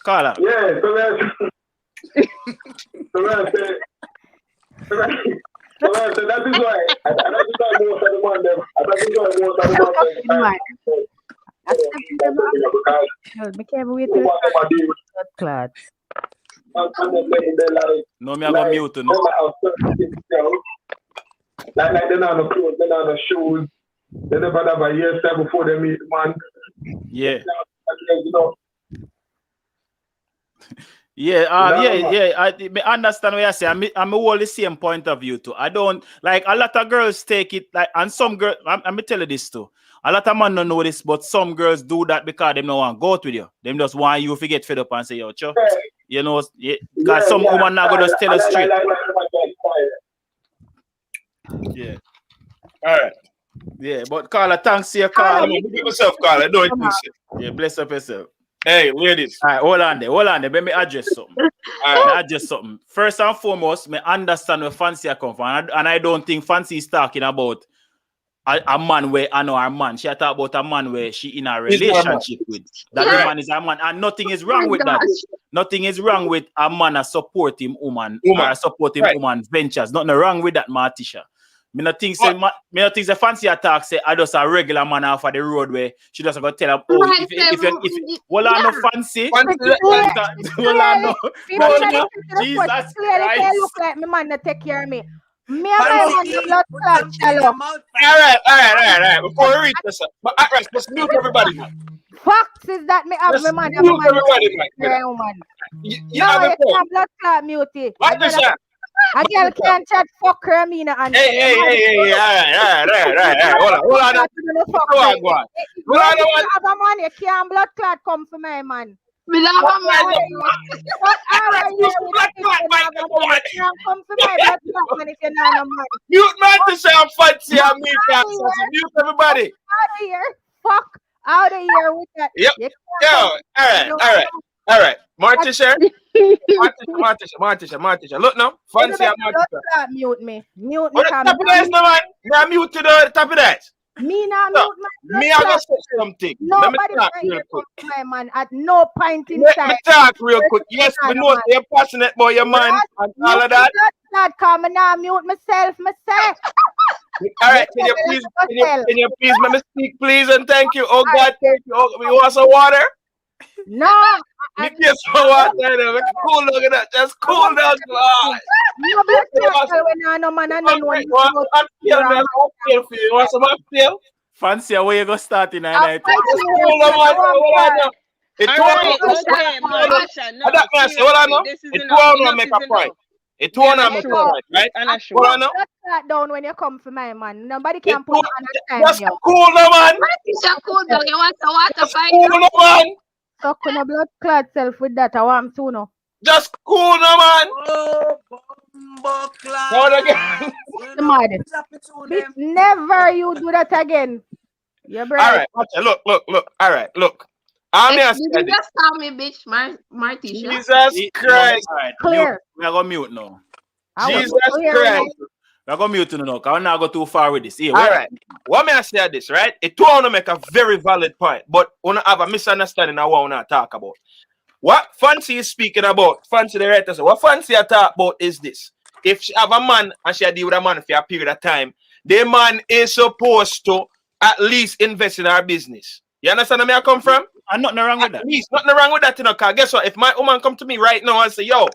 Caller. Yeah, so that is why most of the man them. No, me I go mute no. Like they don't have no clothes, they don't have no shoes. They never have a hairstyle before they meet man. Yeah. You know. I understand what you say. I'm all the same point of view too. I don't like a lot of girls take it like, and some girls. I'm tell you this too. A lot of men don't know this, but some girls do that because they don't want to go out with you. They just want you to get fed up and say, yo, cho. You know, because some woman not gonna tell us straight. Yeah. All right. Yeah, but Carla, thanks to your call. Give yourself, Carla. Don't push it. Yeah, bless up yourself. Hey, ladies. All right, hold on there. Let me address something. First and foremost, me understand where Fancy come from, and I don't think Fancy is talking about a man where I know her man. She talk about a man where she in a relationship with. That the man is a man, and nothing is wrong with that. Nothing is wrong with a man a supporting woman or supporting woman ventures. Nothing wrong with that, Matisha. Me not think say Fancy attack say I just a regular man off of the road where she doesn't go tell him if well I no Fancy well I no Jesus Christ. Look like my man that take care of me. Me and my man blood clot shallow. All right. Before we reach this, but let's mute everybody. Facts is that me have my man. Mute everybody, woman. You have a blood clot mute. What is that? A girl can't chat fuck her, Mina. Hey, all right. Hold on. You can't blood clot come for my man. Me love a man. What are you? Come for my blood clot man if you're not a man. Mute man to say I'm fancy and me can't. Mute everybody. Out of here. Fuck out of here with that. Yep. All right. Matisha. Look now. Fancy and Matisha. Mute me. Top of that, no man. Me mute to the top of that. Me not mute my. Me I go say something. Nobody can come to my man at no point in time. Let me talk real quick. Yes, we know you're passionate about your man and all of that. Not coming now. Mute myself. All right, can you please let me speak, please, and thank you. Oh God, thank you. Oh, you want some water? No. You get some water. Cool, look at that. Just cool down. You want some oxtail? Fancy, where you go start in night? It won't make a point, right? Down when you come for my man. Nobody can put on a time. Just cool, no man. Cool down. You want some water? Cool, no man. So can a blood clot self with that. I want to know. Just cool, no man. Never you do that again. You're right. All right. Look. All right. Look. You just tell me, bitch, Martisha. Jesus Christ. Clear. We are going to mute now. Jesus Christ. We are going to mute now because we're not go too far with this. All right. What may I say this, right? It want to make a very valid point, but we don't have a misunderstanding of what we want to talk about. What Fancy is speaking about, Fancy the writer said, what Fancy I talk about is this. If she have a man and she deal with a man for a period of time, the man is supposed to at least invest in our business. You understand where I come from? And nothing wrong with that. At least nothing wrong with that, you know, because guess what? If my woman come to me right now and say, yo,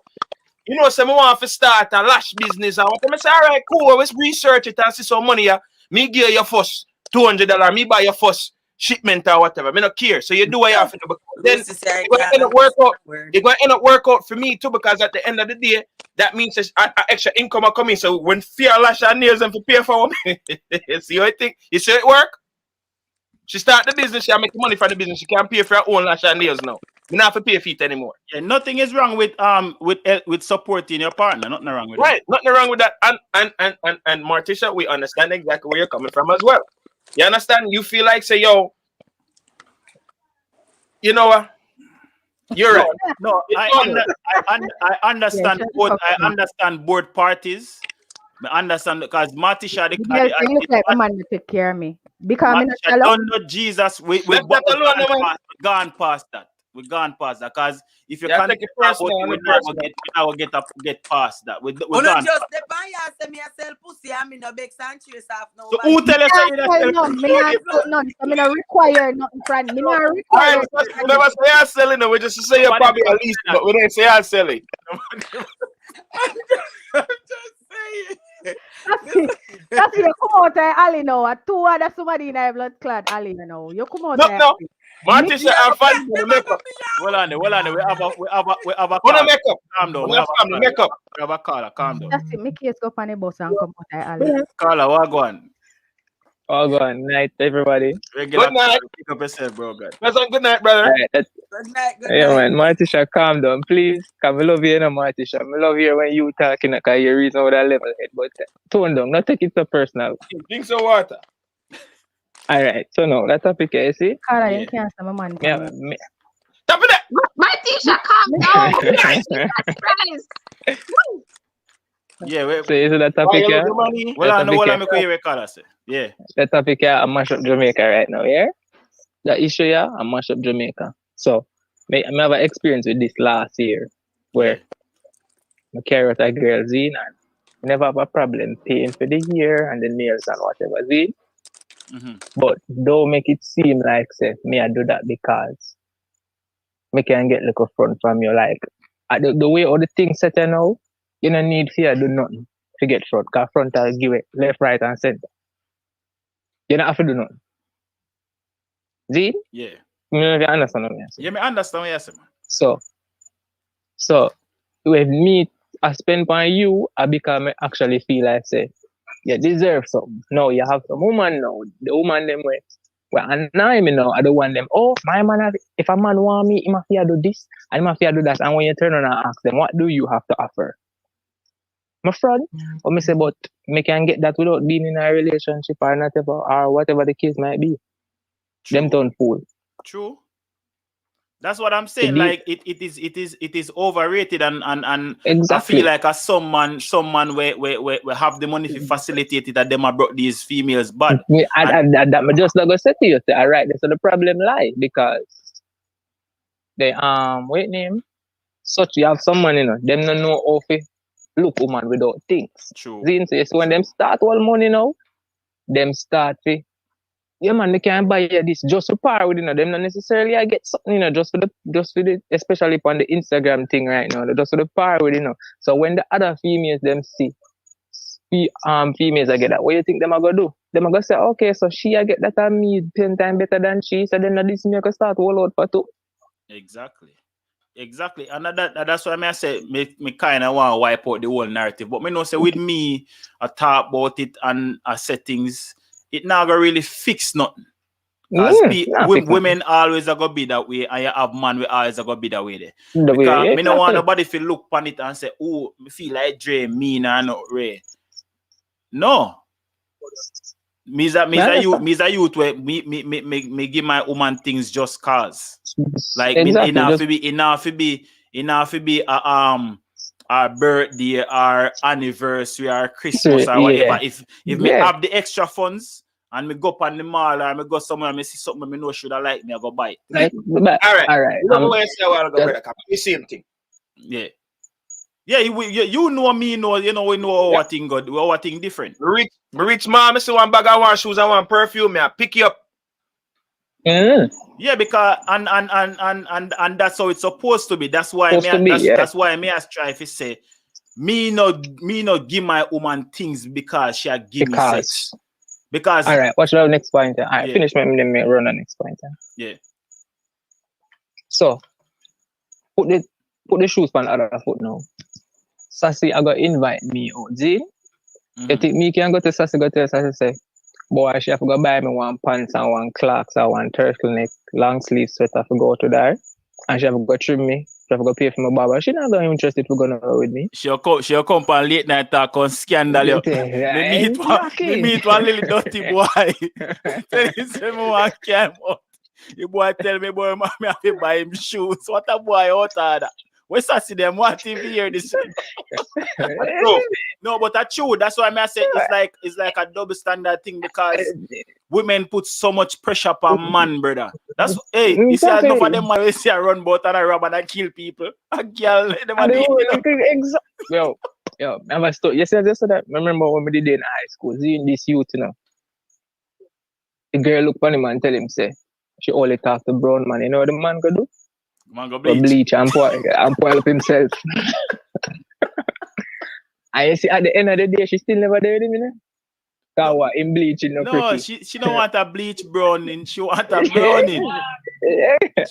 you know, say, I want to start a lash business, I want to say, all right, cool, let's research it and see some money. Me give you first $200, me buy your first shipment or whatever. Me not care. So you do what you have to do. Then it's going to end up work out for me too, because at the end of the day, that means there's extra income are coming. So when fear lash and nails and for pay for me, see what I think? You see it work? She start the business, she make money from the business. She can't pay for her own lash and nails now. You don't have to pay feet anymore. Yeah, nothing is wrong with supporting your partner. Nothing wrong with that. Nothing wrong with that. And Martisha, we understand exactly where you're coming from as well. You understand? You feel like say, yo, you know what? You're right. No, I understand both. I understand both parties. I understand because Martisha, you look like a man to take care of me. Because Martisha, don't know Jesus. We've gone past that. We've gone past that. Because if you can't get past it, we never get past that. We're not just the buyer say me a sell pussy. I mean, no big sanctuary stuff. No. So who tell us that you sell pussy? No, I mean, require nothing from me. I require. We never say I'm selling it. We just say you're probably at least, but we didn't say I'm selling. I'm just saying. That's you come out there, Ali now. Two other somebody in a blood clad Ali, you know. You come out there. No. Martisha and fun for the makeup. Well on. We have a call. Makeup. Calm down. We have a caller. Calm down. That's it. Make case go on the bus and come out there, Ali. Caller, what go on? Oh, good night, everybody. Regular good night. Pick up yourself, bro. God. Good night, brother. Right, good night. Yeah, man. Martisha, calm down, please. Because I love you, Martisha. I love you when you talking, because you reason with that level head. But tone down, not take it so personal. Drink some water. All right. So now, that topic, you see? Cara, you can't say my man. Stop it! Martisha, calm down. Yeah, so is it that topic here? Well, I know what I'm going to say. Yeah. That topic here, I mash up Jamaica right now, yeah? The issue here, I mash up Jamaica. So, I have an experience with this last year where I carry out a girl zine and I never have a problem paying for the hair and the nails and whatever zine. But don't make it seem like, say, me I do that because me can get like a front from you. Like, the way all the things set now, you don't need fear do nothing to get front. Because front will give it left, right, and center. You don't have to do nothing. See? Yeah. You understand what I'm saying? Yeah, I understand what you're saying. So, with me, I spend on you, I become actually feel like, say, you deserve something. No, you have some woman now. The woman them way. Well, and now me now, I don't want them. Oh, my man, if a man want me, he must do this, and he must do that. And when you turn around and ask them, what do you have to offer? My friend, or me say, but me can get that without being in a relationship or whatever the case might be. True. Them turn fool. True. That's what I'm saying. Like it is overrated and exactly. I feel like as someone we have the money to facilitate it that them have brought these females bad. That just not gonna say to you, all right, so the problem lie because they wait name such you have someone, you know, them no know how to look woman without things. True. So when them start all money now, them start to yeah man, they can buy this just to par with, you know, them not necessarily I get something, you know, just for the especially on the Instagram thing right now, just for the par with, you know. So when the other females them see females I get that, what you think them are gonna do? Them are gonna say, okay, so she I get that and me 10 times better than she, so then this me I can start all out for two. Exactly. And that's why I say me kind of want to wipe out the whole narrative. But me know say with me, I talk about it and I settings, it not gonna really fix nothing. Because women always are gonna be that way, and you have man we always are gonna be that way there. Because me don't want nobody to look on it and say, oh, me feel like Dre mean and not Ray. No. Me's a youth where me give my woman things just cause. Like exactly. enough to be our birthday, our anniversary, our Christmas or whatever. If me have the extra funds and me go up on the mall or me go somewhere and me see something me know should I like me, I go buy it. All right. You know what I say a while ago, brother? The same thing. Yeah. Yeah, you know me, know you know we know our thing good, our thing different. Rich mom, I see one bag of one shoes and one perfume, I pick you up. Yeah, because and that's how it's supposed to be. That's why that's why me as try to say me not give my woman things because she give me sex. Because all right, what's the next point? All right, finish my run the next point. Yeah. So put the shoes on the other foot now. Sassy, I got invite me out. See? You think me can go to Sassy, go tell Sassy say, boy, she have to go buy me one pants and one clocks and one turtleneck, long sleeve sweater to go to there. And she have to go trim me. She have to go pay for my barber. She not going interested to go out with me. She'll come on late night talk on scandal. Me meet one little dirty boy. Tell him say me want came out. The boy tell me, boy, me have to buy him shoes. What a boy out of that. Where's Sassy them want to hear this? No, but that's true. That's why I say it's like a double standard thing because women put so much pressure upon man, brother. That's you see enough of them man see a run boat and a rob and a kill people. A girl, them Yo, I was told yesterday that. Remember when we did in high school, seeing this youth, you know. The girl look on him and tell him say she only talk to brown man. You know what the man could do? Man go bleach and spoil up himself. And you see, at the end of the day, she still never there with him, you know? Because what, in bleaching, no pretty. she don't want a bleach browning. She want a browning.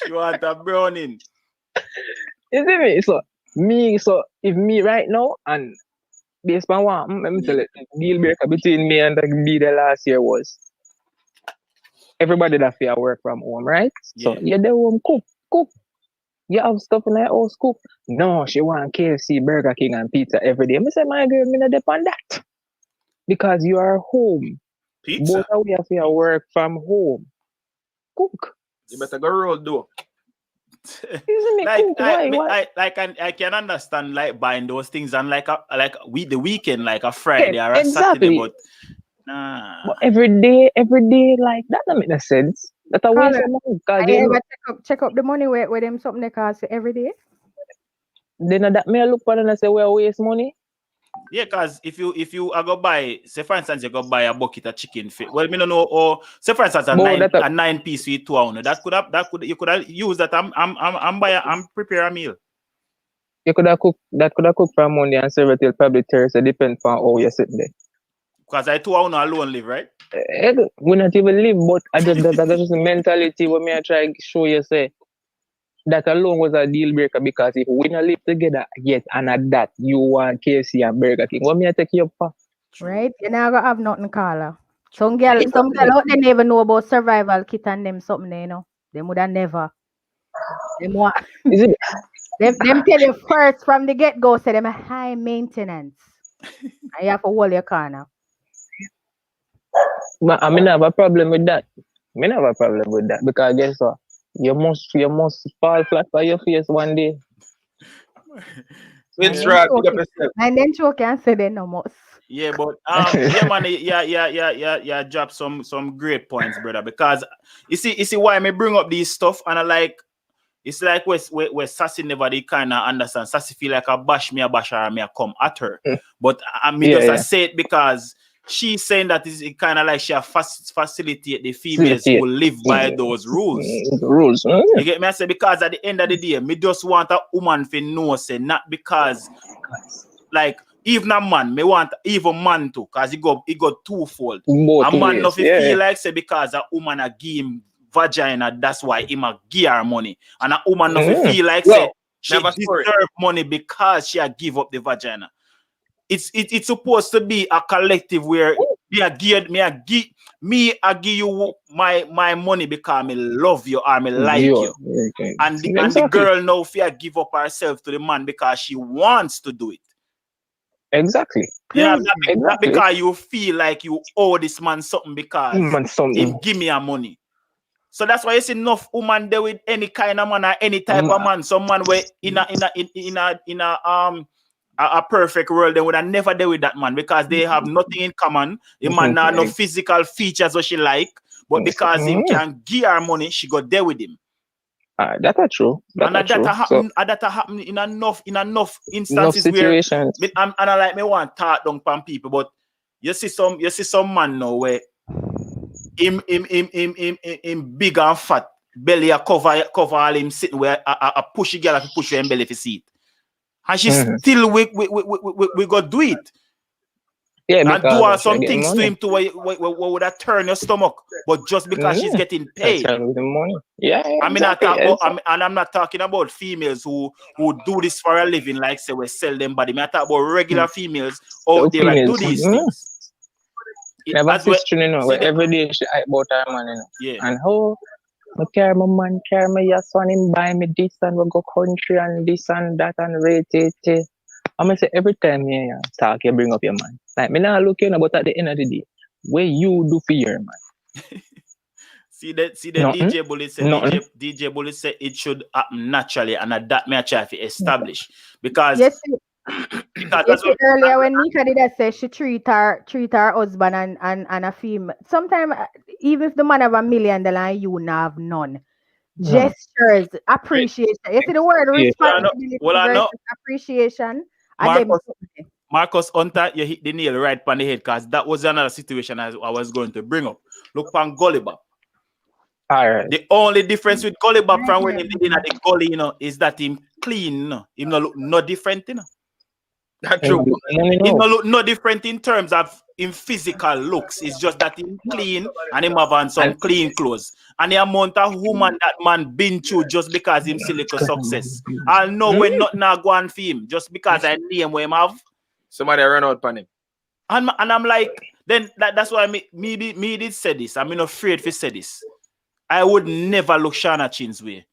She want a browning. You see me? So if me right now, and based on what, let me tell you, the deal breaker between me and the leader last year was everybody that fear work from home, right? So you're the home cook. You have stuff in the house cook. No, she want KFC, Burger King, and pizza every day. I say, my girl, me not depend on that. Because you are home. Pizza? Both of we have to work from home. Cook. You better go roll though. I can understand like buying those things and like the weekend, like a Friday or a Saturday, but But every day like that don't make no sense. That's a waste of money. I ever check up the money where them something they cost every day. Then that may look for them and say we waste money. Yeah, because if you go buy, say for instance, you go buy a bucket of chicken feet. Well, me don't know. Or say for instance, a 9-piece with 2 ounce. You could have used that. I'm prepare a meal. You could have cooked from Monday and serve it till probably Thursday. Depends on how you sit there. Because I 2 ounce alone live, right? We not even live, but I just that's just the mentality what me I try to show you say. That alone was a deal breaker because if we not live together yet and at that you want KFC and Burger King, what me I take you up for? Right? You never have nothing, Carla. Some girl out they never know about survival kit and them something, you know. Them would have never. Them what? them tell you first from the get-go, say them a high maintenance. And you have to hold your corner. But I mean, I have a problem with that. Because guess what? You must fall flat by your face one day. It's right. And then you can say they no more. Yeah, but yeah, man, yeah, drop some great points, brother. Because you see why me bring up these stuff and I like. It's like where Sassy never did kind of understand. Sassy feel like a bash her and me a come at her. But I say it because she's saying that it's kind of like she facilitate the females who live by those rules. You get me? I say because at the end of the day, me just want a woman to know, say not because like even a man, me want even man too, because he go twofold. A man not feel like say because a woman a give him vagina, that's why he might give her money. And a woman not feel like say she deserve money because she give up the vagina. It's supposed to be a collective where I give you my money because I love you or I like you. Okay. And the girl now fear give up herself to the man because she wants to do it. Exactly. Yeah, not because you feel like you owe this man something because he give me a money. So that's why it's enough woman there with any kind of man or any type of man. Some man where in a perfect world, they would have never dealt with that man because they have nothing in common. The man have no physical features what she like, but because he can give her money, she got there with him. That's true. And that happen in enough instances situations. where and I like me want to talk down from people, but you see some man now where him big and fat, belly a cover all him sitting where a pushy girl to push her belly for seat. And she still we go do it. Yeah, and do some things to him to where would that turn your stomach, but just because she's getting paid. With the money. Yeah, I mean, exactly. I'm not talking about females who do this for a living, like say we sell them body. I talk about regular females out there that do these things. Never sister, you know, where every day she hype about her man, you know. Yeah. And how I carry my man, carry my yes one, him buy me this and we go country and this and that and rate it. I'm gonna say every time you talk, you bring up your man. Like me not looking about at the end of the day, what you do for your man. See that DJ Bullet said DJ Bullet said it should happen naturally, and that may try to establish because earlier when Nika did that say she treat her husband and a female. Sometimes even if the man have $1 million and you have none. Gestures, appreciation. You see the word responsibility versus appreciation. Marcus Hunter, you hit the nail right on the head because that was another situation I was going to bring up. Look on Gollibop. All right. The only difference with Gollibop from when he did at the gully, you know, is that him clean, you know. Him not look no different, you know. That's true. Him not look no different in terms of him physical looks. It's just that him clean and him have on some clean clothes. And the amount of woman that man been through just because him see little success. I know when nothing now go on for him just because I name where him have. Somebody run out on him. And I'm like, then that's why me did say this. I'm not afraid to say this. I would never look Shana Chin's way.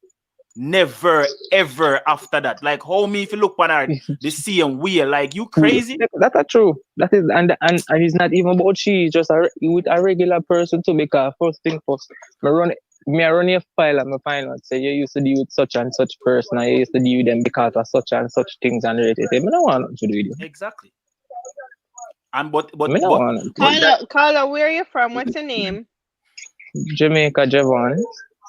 Never, ever after that. Like, how me if you look on her the same way, like, you crazy? That's true. That is, and it's not even about she, it's just with a regular person too, because first thing first, I run your file and I find out, say, you used to deal with such and such person, and you used to deal with them because of such and such things and related. I don't want to do with you. Exactly. And but Carla, where are you from? What's your name? Jamaica Javon.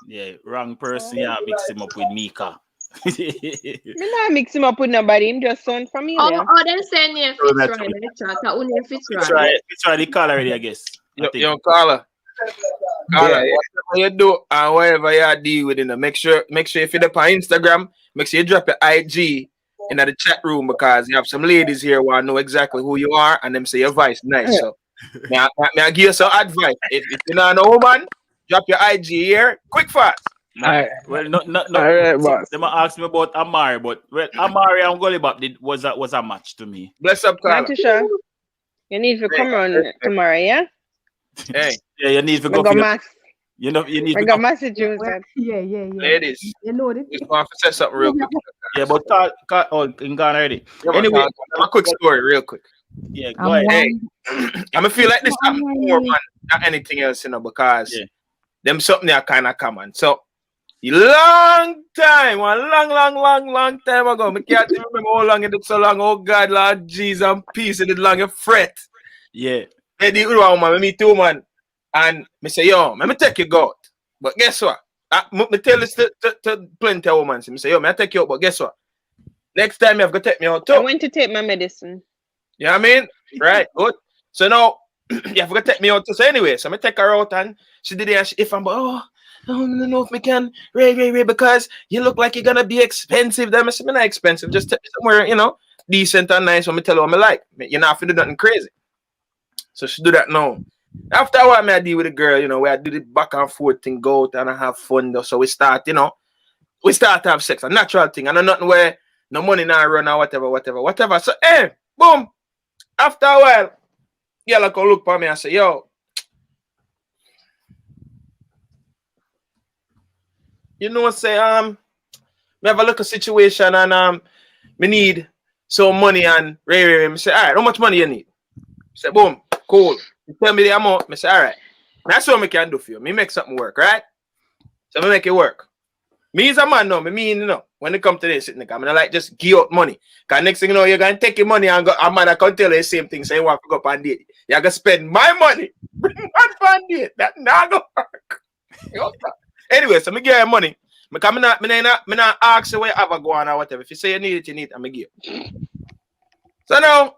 Yeah, wrong person. Yeah, mix him up with Mika. Me not mix him up with nobody. Him just sound familiar. Oh, them saying name Fitzroy in the chat. Only Fitzroy. Fitzroy, the caller already, I guess. Yo, Carla. Whatever you do and whatever you deal with, you know, make sure if you're up on Instagram, make sure you drop your IG in the chat room because you have some ladies here who know exactly who you are and them say your voice nice. So may I give you some advice. If you not know woman, drop your IG here, quick fast. Well, no. Right, they might ask me about Amari, but Amari and Gollibop was a match to me. Bless up, Carla. Natasha, you need to come on tomorrow, yeah? Hey. Yeah, you need to go. You need to go. Massachusetts. Yeah. Ladies, you know this. Just want to say something real quick. Yeah, but in Ghana already. Anyway, a quick story, real quick. Yeah, go ahead. Hey, I'm gonna feel like this happened more, man, than anything else, you know, because them something that kind of common. So, long time ago, I can't even remember how long it did so long. Oh God, Lord Jesus, and peace, it did long a fret. Yeah. They did one woman, me too, man. And me say, yo, let me take you out. But guess what? Me tell this to plenty of women. So me say, yo, I take you out, but guess what? Next time you have to take me out too. I went to take my medicine. You know what I mean? Right, good. So now you have to take me out too. So anyway, so I take her out and she did it and if I'm I don't know if we can Ray, because you look like you're gonna be expensive. Then I say, not expensive, just take me somewhere, you know, decent and nice when me tell her what I like. You're not have to do nothing crazy. So she do that now. After a while, I deal with the girl, you know, where I do the back and forth thing, go out and I have fun. Though. So we start, you know, to have sex, a natural thing. And nothing where no money now run or whatever. So, hey, boom. After a while, girl come look for me and say, yo, you know, say, we have a look at situation and we need some money and Ray. I say, all right, how much money you need? Say, boom, cool. You tell me the amount. I say, all right. That's what I can do for you. Me make something work, right? So I make it work. Me as a man, no. Me, you know, when it comes to this, I'm gonna like just give out money. Because next thing you know, you're gonna take your money and go, a man I can tell you the same thing. So you want to go up and date. You're gonna spend my money. Bring one on date. That not gonna work. Anyway, so me give her money. Because me not ask you where you have a go on or whatever. If you say you need it, you need it, I'm going to give you. So now,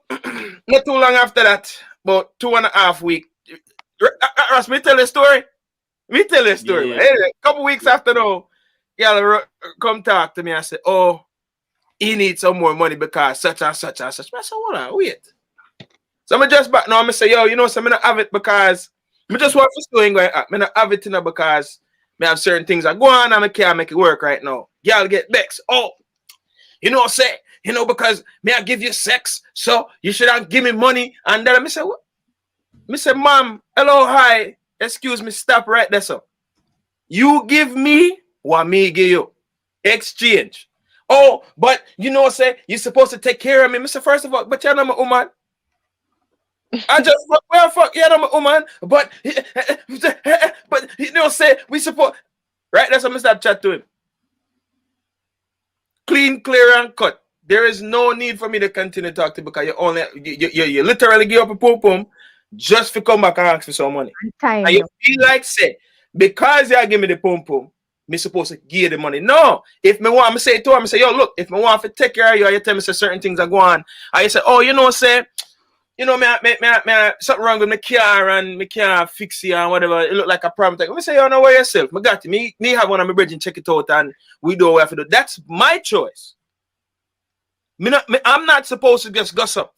not too long after that, about 2.5 weeks, Ross, me tell you a story. Yeah. Anyway, a couple weeks after now, y'all come talk to me and say, oh, he needs some more money because such and such and such. I said, hold on, wait. So I just back now, I say, yo, you know, so I don't have it because I just want to going going up. I don't have it because I have certain things that go on and I can't make it work right now. Y'all get vexed. Oh, you know, say, you know, because I give you sex, so you shouldn't give me money. And then I say, what? I say, ma'am, hello, hi. Excuse me, stop right there, sir. You give me what me give you. Exchange. Oh, but you know, say, you're supposed to take care of me. I say, first of all, but you're not my woman. I just fuck, you're not my woman. But you know, say, we support. Right, that's what I start chat to him. Clean, clear, and cut. There is no need for me to continue to talk to you because you literally give up a pum just to come back and ask for some money. And you feel like say, because you give me the pum, me supposed to give you the money. No, if me want, I say to him, I say, yo, look, if me want to take care of you, you tell me say certain things are going on. And you say, oh, you know, say, you know, me something wrong with my car and me can't fix it and whatever. It look like a problem. Let me say, you know, where yourself. Me got it. Me have one of my bridge and check it out and we do what we have to do. That's my choice. I'm not supposed to just gossip.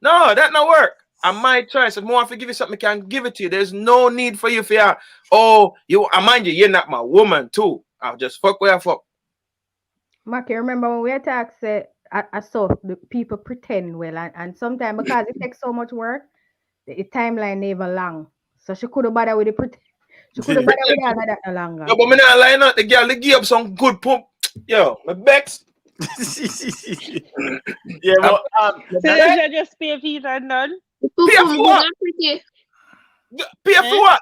No, that not work. And my choice. If I want to give you something, I can give it to you. There's no need for you for I mind you, you're not my woman too. I'll just fuck where I fuck. Maki, remember when we attack say I saw the people pretend well and sometimes because it takes so much work, the timeline never long. So she could have bothered with the pretend. She could have bothered with that no longer. No, but me not line up. The girl they give up some good pump. Yo, my Bex. Yeah, but so you just pay fees and done. Pay for what? Pay for what?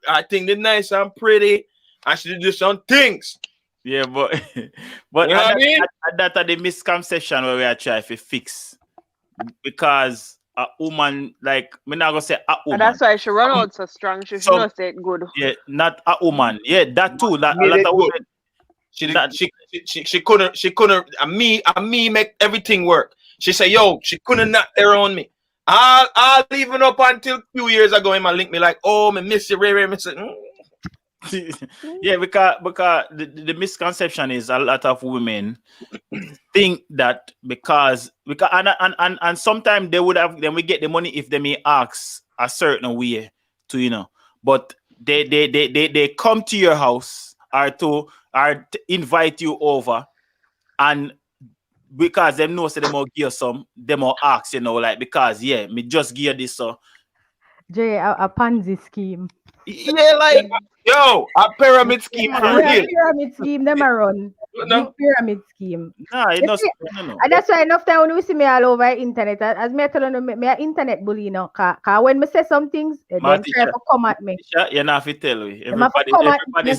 I think they're nice and pretty. I should do some things. Yeah, but you know what I mean? That's the misconception where we are trying to fix. Because a woman, like, I'm not gonna say a woman. And that's why she run out so strong. She should not say it good. Yeah, not a woman. Yeah, that too. That a lot of women. She couldn't. Me make everything work. She said, yo, she couldn't not around me. I'll even up until a few years ago, him link me like, oh, me miss you, Ray, miss it. Yeah, because the misconception is a lot of women think that because and sometimes they would have then we get the money if they may ask a certain way to, you know, but they come to your house or to invite you over, and because them know so they will give some, them will ask, you know, like, because yeah, me just give this so. Jay, a Ponzi scheme. Yeah, like yo, a pyramid scheme. A pyramid scheme, them a run. No. Pyramid scheme. No. And that's why enough time when we see me all over internet, as me tell you, me internet bully, you know, cause when me say some things, they try to come at me. You're not to tell me. Everybody come at me.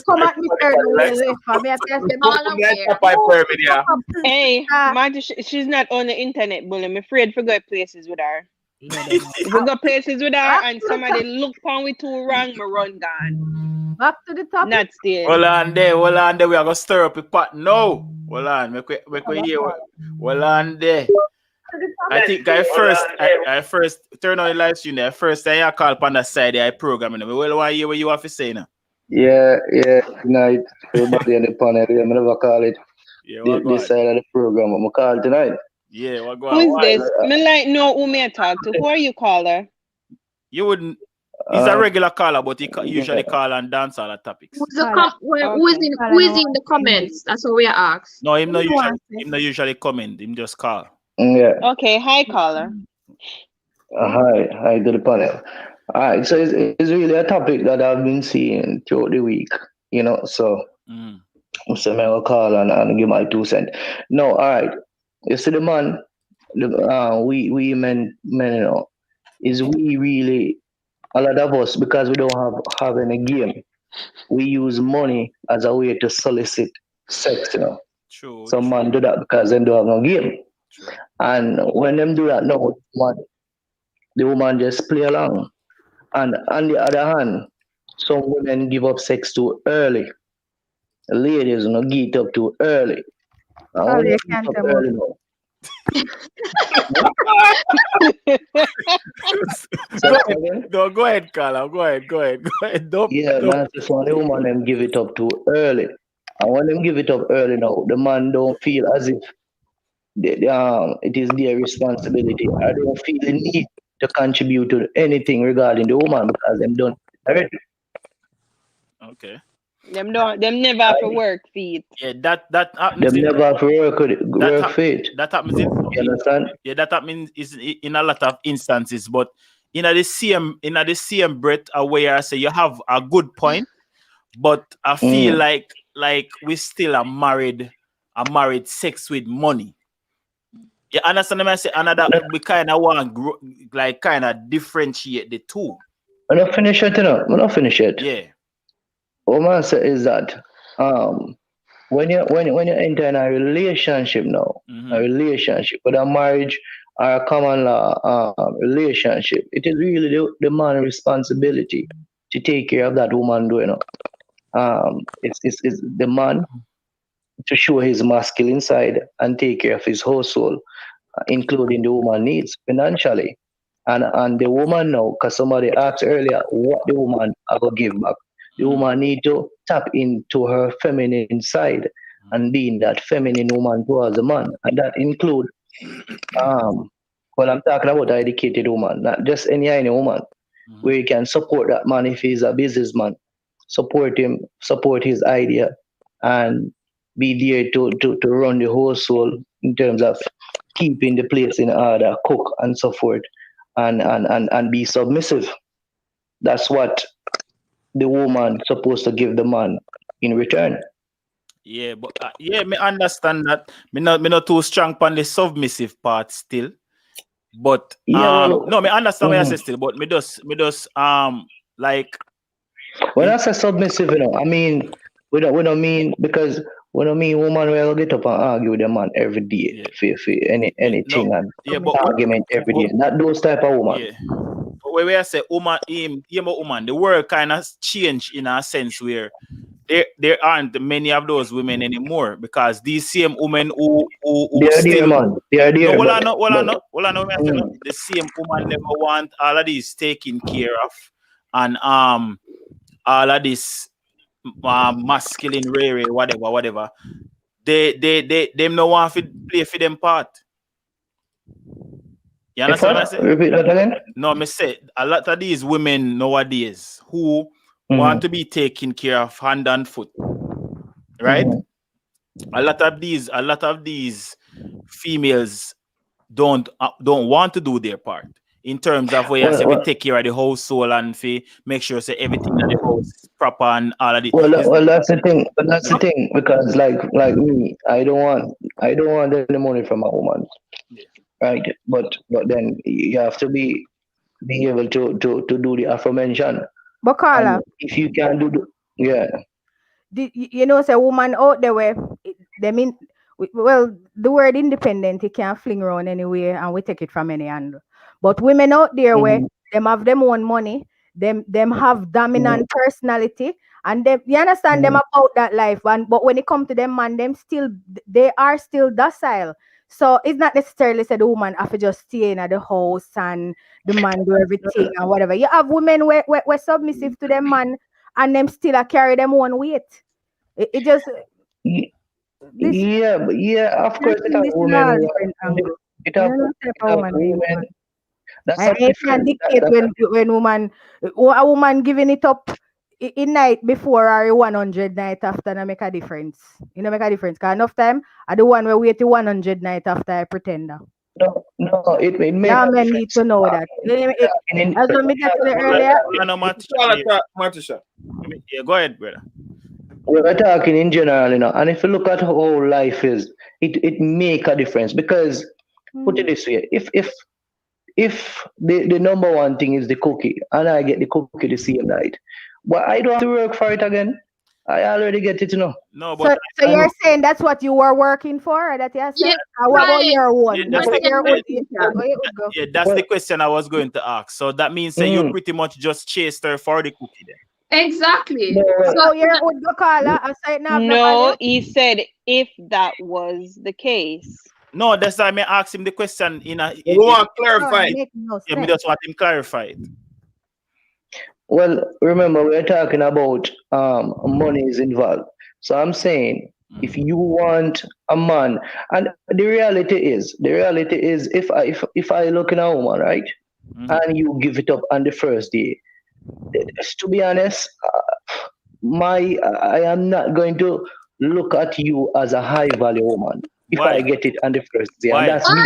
Hey, Marty, she's not on the internet bully. I'm afraid to go places with her. If we go places with her and somebody look on we too wrong, me run gone. Back to the top. Not still. Hold on there. We are gonna stir up a pot. No. Hold on. Make hear. Hold on there. I think I first turn on the live stream there. First I call upon the side I program. We will want to hear what you have to say now. Yeah. Good night. Everybody on the panel. I'm never call it. Yeah, this side of the program. I'm gonna call tonight. Yeah, what go on? Who is this? Me like know who me talk to. Who are you caller? You wouldn't. He's a regular caller, but he usually call and dance all the topics. Who is in the comments? That's what we are asked. No, him not usually comment. Him just call. Yeah. Okay, hi caller. Hi to the panel. All right, so it's really a topic that I've been seeing throughout the week, you know. So, so I will call and give my 2 cents. No, all right. You see the man, we men, you know, is we really, a lot of us, because we don't have any game, we use money as a way to solicit sex, you know. True. Some man do that because they don't have no game. True. And when them do that, no, the woman just play along. And on the other hand, some women give up sex too early. ladies, no get up too early. And when you get up early now. Go ahead, Carla. Go ahead. Don't. Man, just one the woman them give it up too early. And when them give it up early now, the man don't feel as if it is their responsibility. I don't feel the need to contribute to anything regarding the woman because them done already. Okay. Them never have to work feet. Yeah, that happens. Them never have to work feet. That happens in. You understand? Yeah, that happens is in a lot of instances, but in the same breath, where I say you have a good point, but I feel like we still are married sex with money. You understand what I say? Another we kind of want kind of differentiate the two. I'm not finished yet, I'm not finished yet. Yeah. What man say is that when you enter in a relationship now, a relationship, whether a marriage or a common law relationship, it is really the man's responsibility to take care of that woman doing it's the man to show his masculine side and take care of his household, including the woman needs financially. And the woman now, because somebody asked earlier what the woman I will give back. The woman need to tap into her feminine side and being that feminine woman towards the man. And that include I'm talking about an educated woman, not just any woman, where you can support that man if he's a businessman, support him, support his idea, and be there to run the household in terms of keeping the place in order, cook and so forth, and be submissive. That's what the woman supposed to give the man in return. Yeah, but me understand that. Me not too strong on the submissive part still. But no, me understand what you say still. But me just like. When I say submissive, I mean we don't mean because we don't mean woman will get up and argue with the man every day for anything and argument every day. Not those type of woman. Yeah. But when I say woman, woman, the word kind of change in a sense where there aren't many of those women anymore because these same women who they're still there, man. They're there. The same woman never want all of these taken care of and all of this masculine rare whatever. Them no want to play for them part. You understand what I say? Repeat that again? No, me say a lot of these women nowadays who want to be taken care of hand and foot, right? A lot of these females don't want to do their part in terms of where we take care of the household and make sure say everything in the house is proper and all of it. Well, that's the thing. But that's the thing because like me, I don't want any money from a woman. Right, but then you have to be able to do the aforementioned. But Carla, if you can do say woman out there where they mean the word independent you can't fling around anywhere and we take it from any angle. But women out there where them have them own money, them have dominant personality, and you understand them about that life. But when it comes to them man, they are still docile. So it's not necessarily said the woman have to just stay in the house and the man do everything and whatever. You have women where submissive to them man and them still carry them one weight. It just of course it has women. It has women. It can dictate when a woman giving it up in night before or 100 night after no make a difference. You know make a difference. Because enough time I the one where wait to 100 night after I pretender. No, it makes yeah, men need to know that. As we get to the earlier. Yeah, go ahead, brother. We're talking in general, and if you look at how life is, it make a difference because put it this way, if the number one thing is the cookie and I get the cookie the same night, but I don't have to work for it again. I already get it, No, but so you're saying that's what you were working for, that you said? What about your one? Yeah, that's the question I was going to ask. So that means that you pretty much just chased her for the cookie then. Exactly. So you're with the caller. I said no, he said if that was the case. No, that's why I asked him the question. We want to clarify. Yeah, we just want him clarified. Well, remember we're talking about money is involved. So I'm saying if you want a man, and the reality is if I look in a woman, right, and you give it up on the first day, to be honest, I am not going to look at you as a high value woman if I get it on the first day. And that's me.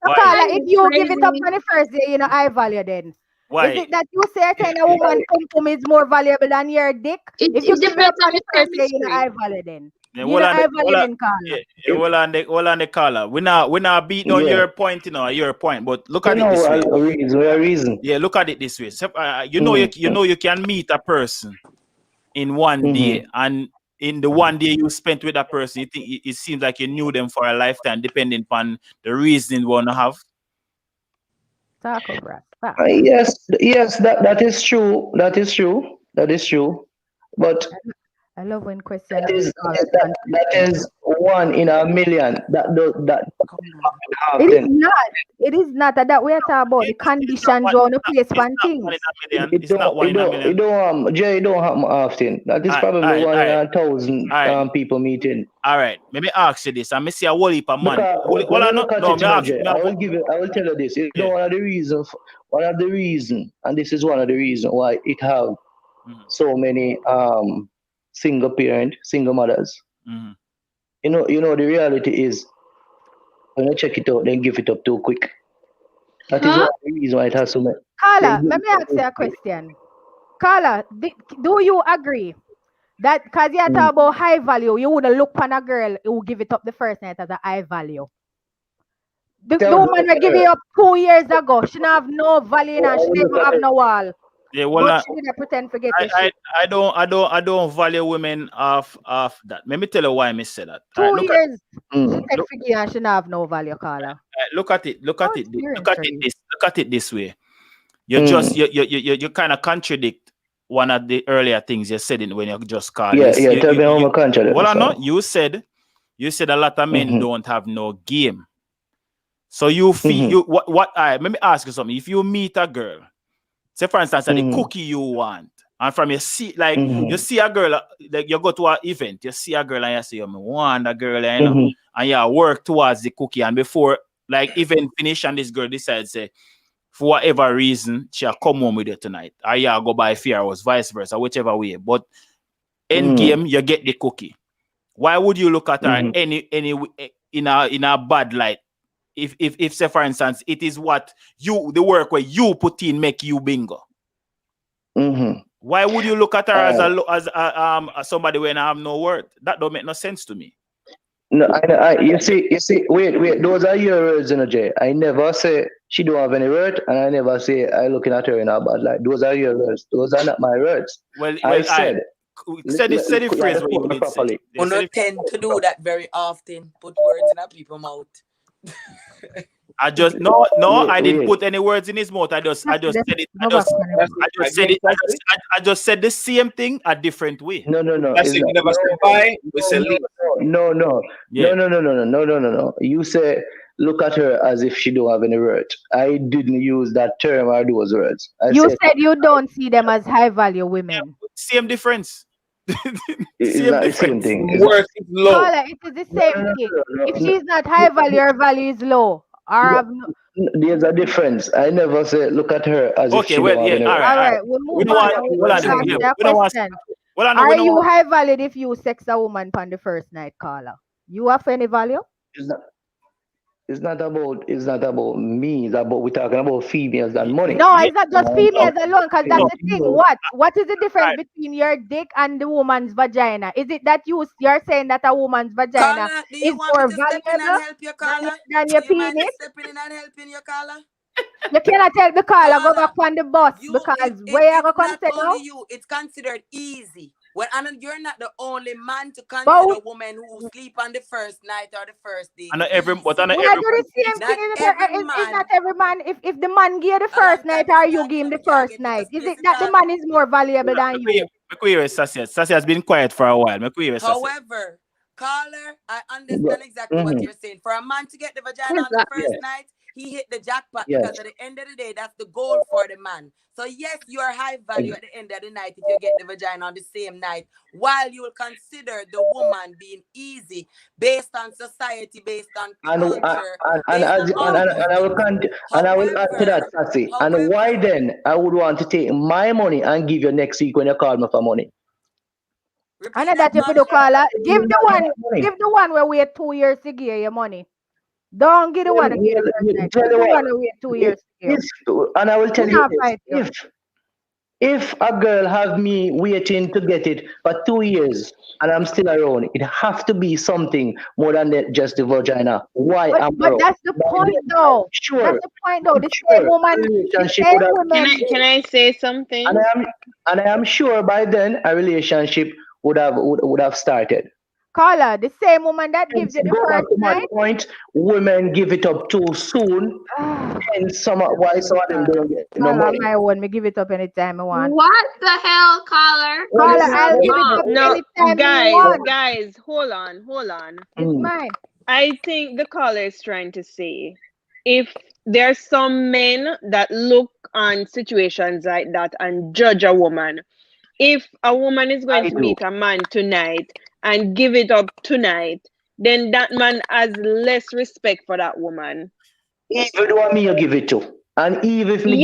Carla, if you give it up on the first day, you know, I value then. Why? Is it that you say a woman pum is more valuable than your dick? If you give it up on the first day, you know, I value then. You know, I value then, Carla. Well on the caller. We not beat on your point, your point. But look at it this way. Reason. Yeah, look at it this way. So, you can meet a person in one day, and in the one day you spent with that person, you think it seems like you knew them for a lifetime, depending upon the reason you want to have. Yes, that is true. That is true. But I love when questions. That is one in a million. That it is not. It is not that we are talking about the conditions on the place one thing. It don't happen often. That is probably one in 1,000 people meeting. All right, let me ask you this. I see a whole heap of man. I will tell you this. One of the reason, and this is one of the reasons why it have so many single mothers. You know, the reality is when you check it out, then give it up too quick. That is one of the reasons why it has so many. Carla, let me ask you a question. Carla, do you agree that because you talk about high value, you wouldn't look on a girl who give it up the first night as a high value? The woman that give it up 2 years ago, she don't have no value and she never have no wall. Yeah, well, but she didn't pretend forget this shit. I don't value women of that. Let me tell you why I say that. 2 years. She said forget and she don't have no value, Carla. Look at it this way. You kind of contradict one of the earlier things you said when you just called. Tell me how much contradict. Well, no, you said a lot of men don't have no game. So you feel let me ask you something. If you meet a girl, say for instance, the cookie you want, and from you see you see a girl, like you go to an event, you see a girl and you say, I want a girl, and you work towards the cookie, and before like event finish and this girl decides say, for whatever reason, she'll come home with you tonight. Or you go buy fireworks, vice versa, whichever way. But end game, you get the cookie. Why would you look at her any in a bad light? If say for instance, it is what the work where you put in make you bingo. Why would you look at her as somebody when I have no word? That don't make no sense to me. No, you see, wait, those are your words, Jay. I never say she don't have any word, and I never say I looking at her in a bad light. Those are your words. Those are not my words. I said the phrase properly. You don't tend to do that very often. Put words in people's mouth. I just I didn't put any words in his mouth. I just said it. I just said the same thing a different way. No. That's it. You never say bye. We say leave. No. You say look at her as if she don't have any words. I didn't use that term or those words. You said you don't see them as high value women. Yeah, same difference. It's not the same thing. Worth is low. Paula, it is the same thing. If she's not high value, her value is low. There's a difference. I never say look at her as if she don't have any words. All right. We'll move on. Are you high valued if you sex a woman on the first night, Carla? You have any value? It's not about me. It's about we're talking about females and money. No, it's not just females alone, because that's the thing. What is the difference between your dick and the woman's vagina? Is it that you're saying that a woman's vagina is more valuable than your penis? You cannot tell the Carla go back on the bus because where you go consider now? It's considered easy. Well, you're not the only man to consider a woman who sleep on the first night or the first day. And not every man. Not every man. If the man give the first night or you give him the first night, is it that the man is more valuable than you? Sassy has been quiet for a while. However, caller, I understand exactly what you're saying. For a man to get the vagina on the first night, he hit the jackpot because at the end of the day, that's the goal for the man. So yes, you are high value at the end of the night if you get the vagina on the same night, while you will consider the woman being easy based on society, based on culture, and I will add to that, Sassy. And why then I would want to take my money and give you next week when you call me for money? And that you do caller. Give the one where we had 2 years to give your money. Don't give the one to give the one where we had 2 years to give. And I will tell you this, if a girl have me waiting to get it for 2 years and I'm still around, it have to be something more than just the vagina. Why? But that's the point, though. Sure. That's the point, though. The same woman. Can I say something? And I am sure by then a relationship would have started. Caller, the same woman that gives you the first night. Point, women give it up too soon, and why some of them don't get no money. My one, me give it up anytime I want. What the hell, caller? Caller, I'll give it up anytime guys, you want. Guys, hold on. It's mine. I think the caller is trying to say, if there's some men that look on situations like that and judge a woman, if a woman is going to meet a man tonight and give it up tonight, then that man has less respect for that woman. Even the one me you give it to. And even if me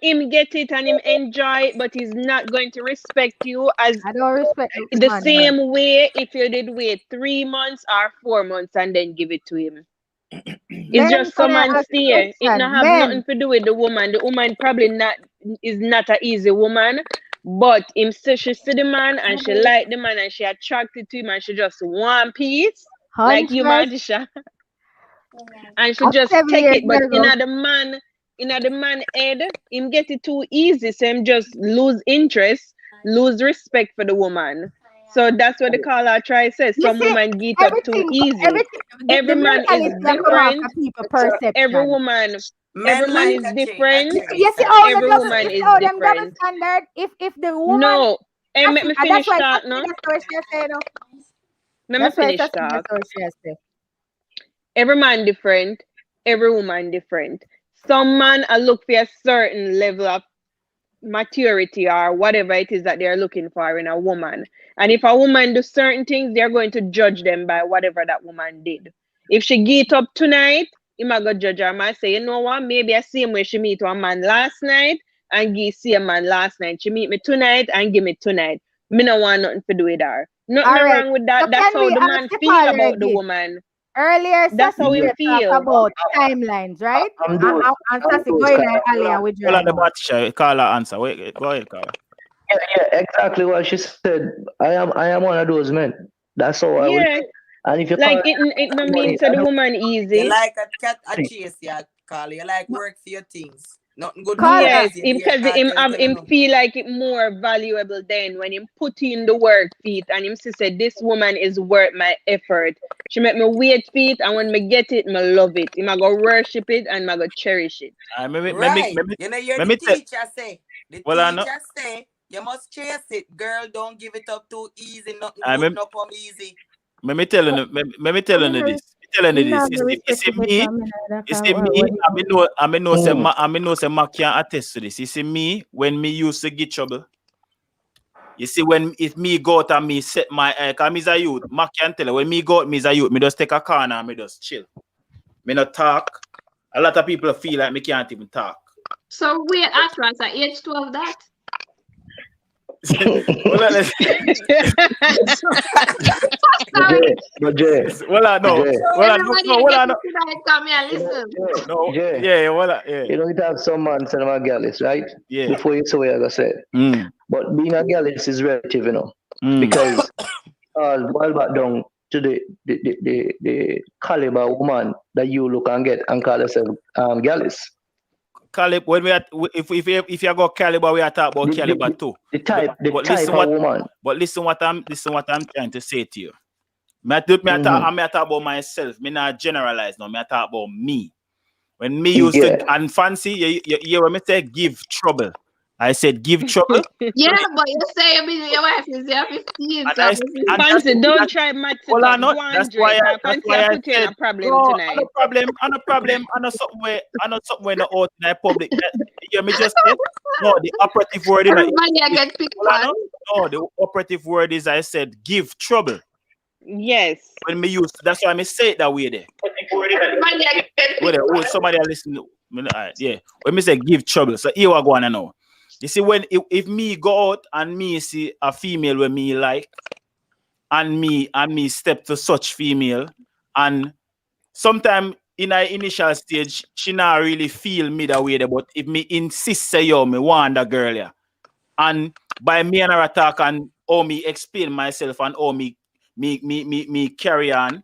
him get it and him enjoy it, but he's not going to respect you as I don't respect the same way if you did wait 3 months or 4 months and then give it to him. It's just some man stay. It not have nothing to do with the woman. The woman probably is not an easy woman. But him say she see the man and she like the man and she attracted to him and she just want peace, like you, Madisha. And she just take it, but in the man head, him get it too easy, so him just lose interest, lose respect for the woman. So that's what the caller try says. Some woman get up too easy. Every man is different. Every woman. Every man is different. Every woman is different. If the woman no, let me finish that now. Let me finish that. Every man different. Every woman different. Some man are look for a certain level of maturity or whatever it is that they're looking for in a woman. And if a woman do certain things, they're going to judge them by whatever that woman did. If she get up tonight, he might go judge her. I might say, you know what, maybe I see him when she meet one man last night and see a man last night. She meet me tonight and give me tonight. Me no want nothing to do with her. Nothing wrong with that. That's how the man feel about the woman. Earlier, that's how we feel about timelines, right? And Sassy going earlier with you. Carla answer. Wait, go ahead, Carla. Yeah, exactly what she said. I am one of those men. That's all I would. And if you like it means to the woman easy. You like a cat a chase, yeah, Carla. You like work for your things. Nothing good. Yes, because him feel like it more valuable then when him put in the work feet and him said this woman is worth my effort. She make me wait feet and when me get it, me love it. Him I go worship it and I go cherish it. You know, the teacher say. The teacher say you must chase it, girl. Don't give it up too easy. Nothing good, no come easy. Let me tell you this. You see me. I know say Mark can attest to this. You see me when me used to get trouble. You see if me go out and me set my cause me is a youth. Mark can tell you when me go out, me is a youth. Me just take a corner and me just chill. Me not talk. A lot of people feel like me can't even talk. So wait, Atlas at age 12 that. But you know, it have some man say I'm a girlist, right? Yeah. Before you say what I say. But being a girlist is relative, you know. Because while back down to the caliber woman that you look and get and call yourself girlist. Caliber, when if you go caliber, we are talking about caliber too. The type of woman. But listen what I'm trying to say to you. I'm talk about myself. Me not generalize now. Me talk about me. When me used to and fancy, you when me say give trouble. I said give trouble. Yeah, but you say your wife is there 15. So Fancy, don't try maths. Well, I know That's why I said put you in a problem no, tonight. I know something where no out in the public. You hear me just say? No, the operative word in everybody I get picked on. No, the operative word is I said give trouble. Yes. When me use that's why I say it that way there. Somebody listen. Yeah. When me say give trouble, so here we go on now. You see, when if me go out and me see a female where me like, and me step to such female, and sometime in our initial stage, she not really feel me that way there, but if me insist say yo, me want that girl yeah. And by me and her attack and how me explain myself and how me carry on,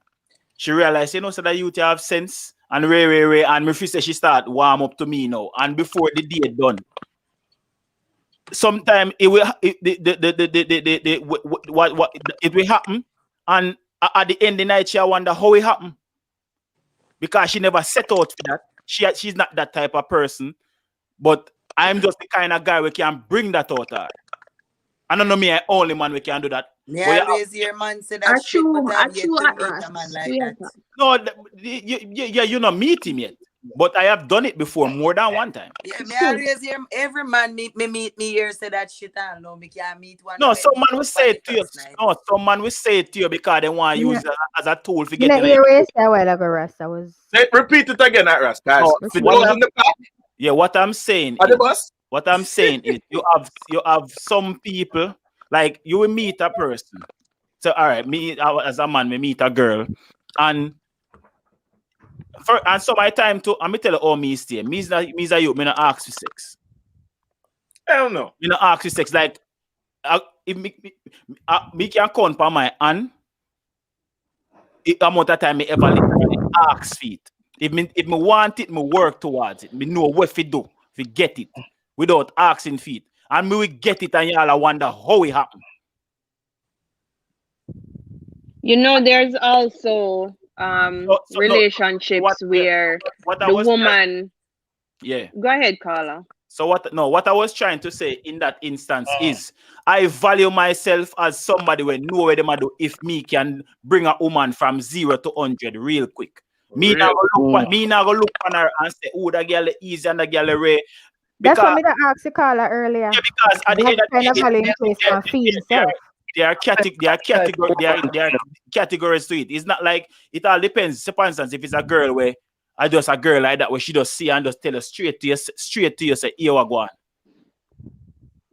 she realized, you know, so that you have sense and Ray, and me feel say she start warm up to me now. And before the date done, sometimes it will it will happen, and at the end of the night she wonder how it happened because she never set out for that. She's not that type of person, but I'm just the kind of guy who can bring that out her. I don't know me, I only man we can do that. Me always hear man say that shit, but I've yet to meet a man like that. No, you not meet him yet. But I have done it before more than one time. Yeah, me always hear every man meet me here say that shit and no, me can't meet one. No, some man will say it to you. No, some man will say it to you because they want to use it as a tool for getting it. Repeat it again, Ras. Yeah, what I'm saying is you have some people like you will meet a person. So all right, me as a man, we meet a girl, and so my time to I me tell you all me stay. Me not ask for sex. Hell no. Me not ask for sex. Like if me can count by my hand the amount of time me ever ask for it. If me want it, me work towards it. Me know what to do to get it without asking for it. And me will get it and y'all wonder how it happened. You know, there's also relationships where the woman. Yeah. Go ahead, Carla. So what I was trying to say in that instance is I value myself as somebody when know where them do if me can bring a woman from 0 to 100 real quick. Me not gonna look on her and say, oh, that girl is easy and that girl is rare. That's what me asked Carla earlier. Yeah, because at the end of the day, there are categories to it. It's not like it all depends. For instance, if it's a girl where I just a girl like that where she just see and just tell her straight to you say, here we go on.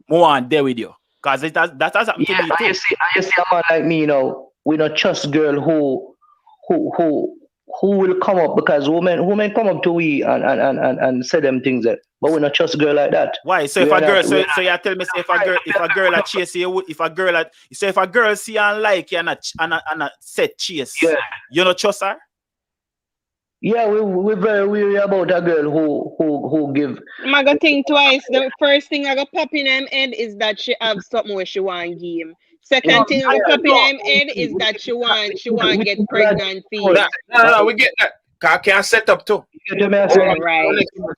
More on there with you. Because that has happened to me too. You see a man like me, you know, we don't trust girl who will come up because women come up to we and say them things that, but we not trust girl like that. Why? So if a girl, so you tell me, say if a girl at chase you, if a girl see and like you and a set chase, you not trust her? Yeah, we're very weary about a girl who give. I'm gonna think twice. The first thing I got pop in her head is that she have something where she want game. Second thing I got pop in her head is that she want get pregnant. No, we get that. I can't set up too. Right.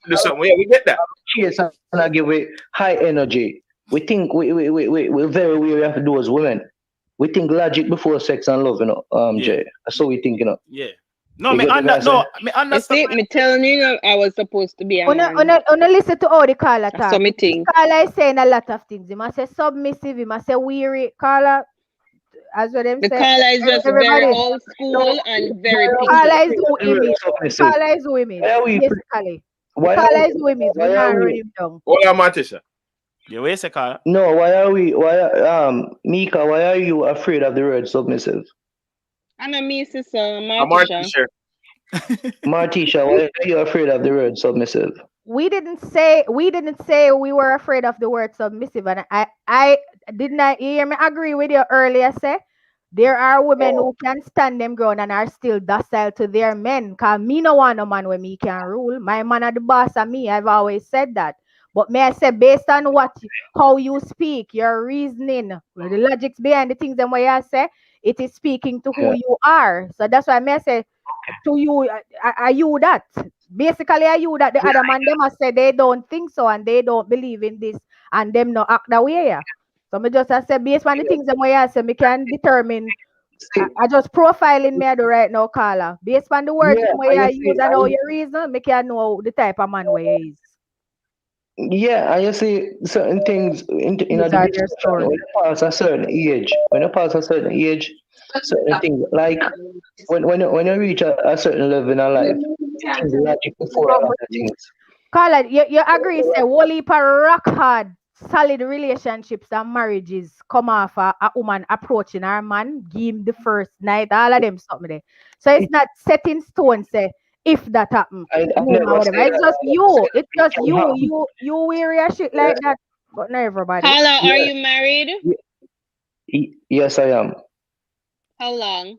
Do something. Yeah, we get that. Cheers and I give it high energy. We think we're very weary of those women. We think logic before sex and love, you know, Jay. That's what we think, you know. Yeah. No, me understand. Me telling you, I was supposed to be a man. Listen to all the Carla talk. So me think. Carla is saying a lot of things. He must say submissive. He must say weary. Carla, as what them say. Carla is just very old school and very picky. Carla is women. Carla is women. Basically. Carla is women. We not run him down. What am I Tisha? Yeah, where's the Carla? No, Mika, why are you afraid of the word submissive? And me, sister, Martisha. Martisha, why are you afraid of the word submissive? We didn't say we were afraid of the word submissive, and I didn't hear me agree with you earlier. Say there are women who can stand them ground and are still docile to their men. Cause me no want no man where me can rule. My man are the boss of me. I've always said that. But may I say, based on how you speak, your reasoning, the logics behind the things and what you say, it is speaking to who you are. So that's why I may say to you, are you that? Basically, are you that? The other man, they must say they don't think so and they don't believe in this and them not act that way. Yeah. So me just I say based on the things that I say, me can determine. I just profiling me do right now, Carla. Based on the words I use and all your reason, me can know the type of man where he is. Yeah, I just see certain things in a discussion when you pass a certain age. When you pass a certain age, certain things like when you reach a certain level in a life, things logic before a lot of things. Carla, you agree? Say whole heap of rock hard, solid relationships and marriages come off a woman approaching her man, give him the first night, all of them something there. So it's not set in stone. Say if that happen, whatever. It's just you. It's just you. You weary of shit like that, but not everybody. Carla, are you married? Yes, I am. How long?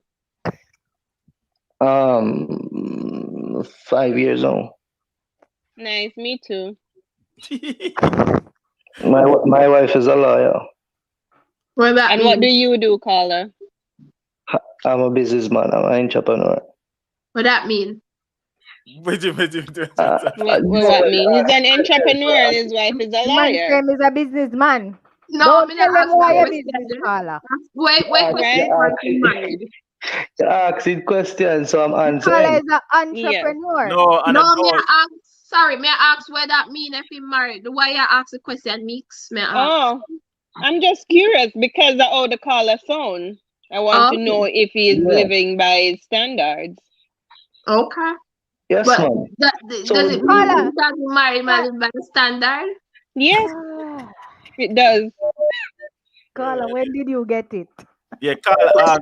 5 years old. Nice, me too. My wife is a lawyer. What do you do, Carla? I'm a businessman. I'm an entrepreneur. What that mean? What that mean? He's an entrepreneur and his wife is a lawyer. Man is a businessman. No, don't tell them why you're business, Carla. Wait, married. You're asking questions, so I'm answering. Carla is an entrepreneur. May I ask what that mean if he married? Why you ask the question, Mix? I'm just curious because of how the caller sound. I want to know if he's living by his standards. Okay. Yes, but ma'am. Does it mean that you married by the standard? Yes, it does. Carla, when did you get it? Yeah, Carla.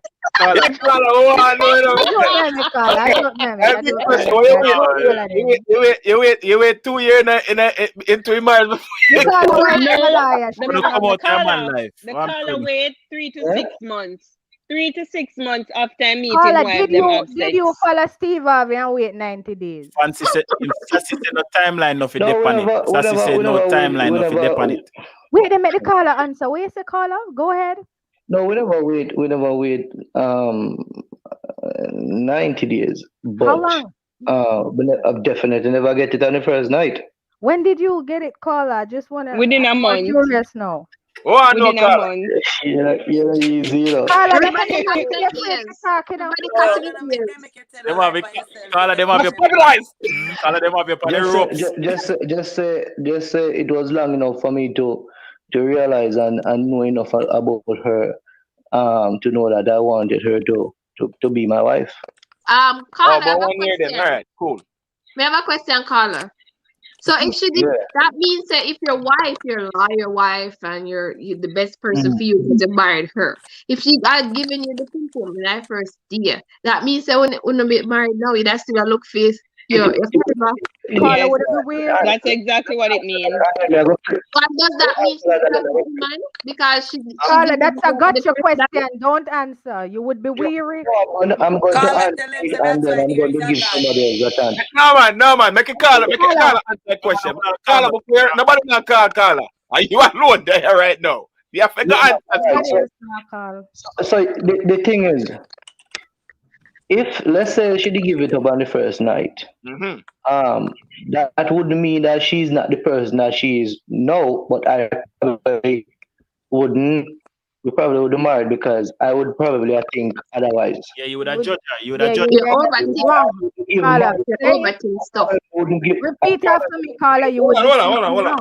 You wait 2 years into marriage. The Carla wait 3 to 6 months. 3 to 6 months after I meet him. Did you follow Steve Harvey and wait 90 days? Fancy said no timeline of it depend it. Sassy said no timeline of it depend it. Wait, they make the caller answer. Where is the caller? Go ahead. No, we never wait 90 days. But, how long? I definitely never get it on the first night. When did you get it, caller? Just wanna within a month. Curious now. Oh, I know, Carla. Yeah, easy. Carla, them have your ropes. Just say it was long enough for me to realize and know enough about her to know that I wanted her to be my wife. Carla, about 1 year then. All right, cool. We have a question, Carla. So if she did, that means that if your lawyer wife and you're the best person for you because you married her. If she had given you the people in that first year, that means that when you get married now, you still look face. That's exactly what it means. What does that mean? Because she Carla, that's a gotcha question. Don't answer. You would be weary. I'm going to answer it and then I'm going to give somebody else a chance. No man. Make it Carla answer that question. Carla, nobody not call Carla. Are you alone there right now? You have to answer. So the thing is, if let's say she did give it up on the first night, that wouldn't mean that she's not the person that she is now, but I probably wouldn't. We probably would have married because I would probably think otherwise. Yeah, you would have judged her. You would have judged her. Overthink stuff. Repeat after me, Carla. You would. Hold on.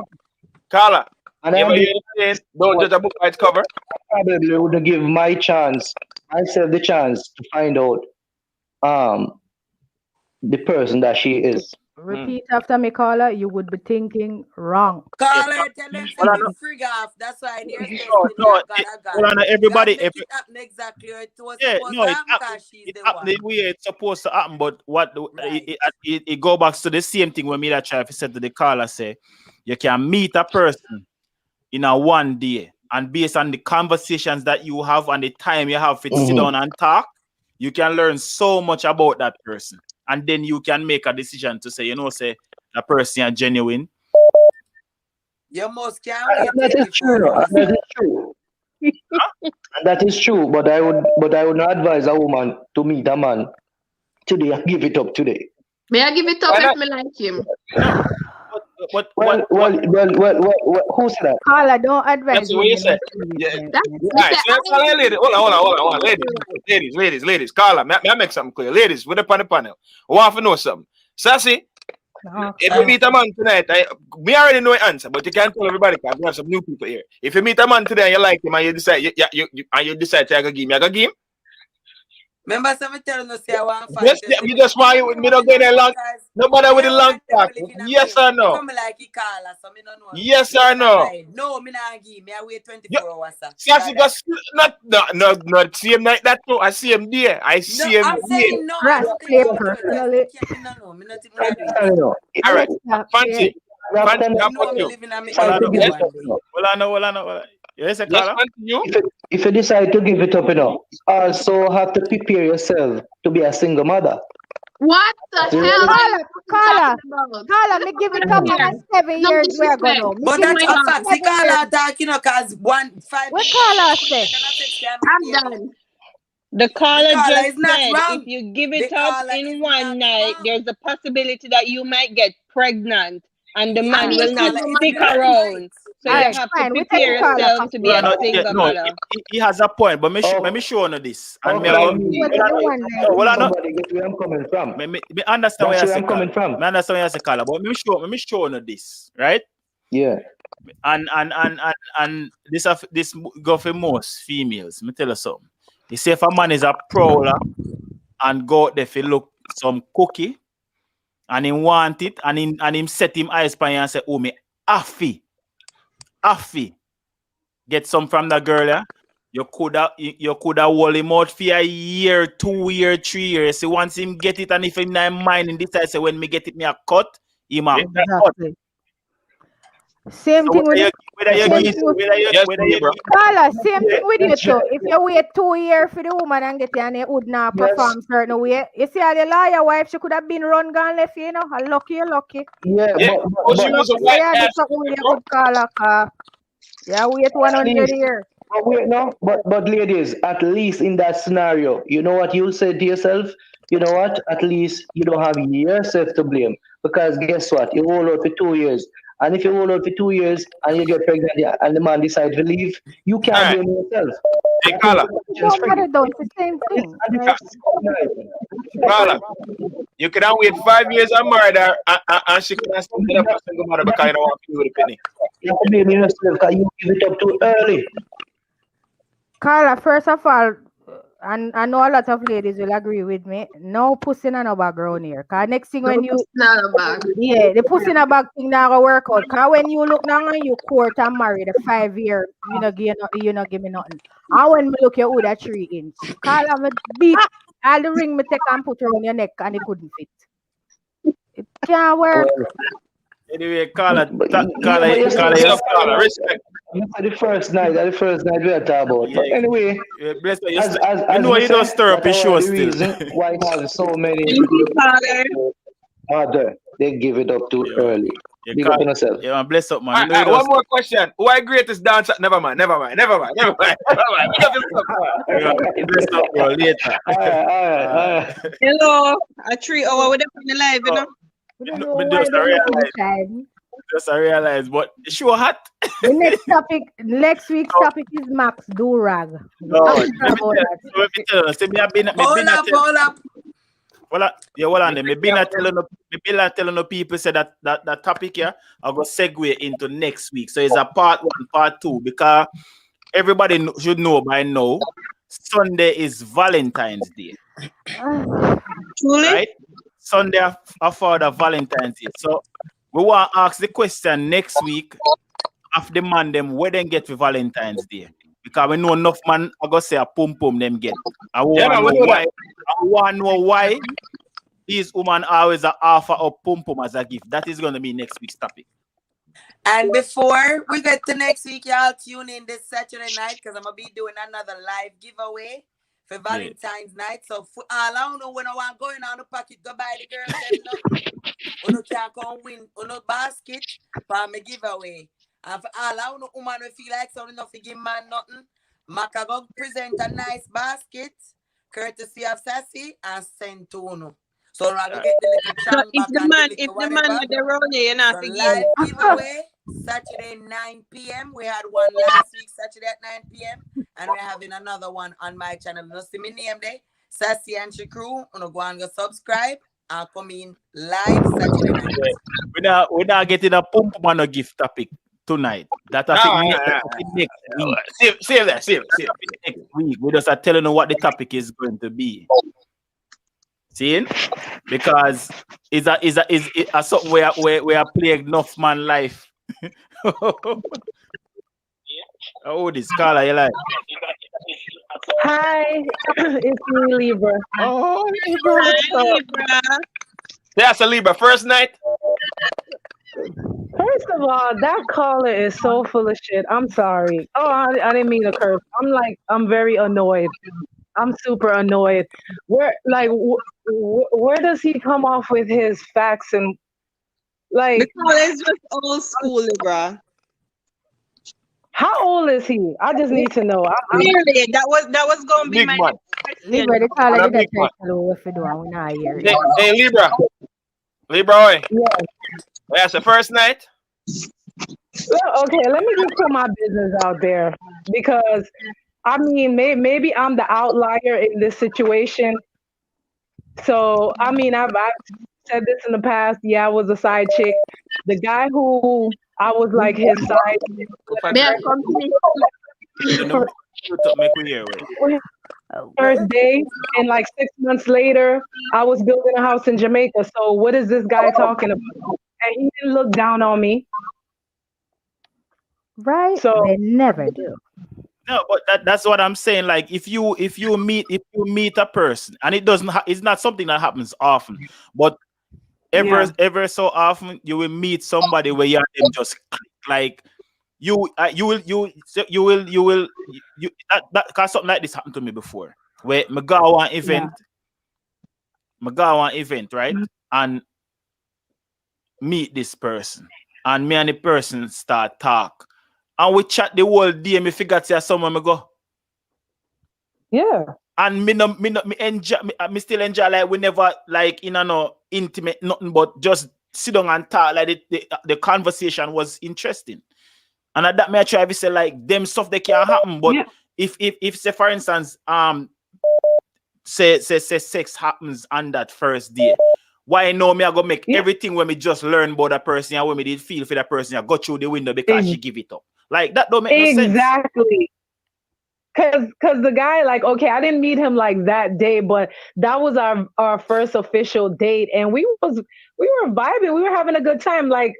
Carla, don't judge a book by its cover. I probably would give myself the chance to find out the person that she is. Repeat after me, Carla. You would be thinking wrong. Carla, tell them to frig off. That's why they're everybody. Exactly it was supposed to happen because she's the one. The way it's supposed to happen, but it go back to the same thing when me that try to say to the caller say you can meet a person in a 1 day and based on the conversations that you have and the time you have to sit down and talk, you can learn so much about that person. And then you can make a decision to say, say that person is genuine. You must That is true. That is true. But I would not advise a woman to meet a man today and give it up today. May I give it up if me like him? who said that? Carla, don't advise That's what you said. Yeah. All right, so ladies, hold on. Ladies. Carla, may I make something clear? Ladies, with the panel. I want to know something. Sassy, if you meet a man tonight, we already know the answer, but you can't tell everybody because we have some new people here. If you meet a man today and you like him and you decide to give him, give him. Remember, someone telling us I want to fight. You just want me don't go there long. Nobody with the long talk. Yes or no? Come like he call us, so me don't know. Yes or no? No, me not give. Me I wait 24 hours. Sassy got not see him like that too. I see him there. I see him. I'm saying no. All right, Fancy. Well, I know. Yes, if you decide to give it up, also have to prepare yourself to be a single mother. What the hell? Carla, me give it up on 7 years we're going. But that's a fact. See, Carla talking, cause 1 5. What Carla say? I'm done. The caller just is not said wrong. if you give it up in one night, there's a possibility that you might get pregnant and the man will not stick around. So you have to prepare yourself to be a single mother. He has a point, but let me show you this. And where I'm coming from. Me understand where you're coming from. Me understand where you're saying, but let me show you this, right? Yeah. And this go for most females. Let me tell you something. You say if a man is a prowler and go out there for look some cookie and he want it and him set him eyes by and say, oh me affy. Get some from the girl, yeah? You coulda hold him out for a year, 2 years, 3 years. So once him get it and if him not mind in this I say when me get it me a cut, him a cut. Same thing with Carla, same thing with you too. If you wait 2 years for the woman and get it and it would not perform certain way. You see how the lawyer wife, she could have been run gone left, lucky. Yeah, but she was a white ass. Yeah, wait 100 years. But ladies, at least in that scenario, you know what you'll say to yourself? You know what? At least you don't have yourself to blame. Because guess what? You hold out for 2 years. And if you hold out for 2 years and you get pregnant and the man decides to leave, you can't blame yourself. Hey, Carla. Nobody does the same thing. Carla, you can wait 5 years and murder and she can still be a single mother because you don't want to do with a penny. You have to blame yourself because you give it up too early. Carla, first of all, and I know a lot of ladies will agree with me. No pussy in a bag around here. Cause next thing when you the pussy in a bag thing not gonna work out. Cause when you look down and you court and married a 5 year, you not give me nothing. And when me look you that 3 inch. Carla me beat all the ring me take and put around your neck and it couldn't fit. It can't work. Anyway, Carla, respect. The first night we are talking about. But anyway, bless you. I know you don't stir up your show still. Why have so many other they give it up too early. Big up on yourself. Yeah, bless up, man. One more question. Who are greatest dancer? Never mind. Bless up, bro. Later. Hello. A 3 hour with them on the live, you know. Just I realize, but sure hot. The next week's topic is Max Durag. No, let me tell you. Hold up. Me been telling the people say that topic here, I'll go segue into next week. So it's a part 1, part 2, because everybody should know by now, Sunday is Valentine's Day. Truly? Right? Sunday after the Valentine's Day. So we want to ask the question next week of the man them where they get for Valentine's Day. Because we know enough man I go say a pum them get. I want to know why these women always offer a pum as a gift. That is going to be next week's topic. And before we get to next week, y'all tune in this Saturday night because I'm going to be doing another live giveaway for Valentine's night. So for all I don't know when I want going on the pocket, go buy the girls. You can't come win on basket for my giveaway. And for all I don't know woman will feel like something enough to give man nothing. Maka go present a nice basket, courtesy of Sassy, and send to Uno. So we're gonna get the little chang if back the and man, the if little the man whatever. with the road, you're not So forgetting. live giveaway Saturday 9 p.m. We had one last week Saturday at 9 p.m. and we're having another one on my channel. You see me name there, Sassy and she crew. You go and go subscribe and come in live Saturday night. We're not getting a pump man a gift topic tonight. That I think next week. Save that. Next week. We just are telling you what the topic is going to be. See? Because it's a something where we are playing enough man life. Oh, this Carla, you like? Hi, it's me, Libra. Oh, Libra. Hi, Libra. That's a Libra first night. First of all, that caller is so full of shit. I'm sorry. Oh, I didn't mean to curse. I'm very annoyed. I'm super annoyed. Where does he come off with his facts and like? The caller is just old school, Libra. How old is he? I just need to know. Really, that was going to be my next question. Libra, the caller did try to know what to do and we not hear it. Hey, Libra. Libra, yeah. That's the first night. Well, okay, let me just put my business out there because I mean, maybe I'm the outlier in this situation. So I mean, I've said this in the past. Yeah, I was a side chick. The guy who I was like his side. First day, and like 6 months later, I was building a house in Jamaica. So what is this guy talking about? And he didn't look down on me. Right? So they never do. No, but that's what I'm saying. Like if you meet a person, and it's not something that happens often, but ever so often you will meet somebody where you just click, like you will that cause something like this happened to me before where my go on event, right, and meet this person, and me and the person start talk. And we chat the whole day. Me figure to somewhere me go. Yeah. And me enjoy. Me still enjoy like we never like no intimate nothing but just sit down and talk. Like the conversation was interesting. And at that me I try to say like them stuff they can happen. But if say for instance say sex happens on that first day. Why no me I go make everything when me just learn about that person and when me did feel for that person I go through the window because she give it up. Like that don't make no sense. Exactly. Cause the guy, like, okay, I didn't meet him like that day, but that was our first official date, and we were vibing, we were having a good time. Like,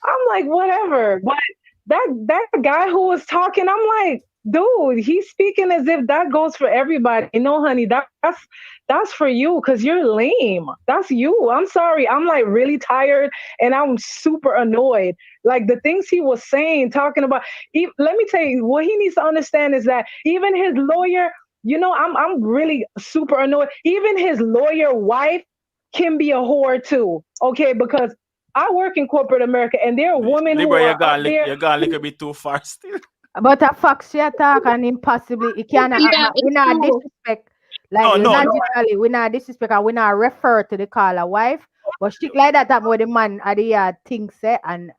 I'm like, whatever. But that guy who was talking, I'm like, dude, he's speaking as if that goes for everybody. No, honey, that's for you because you're lame. That's you. I'm sorry. I'm like really tired and I'm super annoyed. Like the things he was saying, talking about. Let me tell you, what he needs to understand is that even his lawyer, I'm really super annoyed. Even his lawyer wife can be a whore too. Okay, because I work in corporate America and there are women who are out there. You're gonna look a bit too far still. But a fox she attack and impossibly it cannot we not disrespect. Like we not disrespect and we not refer to the caller wife. But shit like that where the man at the things say and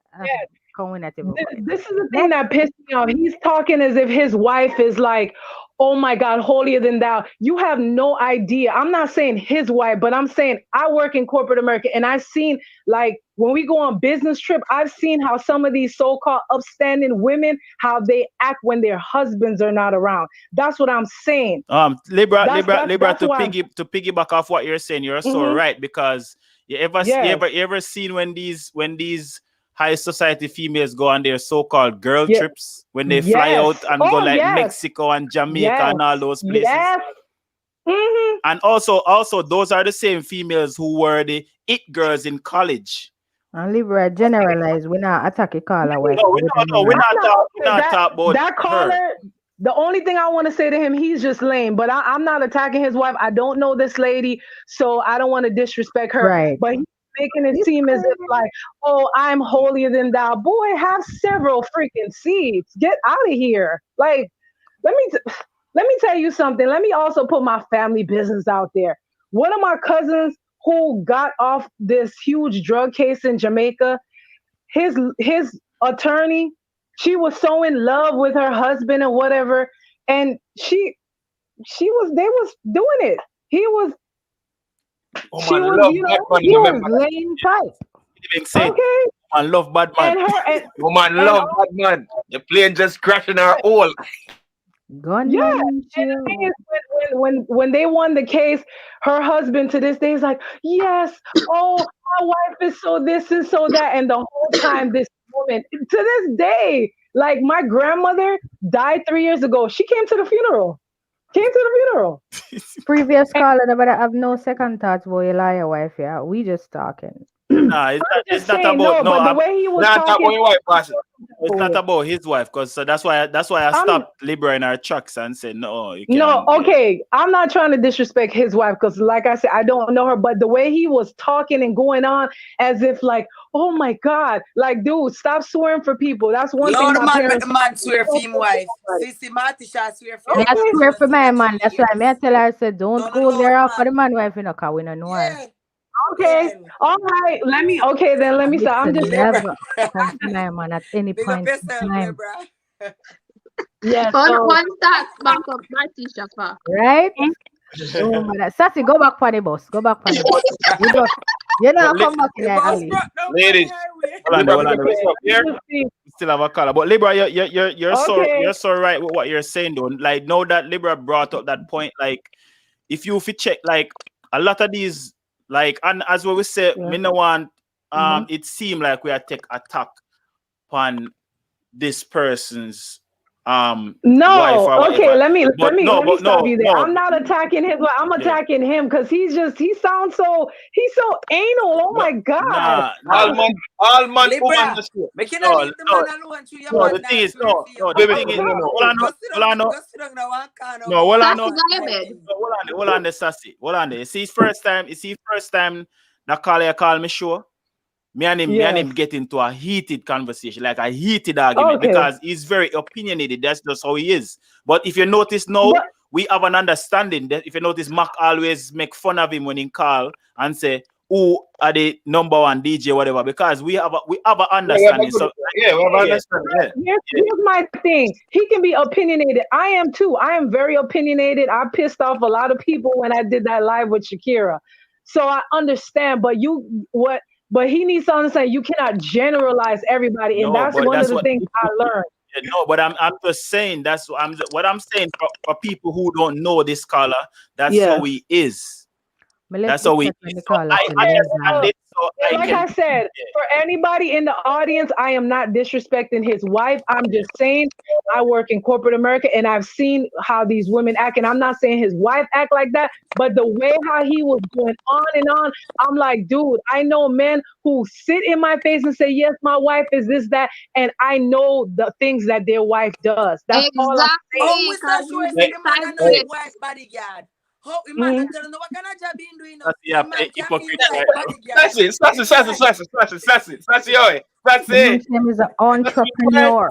this is the thing that pissed me off. He's talking as if his wife is like, oh my God, holier than thou. You have no idea. I'm not saying his wife, but I'm saying I work in corporate America and I've seen, like, when we go on business trip, I've seen how some of these so-called upstanding women, how they act when their husbands are not around. That's what I'm saying. Libra, to piggyback off what you're saying, you're so right, because you ever seen when these high society females go on their so-called girl trips when they fly out and go like Mexico and Jamaica and all those places. And also those are the same females who were the it girls in college. And Libra generalize, we're not attacking caller. We're not talking about that caller. Her. The only thing I want to say to him, he's just lame. But I'm not attacking his wife. I don't know this lady, so I don't want to disrespect her. Right. But he's making it seem as if like, oh, I'm holier than thou. Boy, have several freaking seats. Get out of here. Like, let me tell you something. Let me also put my family business out there. One of my cousins who got off this huge drug case in Jamaica, his attorney, she was so in love with her husband and whatever, and they was doing it. He was he was laying pipe. Okay. Man love bad man. Woman love bad man. The plane just crashing her hole. Yeah. And the thing is, when they won the case, her husband to this day is like, yes, oh, my wife is so this and so that. And the whole time this woman, to this day, like my grandmother died 3 years ago. She came to the funeral. Previous caller, but I have no second thoughts about your liar wife. Yeah, we just talking. Nah, it's not about the way he was talking. Your wife, it's not about his wife, because that's why I stopped Libra in our tracks and said no. You can't, no, okay. I'm not trying to disrespect his wife because, like I said, I don't know her. But the way he was talking and going on as if like, oh my God, like, dude, stop swearing for people. That's one thing. Man swear for him wife. Sissy Matisha swear for him. I swear for my man. That's why I tell her, I said, don't go there for the man wife, you know, because we don't know her. Okay, all right. Let me stop. I'm just never come to my man at any point in time. Yes. One start back up my t-shirt. Right? Oh my God. Sassy, go back for the bus. Go back for the bus. You know, come back in there. Ladies, hold on. Still have a caller, but Libra, you're so right with what you're saying, though. Like, now that Libra brought up that point, like, if you check, like, a lot of these. Like, and as we say, me no want it seemed like we are take attack on this person's no, wife okay, let me stop you there. I'm not attacking his wife. I'm attacking him because he's so anal. Oh my God. All man Libra. Make you not leave the man alone to your man. The thing is, hold on, Sassy. Hold on. You see, first time that caller call me sure. Me and him get into a heated conversation, like a heated argument, because he's very opinionated. That's just how he is. But if you notice now, we have an understanding that if you notice, Mac always make fun of him when he call and say, who are the number one DJ, whatever, because we have an understanding. We have an understanding. Here's my thing. He can be opinionated. I am too. I am very opinionated. I pissed off a lot of people when I did that live with Shakira. So I understand, but he needs to understand you cannot generalize everybody, and that's one of the things I learned. No, but I'm just saying what I'm saying for people who don't know this caller. That's how he is. That's how we. I said, for anybody in the audience, I am not disrespecting his wife. I'm just saying I work in corporate America and I've seen how these women act. And I'm not saying his wife act like that, but the way how he was going on and on, I'm like, dude, I know men who sit in my face and say, yes, my wife is this, that, and I know the things that their wife does. That's all I'm saying. Oh, we start showing the man and the wife bodyguard. How man tell no what kind of job he doing now? That's it. His name is an entrepreneur.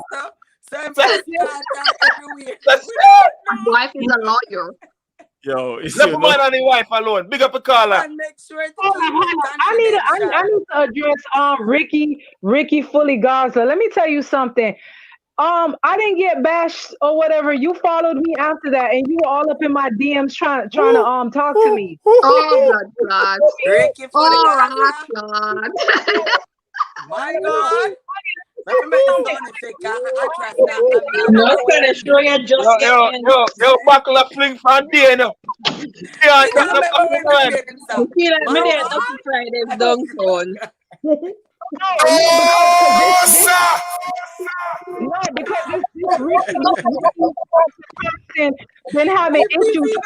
Wife is a lawyer. Yo, let man and the wife alone. Big up a caller. And make sure I need to address Ricky Fully Gaza. Let me tell you something. I didn't get bashed or whatever. You followed me after that, and you were all up in my DMs trying to talk to me. Oh my God! Ricky Fully Gaza. My God. Let me make the sound effect. I trust that. No, gonna show you just yo, buckle up, fling from there now. Yeah, Friday's downtown. Because this been having issues.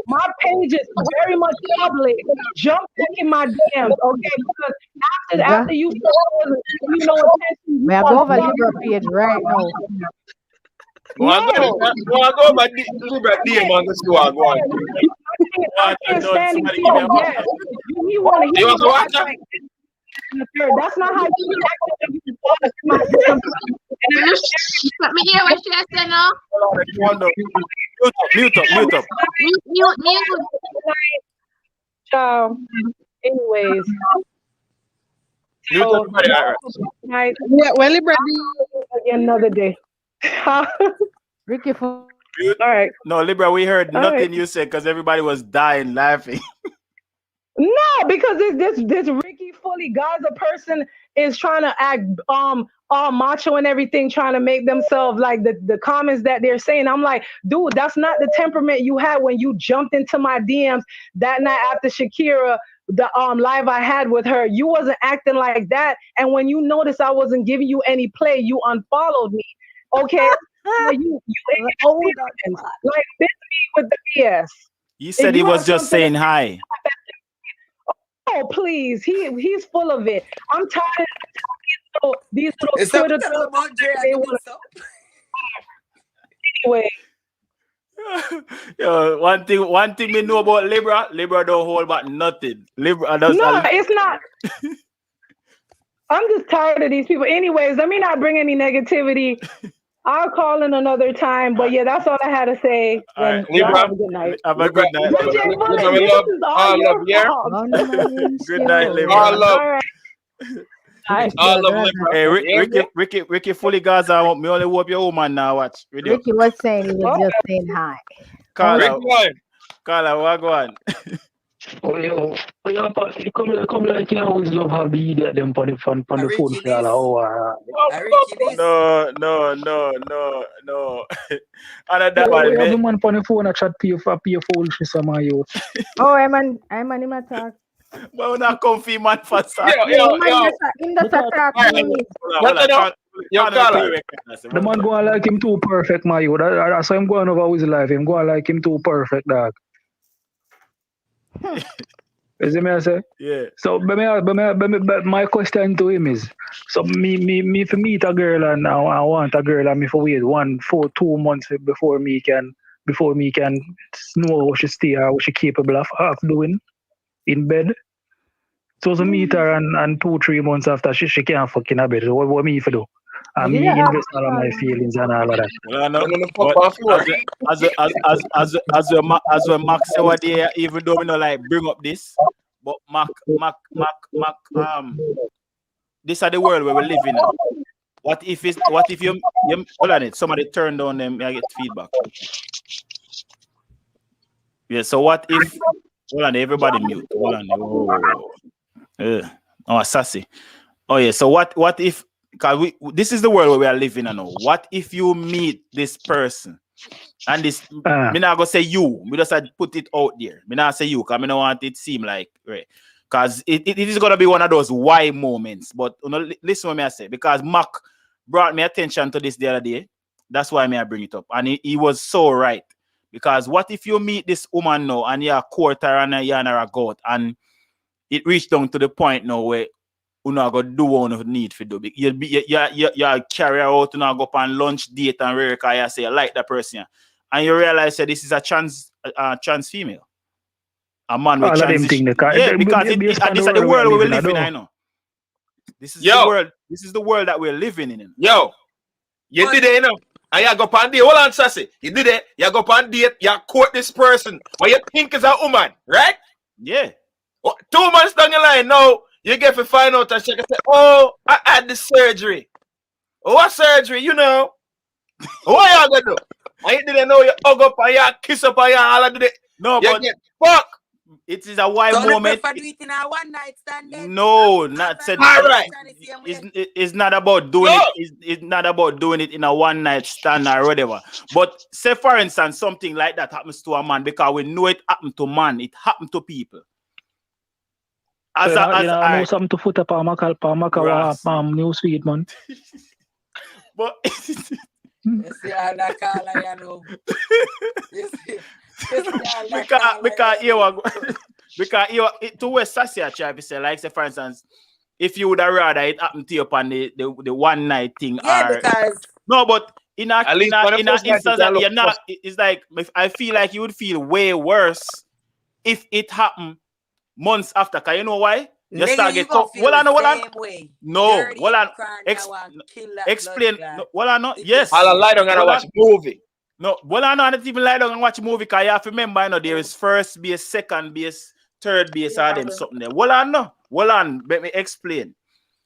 My page is very much public. Jump back in my DMs, okay? Because after you know attention, we are going over Libra page right now. Go over Libra DM on this one. Go on. I can't stand it. Yes. You want to watch it? That's not how you act. Let me hear what she said now. Mute up. Mute. Ciao. Anyways. So, night. Yeah, well, Libra, another day. Ricky. All right. No, Libra, we heard nothing you said because everybody was dying laughing. No, because this Ricky fully Gaza person is trying to act all macho and everything, trying to make themselves like the comments that they're saying. I'm like, dude, that's not the temperament you had when you jumped into my DMs that night after Shakira, the live I had with her. You wasn't acting like that. And when you noticed I wasn't giving you any play, you unfollowed me. Okay. you like this me with the BS. He said he was just saying hi. Oh, please. He's full of it. I'm tired of these little Twitter about they want anyway. Yo, one thing we know about Libra don't hold back nothing. Libra does it's not. I'm just tired of these people. Anyways, let me not bring any negativity. I'll call in another time, but yeah, that's all I had to say. Right. Have a good night. Have a good night. Good night, Libra. All love. All love, Libra. Hey, Ricky fully Gaza. Me only hope your woman now watch video. Ricky was saying he was just saying hi. Carla, what go on? Oh, yo, you come like you always love how the idiot them on the phone for an hour. No. And that one, the man on the phone, I chat pay for foolishness, some of you. Oh, I'm on him attack. But we're not comfy man for Yo. In the attack. The man go like him too perfect, my you. That's why I'm going over his life. I'm going like him too perfect, dog. You see me I say? Yeah. So but my question to him is, so me if meet a girl and I want a girl and me for wait 2 months before me can know what she stay or what she capable of doing in bed. So meet her and 2-3 months after she can't fucking a bed. So what me if I do? And me invest all of my feelings and all of that. Well, as a Max over there, even though we not like bring up this, but Mac, this is the world where we live in. What if you hold on it? Somebody turn down them, I get feedback. Yeah, so what if hold on, everybody mute. Hold on. Oh, sassy. Oh yeah, so what if because this is the world where we are living in now. What if you meet this person and this me not gonna say you, we just put it out there. Me not say you because I don't want it to seem like right. Because it is gonna be one of those why moments. But listen what me I say, because Mac brought me attention to this the other day. That's why I bring it up. And he was so right. Because what if you meet this woman now and you're a quarter and you're a goat and it reached down to the point now where you not gonna do what you need to do. You carry her out, you not go up on lunch date and rare because you say you like that person. And you realize that this is a trans female. A man with transition. Yeah, because this is the world where we're living in, I know. This is the world that we're living in. Yo, you did it, you know. And you go up on date. Hold on, Sassy. You did it. You go up on date. You court this person. What you think is a woman, right? Yeah. 2 months down the line, now you get to find out and check and say, oh, I had the surgery. Oh, what surgery? You know. What y'all gonna do? And you didn't know you hug up and you kiss up and you all do it. No, you but get fuck. It is a why moment. Do it in a one night stand then? No, not said. All right. It's not about doing it. It's not about doing it in a one night stand or whatever. But say for instance, something like that happens to a man because we know it happened to man. It happened to people. I know something to foot up on my new sweet man. But you see how that Carla, you know. Because to West Sassy try to say, like say for instance, if you would have rather it happened to you upon the one night thing, because no, but in a instance that you're not, it's like I feel like you would feel way worse if it happened months after. Cause you know why? You start get tough. Explain. Yes. I'll lie down and watch movie. No, well, I not even lie down and watch a movie because you have to remember, there is first base, second base, third base or them something there. Hold on, let me explain.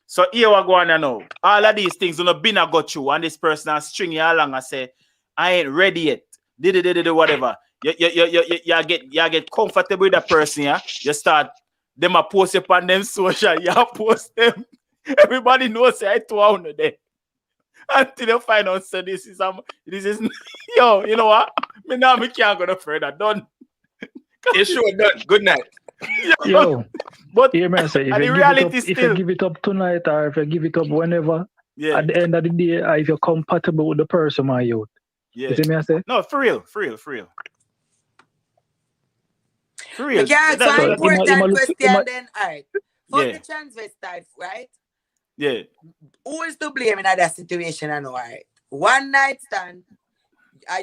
So here we go on now. All of these things gonna been a got you, and this person has string you along and say, I ain't ready yet. Did whatever. You get comfortable with that person, yeah. You start them a post up on them social, you post them. Everybody knows I 200 there. Until you find out, so this is yo, you know what? Me can't go no further. Done. You sure done. Good night. Yo, but here, man, say, if you give it up tonight or if you give it up whenever, at the end of the day, if you're compatible with the person, my youth. Yeah. You see me, I say? No, for real. For real. We can ask one important question then, alright. For the transvestite, right? Yeah. Who is to blame in that situation, I know, alright? One night stand,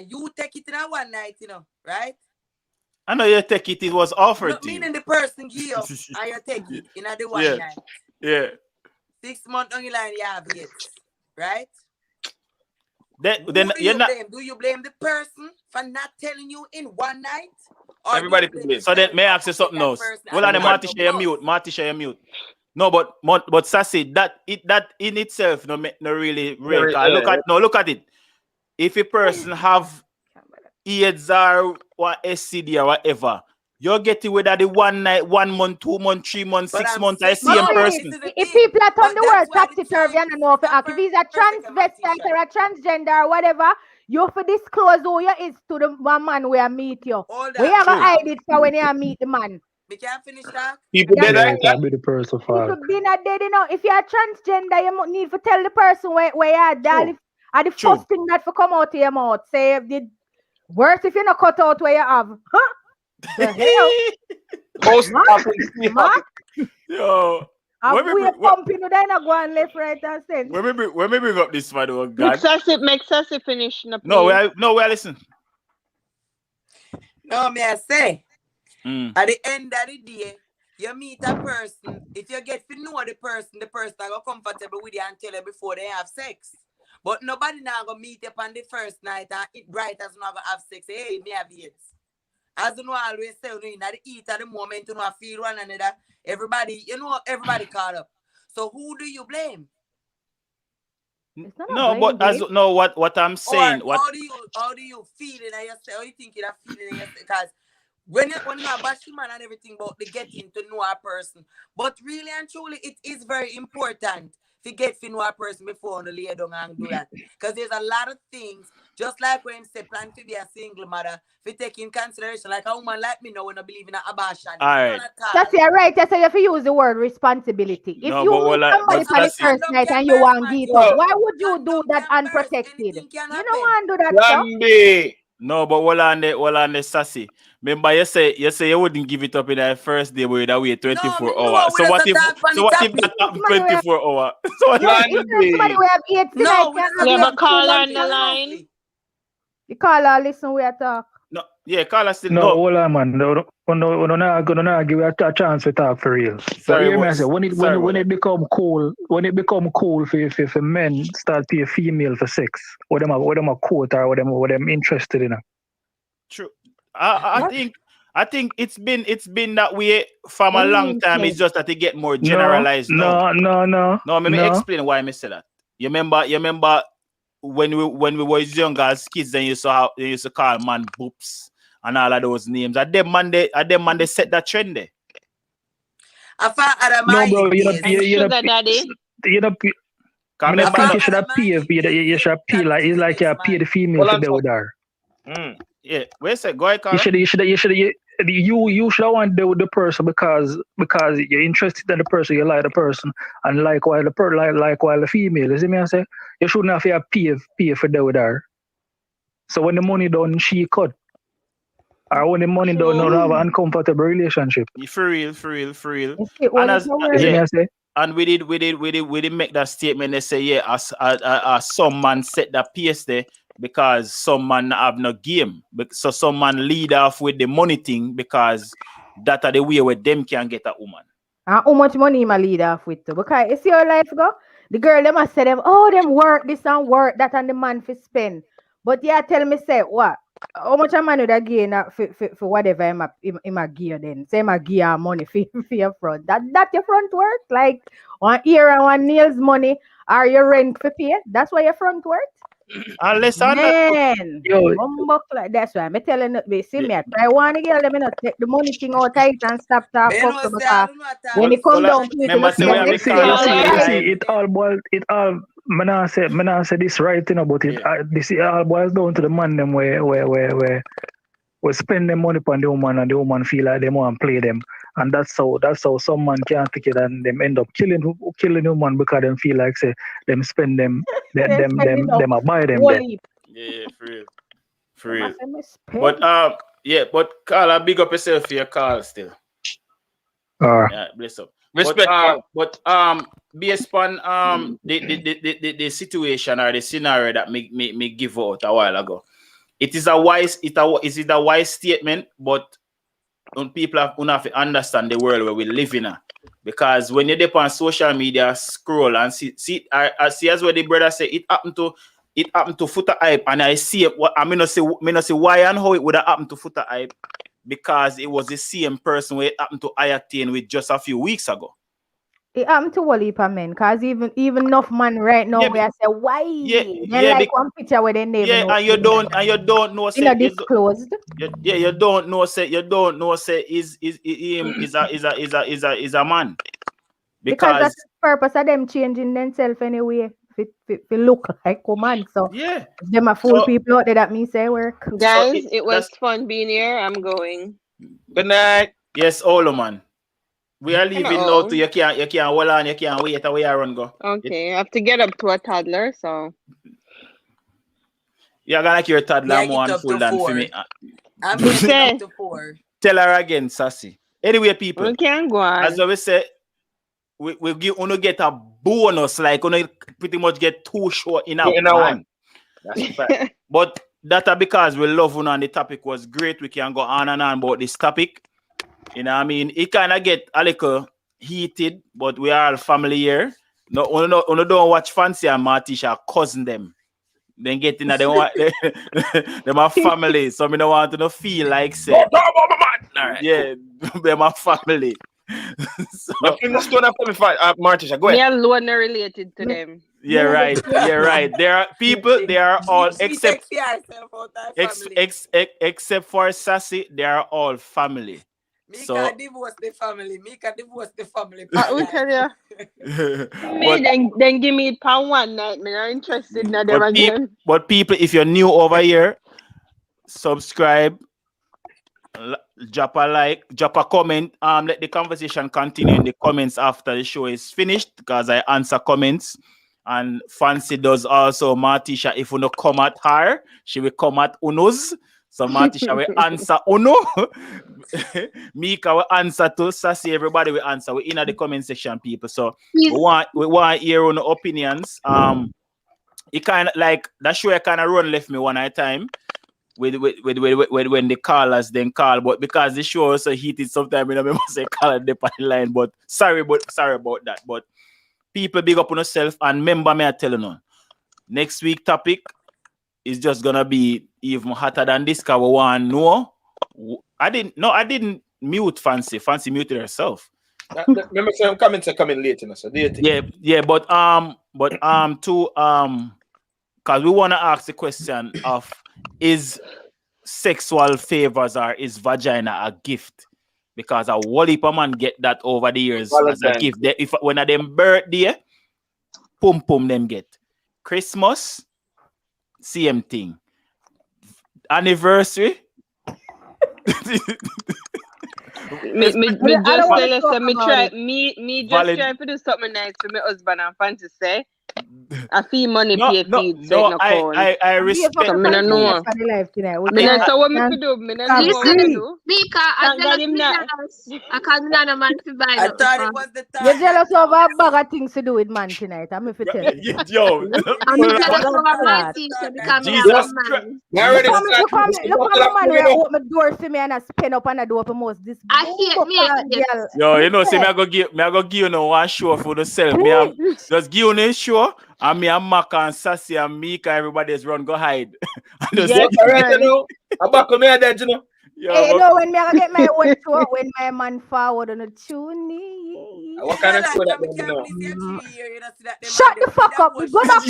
you take it in a one night, you know, right? I know you take it was offered to you. Meaning the person give you and you take it in the one night. Yeah. 6 months on the line, you have it, right? Then do you blame the person for not telling you in one night? Or everybody blame. So then may I ask you something else? Well, on the Marty share mute. No, but Sassy, that in itself no really real. Look at it. If a person have AIDS or SCD or whatever, you're getting with that the 1 night, 1 month, 2 months, 3 months, 6 months, I see a person. If people are on the word topsy-turvy and know if he's a transvestite or a transgender or whatever, you have to disclose who you is to the one man where meet you. We have to hide it for when you meet the man. We can't finish that. People dead like that. Be the person for people be not dead, you know. If you're a transgender, you need to tell the person where you are. That are the first thing that for come out of your mouth. Say the worst if you not cut out where you have. Huh? The hell? Mark? Yo. We're pumping you then go and left, right, and center. When we bring up this fight, oh God. Make Sassy finish. No, we listen. No, me I say. At the end of the day, you meet a person. If you get to know the person are comfortable with you and tell you before they have sex. But nobody now gonna meet you on the first night and it bright as not gonna have sex. Hey, me have it. As you know, I always say, you know, the eat at the moment, you know, I feel one another. Everybody caught up. So who do you blame? No, but what I'm saying, how do you feel in yourself? How you think you feeling in yourself? Because when you have bashing man and everything about the getting to know a person, but really and truly, it is very important to get to know a person before you lay down and do that. Because there's a lot of things, just like when say plan to be a single mother, if you take in consideration, like a woman like me now when I believe in an abortion. All right. That's right. That's why you have to use the word responsibility. If you meet somebody for the first night and you want to get up, why would you do that unprotected? You don't want to do that stuff. No, but all on the Sassy. Remember, you say you wouldn't give it up in the first day, but you'd wait 24 hours. So what if that happened 24 hours? So what somebody we have 8 tonight? You have a call on the line. You call her, listen, we are talk. No, yeah, call us still. No, hold on, man. No, give you a chance to talk for real. Sorry, when it become cool, for men start pay female for sex, what them a quote or what them interested in. True. I think it's been that way from a long time. It's just that it get more generalized. No. Let me explain why I say that. You remember when we was younger as kids, they used to call man boops and all of those names. At them man they set that trend there. No, bro, you think you should have paid. You should pay like it's like you pay the female to deal with her. Yeah, wait a second. Go ahead, Carl. You should want to deal with the person because you're interested in the person, you like the person, and likewise the female. You see me I say? You shouldn't have to pay for deal with her. So when the money done, she cut. Or when the money done, don't have an uncomfortable relationship. For real. And we did make that statement. They say, some man set that pace there because some man have no game. So some man lead off with the money thing because that are the way where them can get a woman. And how much money my lead off with too? Because you see your life go, the girl them must say them, them work this and work that and the man for spend. But yeah, tell me say what? how much a man would I gain for whatever him a gear then? Say him a gear money for your front. That your front work? Like 1 ear and 1 nails money or your rent for pay? That's why your front work? Unless Man, like that's why I'm telling you, see me, I try one girl, let me not take the money thing out tight and stop that fuck because when it come down to it, you see, it all boils, man I say this right, you know, but this all boils down to the man them where we spend them money upon the woman and the woman feel like they want to play them. And that's how some man can't take it and them end up killing the woman because them feel like say them spend them them buy them. Yeah, for real. But but Carl, big up yourself for your call still. Yeah, bless up. Respect. But based on the situation or the scenario that me give out a while ago, it is a wise statement, but people have to understand the world where we live in. Because when you dip on social media, scroll and see as what the brother say, it happened to Footer Hype, and I see it. What I mean, say why and how it would have happened to Footer Hype, because it was the same person where it happened to Ayatane with just a few weeks ago. It happened to Wally man, because even enough man right now where I say why like one picture where they name and you don't know say disclosed. You don't know say is a man, because that's the purpose of them changing themselves anyway. If look like a man, so yeah, them a fool people out there that mean say work. Guys, it was fun being here. I'm going. Good night. Yes, Olo man. We are leaving now to you can't hold on, you can't wait away I run go. Okay, I have to get up to a toddler, so you're gonna carry your toddler more and full than for me. I'm getting up to 4. Tell her again, Sassy. Anyway, people, we can go on. As we say, we give get a bonus, like pretty much get 2 shows in a one. That's fact. But that's because we love you and the topic was great. We can go on and on about this topic. You know what I mean? It kind of get a little heated, but we are all family here. No, don't watch Fancy and Martisha cousin them. Then get in they want them are family. So me don't want to feel like say. Yeah, them are family. So Martisha, go ahead. Me alone are related to them. Yeah, right. Yeah, right. There are people, they are all except for Sassy, they are all family. Mika divorce the family. We tell you. Then give me pound one night. Me not interested in them again. But people, if you're new over here, subscribe, drop a like, drop a comment. Let the conversation continue in the comments after the show is finished, because I answer comments. And Fancy does also. Martisha, if you no come at her, she will come at Uno's. So Martisha will answer Uno. Mika will answer to Sassy. Everybody will answer. We're in the comment section, people. So we want to hear your opinions. It kind of like that show. I kind of run left me one at a time with when the callers then call. But because the show is so heated, sometimes I remember say call the line. But sorry about that. But people, big up on yourself, and remember me I tell you, next week topic is just gonna be even hotter than this, because we want to know. I didn't mute Fancy. Fancy muted herself. Remember some comments are coming late, so yeah, but because we want to ask the question of, is sexual favors or is vagina a gift? Because a whole heap of man get that over the years as a gift. If when a them birthday, pum them get. Christmas, same thing. Anniversary. me just try to do something nice for my husband and Fancy say. I feel money pay feed, so I respect. So me no know. So what me do? Me no know what to do. Mika, I can't no man to buy. I thought it was the time. You're jealous of a bag of things to do with man tonight. I'm if you tell you. Yo, I'm jealous of my t-shirt because I'm a man. Look how the man will open the door for me and I spin up on the door for most this. I hate me. Yo, you know, say me I go give you one show for the self. Me just give you a show And me and Maka and Sassy and Mika, everybody's run, go hide. Yeah, correct, you know. I'm back on me dead, you know. Hey, you know, when me I get my own show, when my man forward on a tune. What kind of show that you know? Shut the fuck up. We go back on the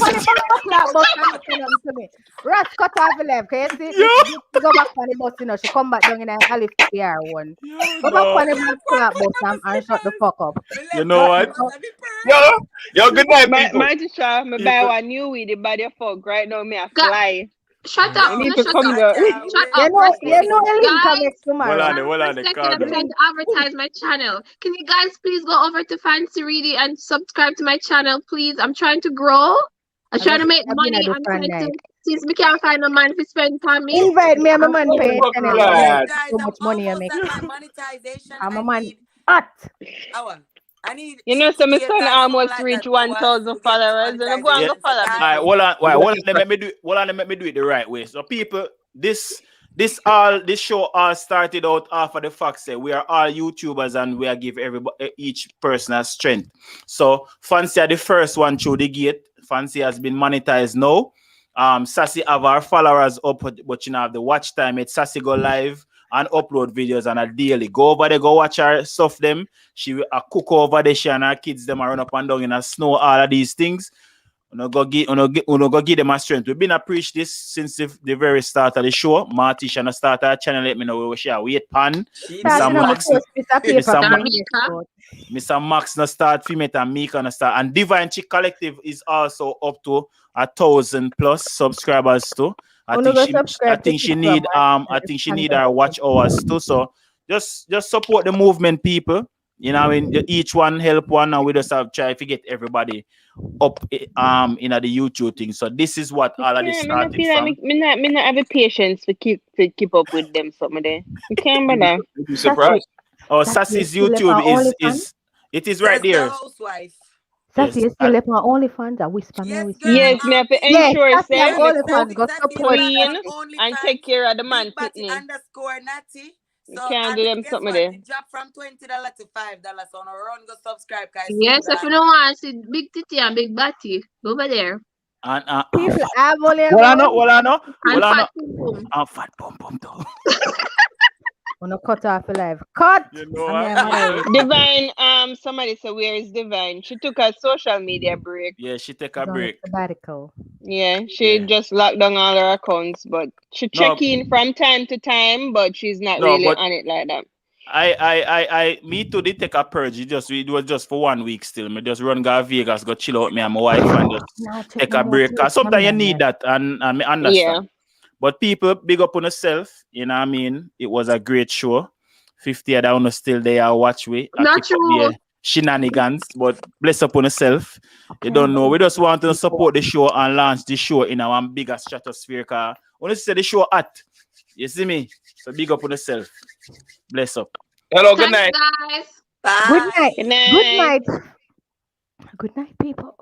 bus bus and listen to me. Ross cut off the left. Can you see? Go back on the bus, you know. She come back down in a Alice PR one. Go back on the bus and shut the fuck up. You know what? Yo, good night, my people. teacher, me buy one new weed, the body fuck right now. Me a fly. Shut up. You need No, to shut come up. down. Shut up. You know, link Guys, next tomorrow. Hold on, I'm trying to advertise my channel. Can you guys please go over to Fancy Reedy and subscribe to my channel, please? I'm trying to grow. I'm trying to make money. I'm trying to, since we can't find a man to spend on me. Invite me, I'm a man pay channel. Guys, So much money I make. Monetization. I'm a man. Hot. I need. You know, so my son almost reach 1,000 followers, and I'm going to follow me. Alright, hold on, let me do it the right way. So people, this show all started out after the fact that we are all YouTubers and we are give everybody each person a strength. So Fancy are the first one through the gate. Fancy has been monetized now. Sassy have our followers up, but you know have the watch time. It's Sassy go live and upload videos on a daily. Go over there, go watch her stuff them. She will cook over there, she and her kids them run up and down in the snow, all of these things. Go give them a strength. We've been preach this since the very start of the show. Marty Shana started her channel, let me know where she are. Wait pan. Mr. Max no start, Female and Mika no start. And Divine Chick Collective is also up to 1,000 plus subscribers too. I think she need our watch hours too. So just support the movement, people. You know, each one help one, and we just have try to get everybody up in the YouTube thing. So this is what all of this started from. Me not have the patience to keep up with them something there. You can't bother. You'd be surprised. Oh, Sassy's YouTube is right there. Sassy, you still left my OnlyFans. I whisper me. Yes, me have to ensure say OnlyFans got support clean and take care of the man pitney. _Natty. So can't do them something there. Drop from $20 to $5 on a run. Go subscribe, guys. Yes, if you don't want to see big titty and big body, go over there. And people have only. Fat pum too. Wanna cut off a live. Cut. You know what? Divine, somebody said where is Divine? She took a social media break. Yeah, she take a break. Sabbatical. Yeah, she just locked down all her accounts, but she check in from time to time, but she's not really on it like that. Me too did take a purge. It was just for 1 week still. Me just run go Vegas, go chill out me and my wife and just take a break. Cause sometimes you need that and me understand. Yeah. But people, big up on yourself. You know what I mean? It was a great show. 50 of them still there watch we. Not true. Shenanigans, but bless up on yourself. You don't know. We just want to support the show and launch the show in our bigger stratosphere. Cause when you say the show at, you see me? So big up on yourself. Bless up. Hello, good night. Guys. Bye. Good night. Good night. Good night. Good night, people.